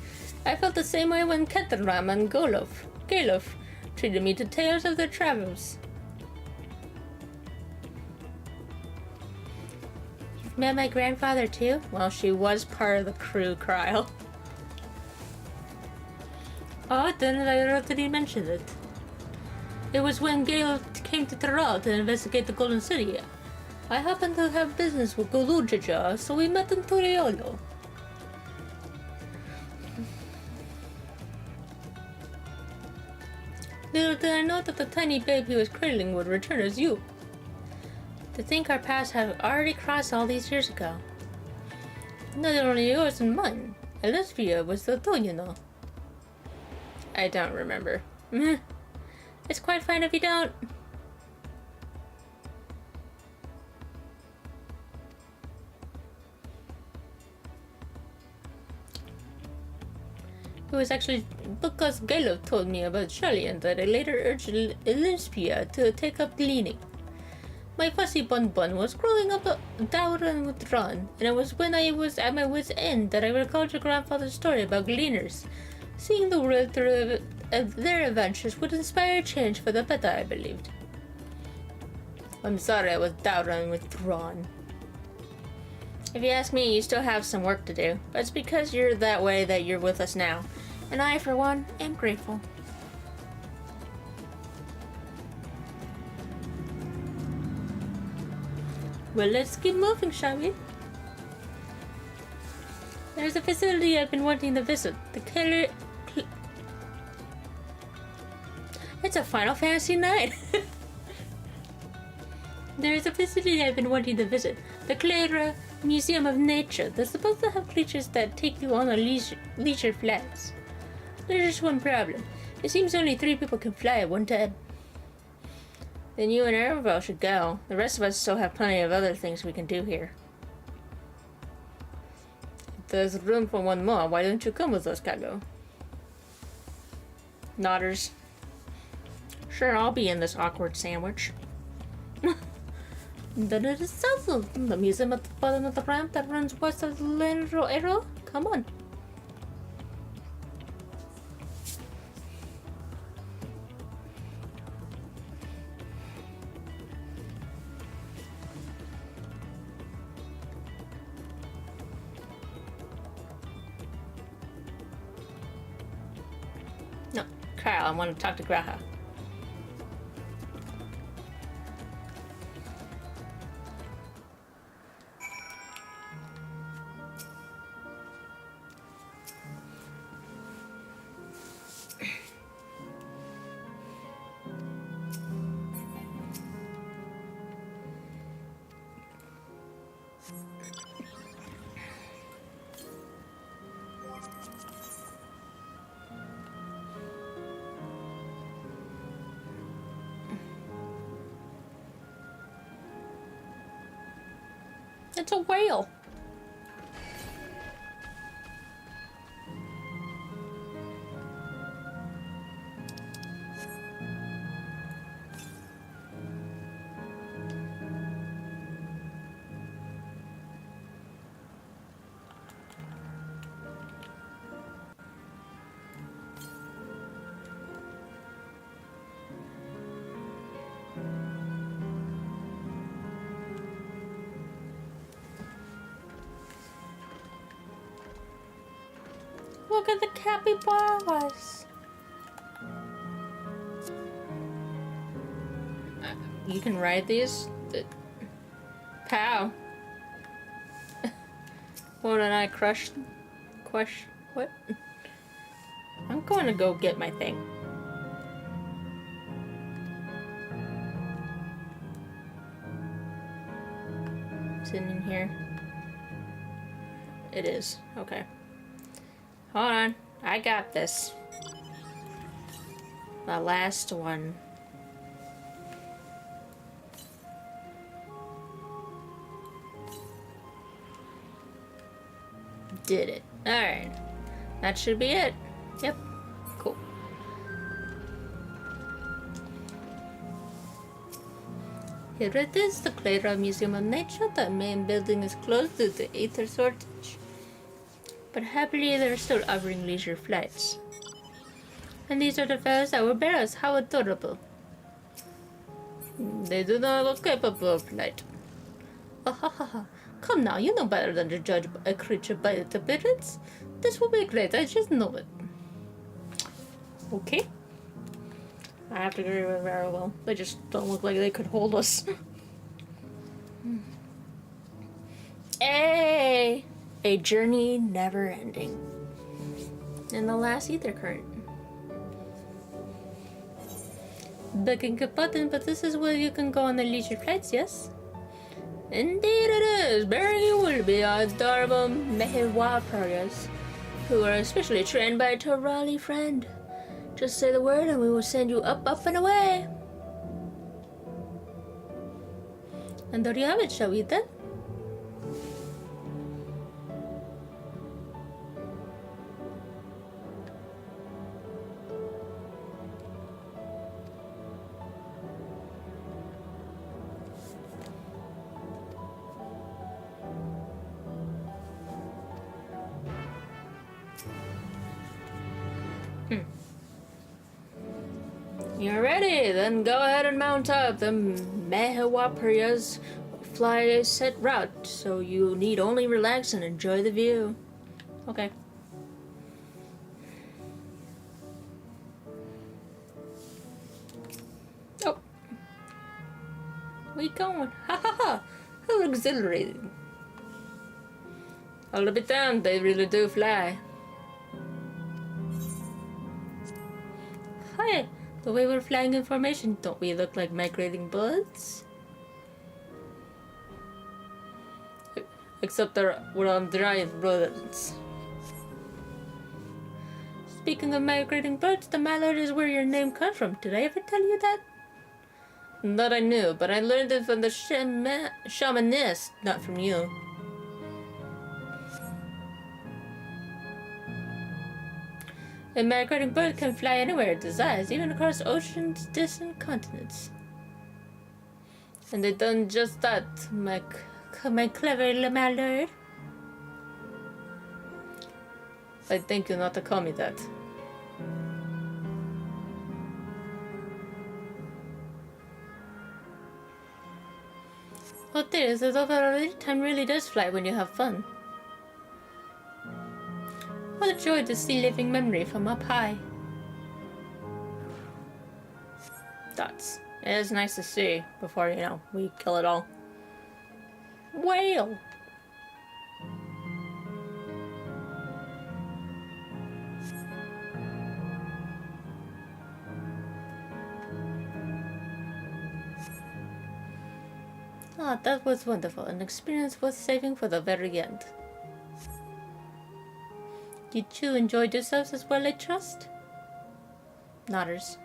I felt the same way when Keteram and Galuf treated me to tales of their travels. You've met my grandfather too? Well, she was part of the crew, Kryle. Oh, didn't I already mention it? It was when Gale came to Taral to investigate the Golden City. I happened to have business with Golujaja, so we met in Toriolo. Little did I know that the tiny babe he was cradling would return as you. To think our paths have already crossed all these years ago. Not only yours and mine. Elizabeth was the two, you know. I don't remember. It's quite fine if you don't. It was actually because Galop told me about Shalian that I later urged Elizabeth to take up gleaning. My fussy bun was growing up dour and withdrawn, and it was when I was at my wit's end that I recalled your grandfather's story about gleaners. Seeing the world through their adventures would inspire change for the better, I believed. I'm sorry I was dour and withdrawn. If you ask me, you still have some work to do, but it's because you're that way that you're with us now. And I, for one, am grateful. Well, let's keep moving, shall we? There's a facility I've been wanting to visit. It's a Final Fantasy night! There's a facility I've been wanting to visit. The Clara Museum of Nature. They're supposed to have creatures that take you on a leisure flights. There's just one problem. It seems only 3 people can fly at one time. Then you and Erevel should go. The rest of us still have plenty of other things we can do here. If there's room for one more, why don't you come with us, Kago? Nodders. Sure, I'll be in this awkward sandwich. Then it is also the museum at the bottom of the ramp that runs west of the Lero Arrow. Come on. No, Kyle, I want to talk to Graha. It's a whale. look at the capybaras. You can ride these? Pow. What did I crush? What? I'm going to go get my thing. Is it in here? It is. Okay. Hold on. I got this. The last one. Did it. Alright. That should be it. Yep. Cool. Here it is, the Clara Museum of Nature. The main building is closed due to ether shortage. But happily they are still offering leisure flights. And these are the fellows that will bear us. How adorable. They do not look capable of flight. Oh, ha ha ha. Come now, you know better than to judge a creature by its appearance. This will be great, I just know it. Okay. I have to agree with very well. They just don't look like they could hold us. Hey! A journey never ending. And the last ether current. Begging a button, but this is where you can go on the leisure flights, yes? Indeed it is. Bearing you will be our adorable Mehewa warriors, who are especially trained by a Torali friend. Just say the word and we will send you up, up and away. And there you have it, shall we then? You're ready, then go ahead and mount up. The Mehewaprias fly a set route, so you need only relax and enjoy the view. Okay. Oh. Where you going? Ha ha ha! How exhilarating. Hold a bit down, they really do fly. Hi! The way we're flying in formation, don't we look like migrating birds? Except we're on giant rodents. Speaking of migrating birds, the mallard is where your name comes from. Did I ever tell you that? That I knew, but I learned it from the shamanist, not from you. A migrating bird can fly anywhere it desires, even across oceans, distant continents. And they done just that, my clever little mallard. I thank you not to call me that. Oh dear, is it over already? Time really does fly when you have fun. What a joy to see living memory from up high. Dots. It is nice to see before, you know, we kill it all. Whale! Ah, that was wonderful. An experience worth saving for the very end. Did you enjoy yourselves as well, I trust? Nodders.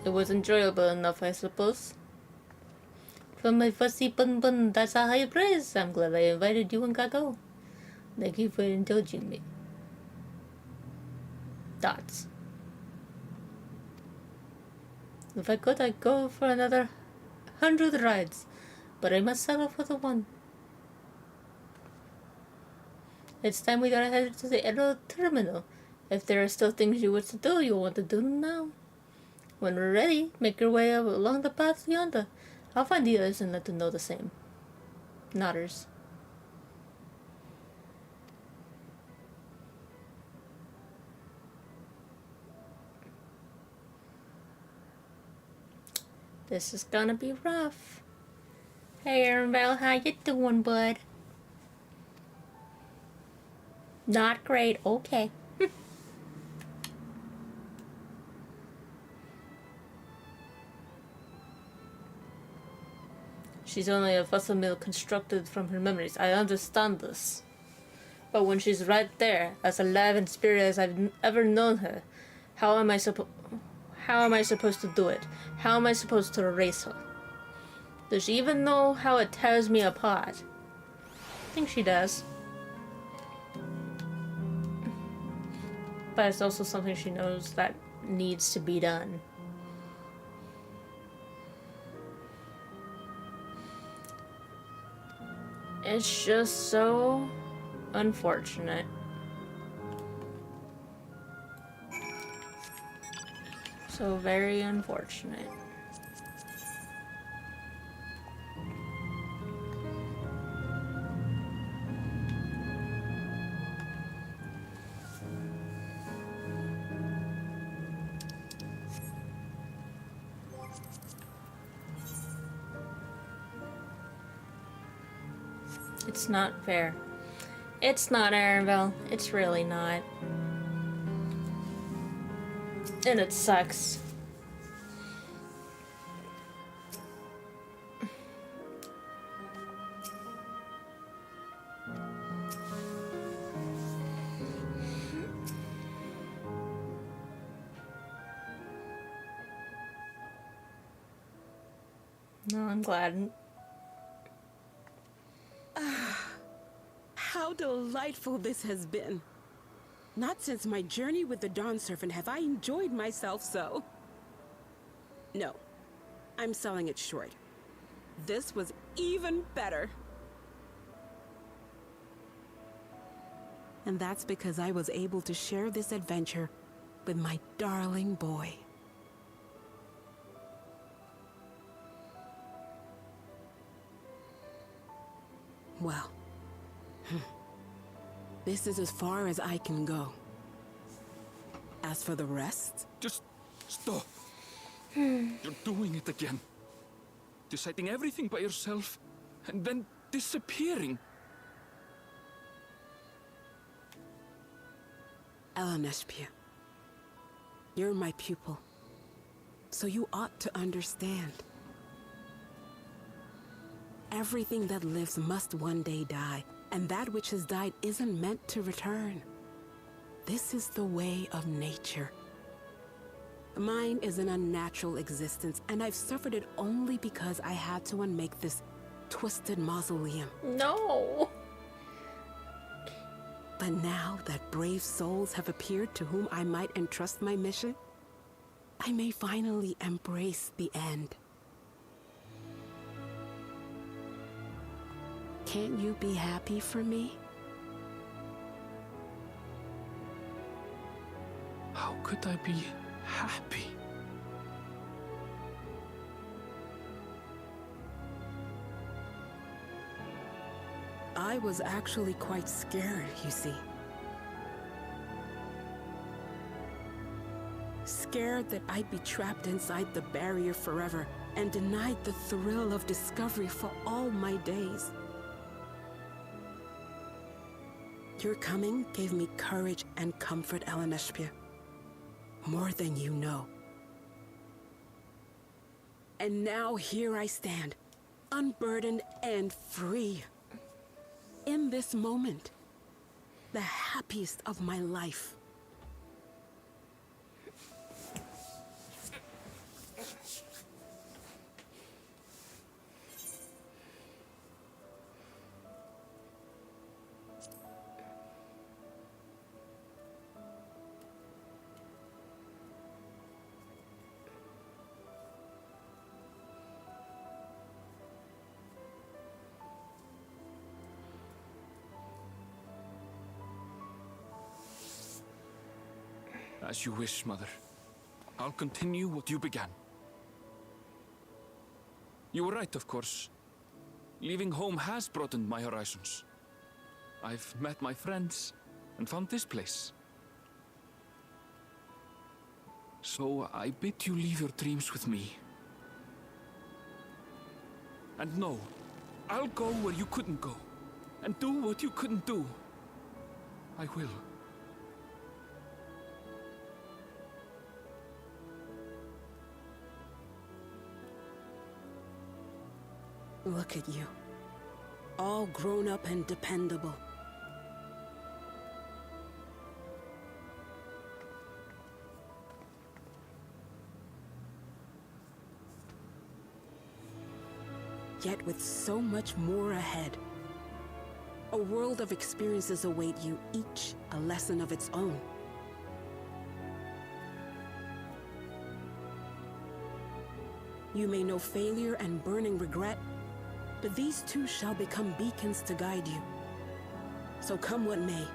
It was enjoyable enough, I suppose. From my fussy bun, that's a high praise. I'm glad I invited you and Gago. Thank you for indulging me. Dots. If I could, I'd go for another 100 rides, but I must settle for the one. It's time we gotta head to the aero terminal. If there are still things you wish to do, you'll want to do them now. When we're ready, make your way along the path yonder. I'll find the others and let them know the same. Nodders. This is gonna be rough. Hey, Aaronvale, how you doing, bud? Not great. Okay. She's only a fossil mill constructed from her memories. I understand this. But when she's right there, as alive and spirit as I've ever known her, how am I supposed to do it? How am I supposed to erase her? Does she even know how it tears me apart? I think she does. But it's also something she knows that needs to be done. It's just so unfortunate. So very unfortunate. It's not fair. It's not, Aaronville. It's really not. And it sucks. No, I'm glad. How delightful this has been. Not since my journey with the Dawn Serpent have I enjoyed myself so. No, I'm selling it short. This was even better. And that's because I was able to share this adventure with my darling boy. Well, this is as far as I can go. As for the rest... Just stop. You're doing it again. Deciding everything by yourself, and then disappearing. Eleneshpia, you're my pupil, so you ought to understand. Everything that lives must one day die, and that which has died isn't meant to return. This is the way of nature. Mine is an unnatural existence, and I've suffered it only because I had to unmake this twisted mausoleum. No! But now that brave souls have appeared to whom I might entrust my mission, I may finally embrace the end. Can't you be happy for me? How could I be happy? I was actually quite scared, you see. Scared that I'd be trapped inside the barrier forever and denied the thrill of discovery for all my days. Your coming gave me courage and comfort, Eleneshpia. More than you know. And now here I stand, unburdened and free. In this moment, the happiest of my life. As you wish, Mother. I'll continue what you began. You were right, of course. Leaving home has broadened my horizons. I've met my friends and found this place. So I bid you leave your dreams with me. And no, I'll go where you couldn't go. And do what you couldn't do. I will. Look at you. All grown up and dependable. Yet with so much more ahead. A world of experiences await you, each a lesson of its own. You may know failure and burning regret, but these too shall become beacons to guide you. So come what may,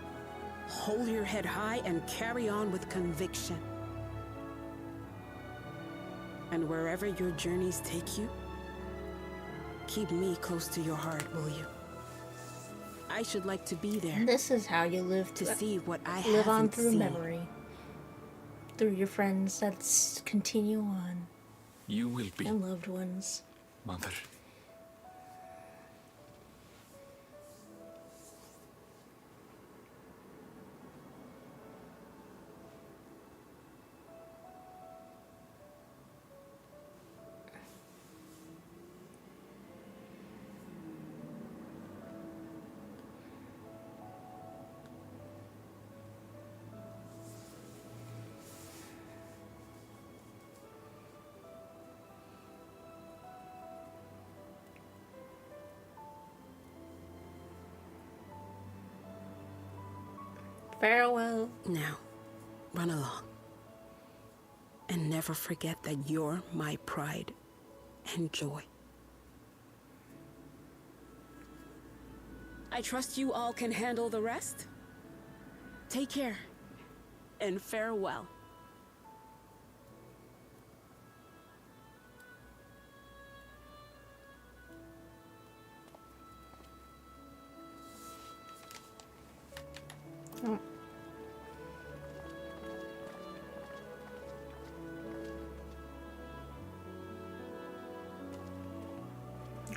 hold your head high and carry on with conviction. And wherever your journeys take you, keep me close to your heart, will you? I should like to be there. This is how you live to see what I live on haven't through seen. memory. Through your friends that continue on. You will be, And loved ones. Mother. Farewell. Now, run along. And never forget that you're my pride and joy. I trust you all can handle the rest. Take care, and farewell. Oh.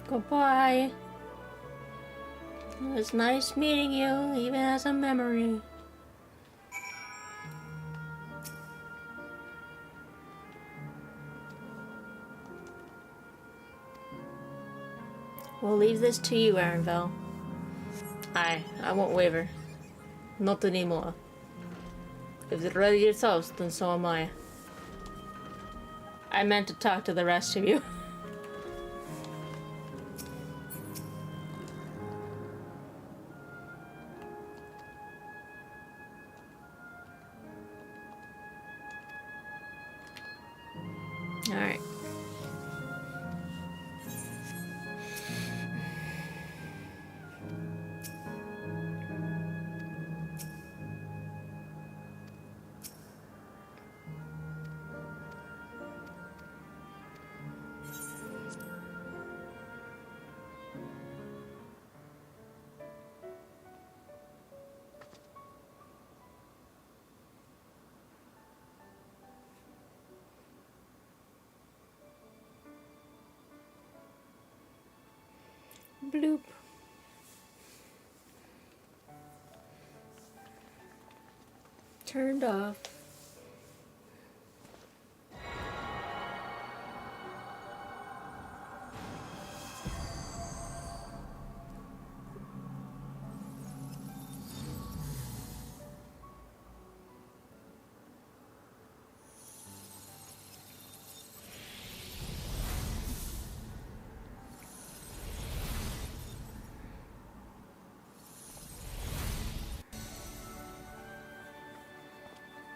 Goodbye. It was nice meeting you, even as a memory. We'll leave this to you, Arenville. I won't waver. Not anymore. If you're ready yourselves, then so am I. I meant to talk to the rest of you. Alright. Bloop. Turned off.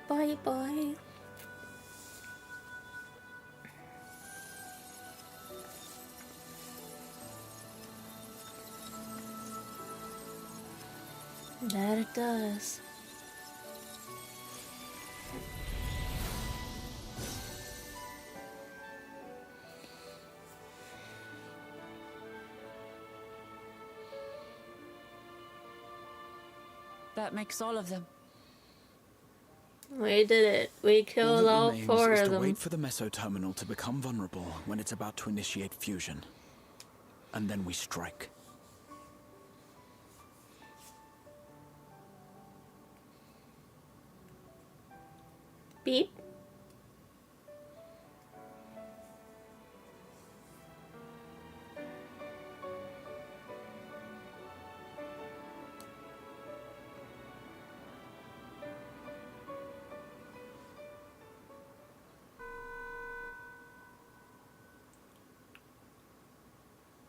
Bye bye. That it does. That makes all of them. We did it. We killed all remains four is of to them. wait for the meso terminal to become vulnerable when it's about to initiate fusion. and then we strike. Beep.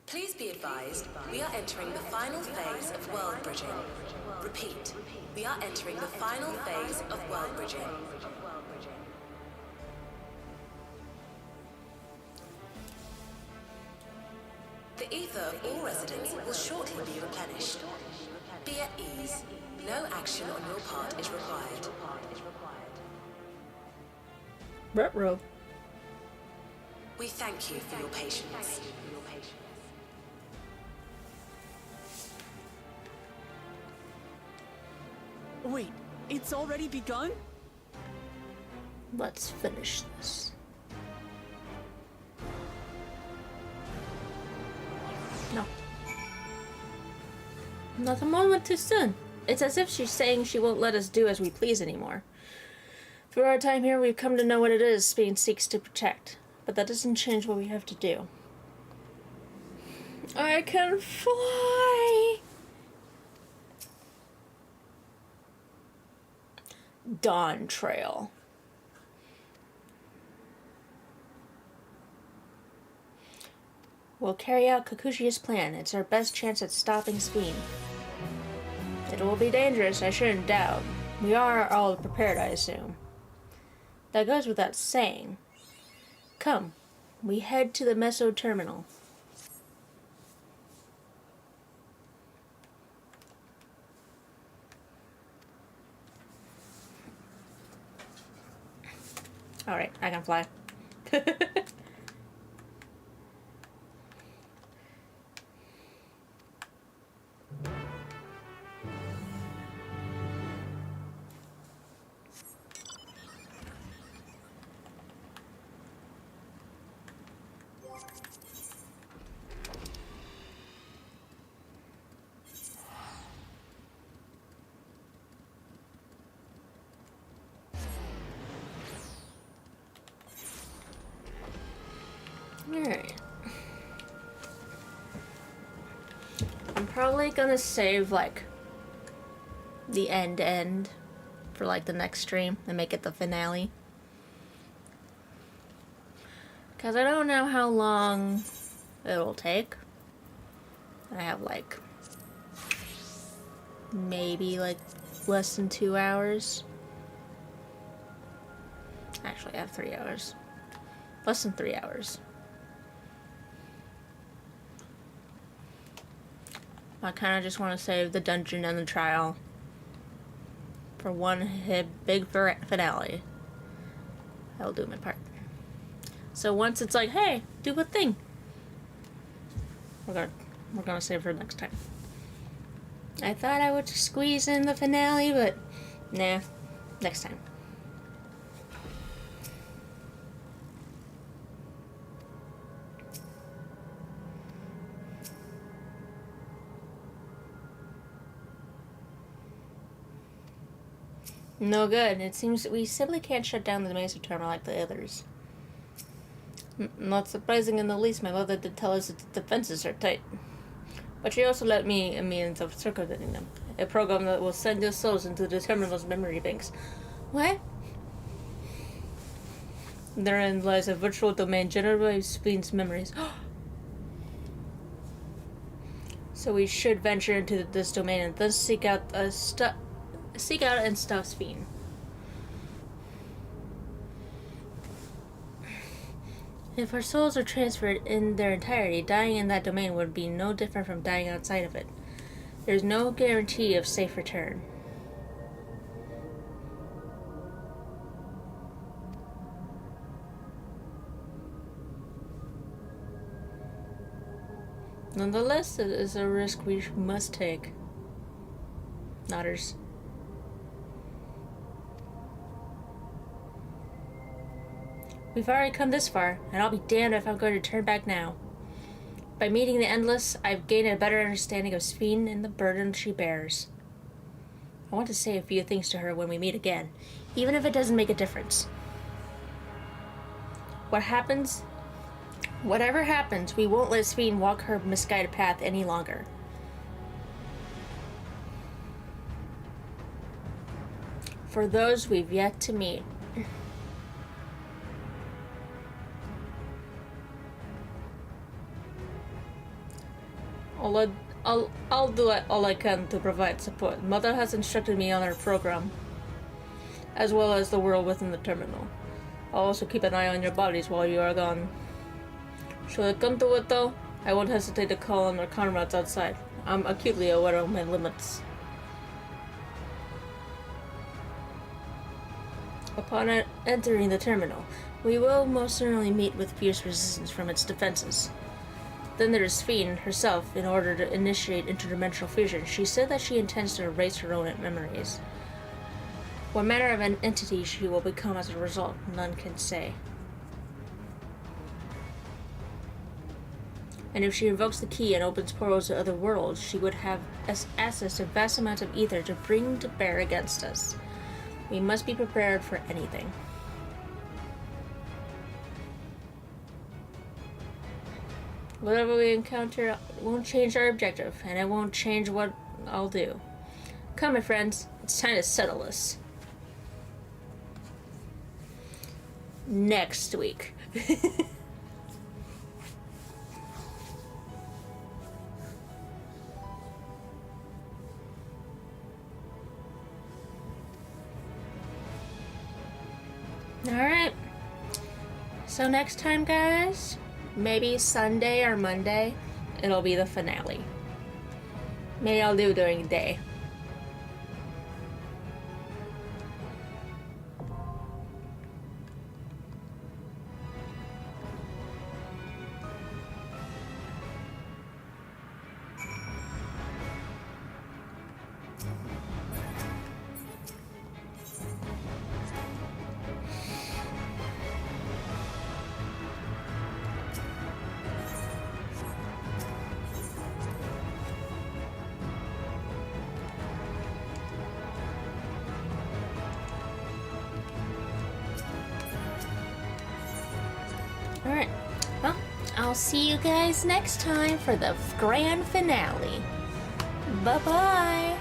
Please be advised, we are entering the final phase of world bridging. Repeat, we are entering the final phase of world bridging. The ether of all residents will shortly be replenished. Be at ease. No action on your part is required. Ruh-roh. We thank you for your patience. Wait, it's already begun? Let's finish this. No. Not a moment too soon. It's as if she's saying she won't let us do as we please anymore. Through our time here, we've come to know what it is Spain seeks to protect. But that doesn't change what we have to do. I can fly! Dawntrail. We'll carry out Kakushi's plan. It's our best chance at stopping Speen. It will be dangerous, I shouldn't doubt. We are all prepared, I assume. That goes without saying. Come, we head to the Meso Terminal. Alright, I can fly. Alright. I'm probably gonna save, like, the end for, like, the next stream and make it the finale. Because I don't know how long it'll take. I have, like, maybe, like, less than 2 hours. Actually, I have 3 hours. Less than 3 hours. I kind of just want to save the dungeon and the trial for one big finale. I will do my part. So once it's like, hey, do a thing, we're gonna save for next time. I thought I would squeeze in the finale, but nah, next time. No good. It seems that we simply can't shut down the Mesa terminal like the others. Not surprising in the least. My mother did tell us its defenses are tight. But she also let me a means of circumventing them. A program that will send your souls into the terminal's memory banks. What? Therein lies a virtual domain generated by Spleen's memories. So we should venture into this domain and thus seek out and stop Speen. If our souls are transferred in their entirety, dying in that domain would be no different from dying outside of it. There's no guarantee of safe return. Nonetheless, it is a risk we must take. Nodders. We've already come this far, and I'll be damned if I'm going to turn back now. By meeting the Endless, I've gained a better understanding of Sphene and the burden she bears. I want to say a few things to her when we meet again, even if it doesn't make a difference. Whatever happens, we won't let Sphene walk her misguided path any longer. For those we've yet to meet. I'll do all I can to provide support. Mother has instructed me on her program, as well as the world within the terminal. I'll also keep an eye on your bodies while you are gone. Should it come to it though, I won't hesitate to call on our comrades outside. I'm acutely aware of my limits. Upon entering the terminal, we will most certainly meet with fierce resistance from its defenses. Then there is Sphene herself. In order to initiate interdimensional fusion, she said that she intends to erase her own memories. What manner of an entity she will become as a result, none can say. And if she invokes the key and opens portals to other worlds, she would have access to vast amounts of ether to bring to bear against us. We must be prepared for anything. Whatever we encounter won't change our objective, and it won't change what I'll do. Come, my friends, it's time to settle this. Next week. Alright. So next time, guys, maybe Sunday or Monday, it'll be the finale. Maybe I'll do it during the day. Alright, well, I'll see you guys next time for the grand finale. Bye-bye!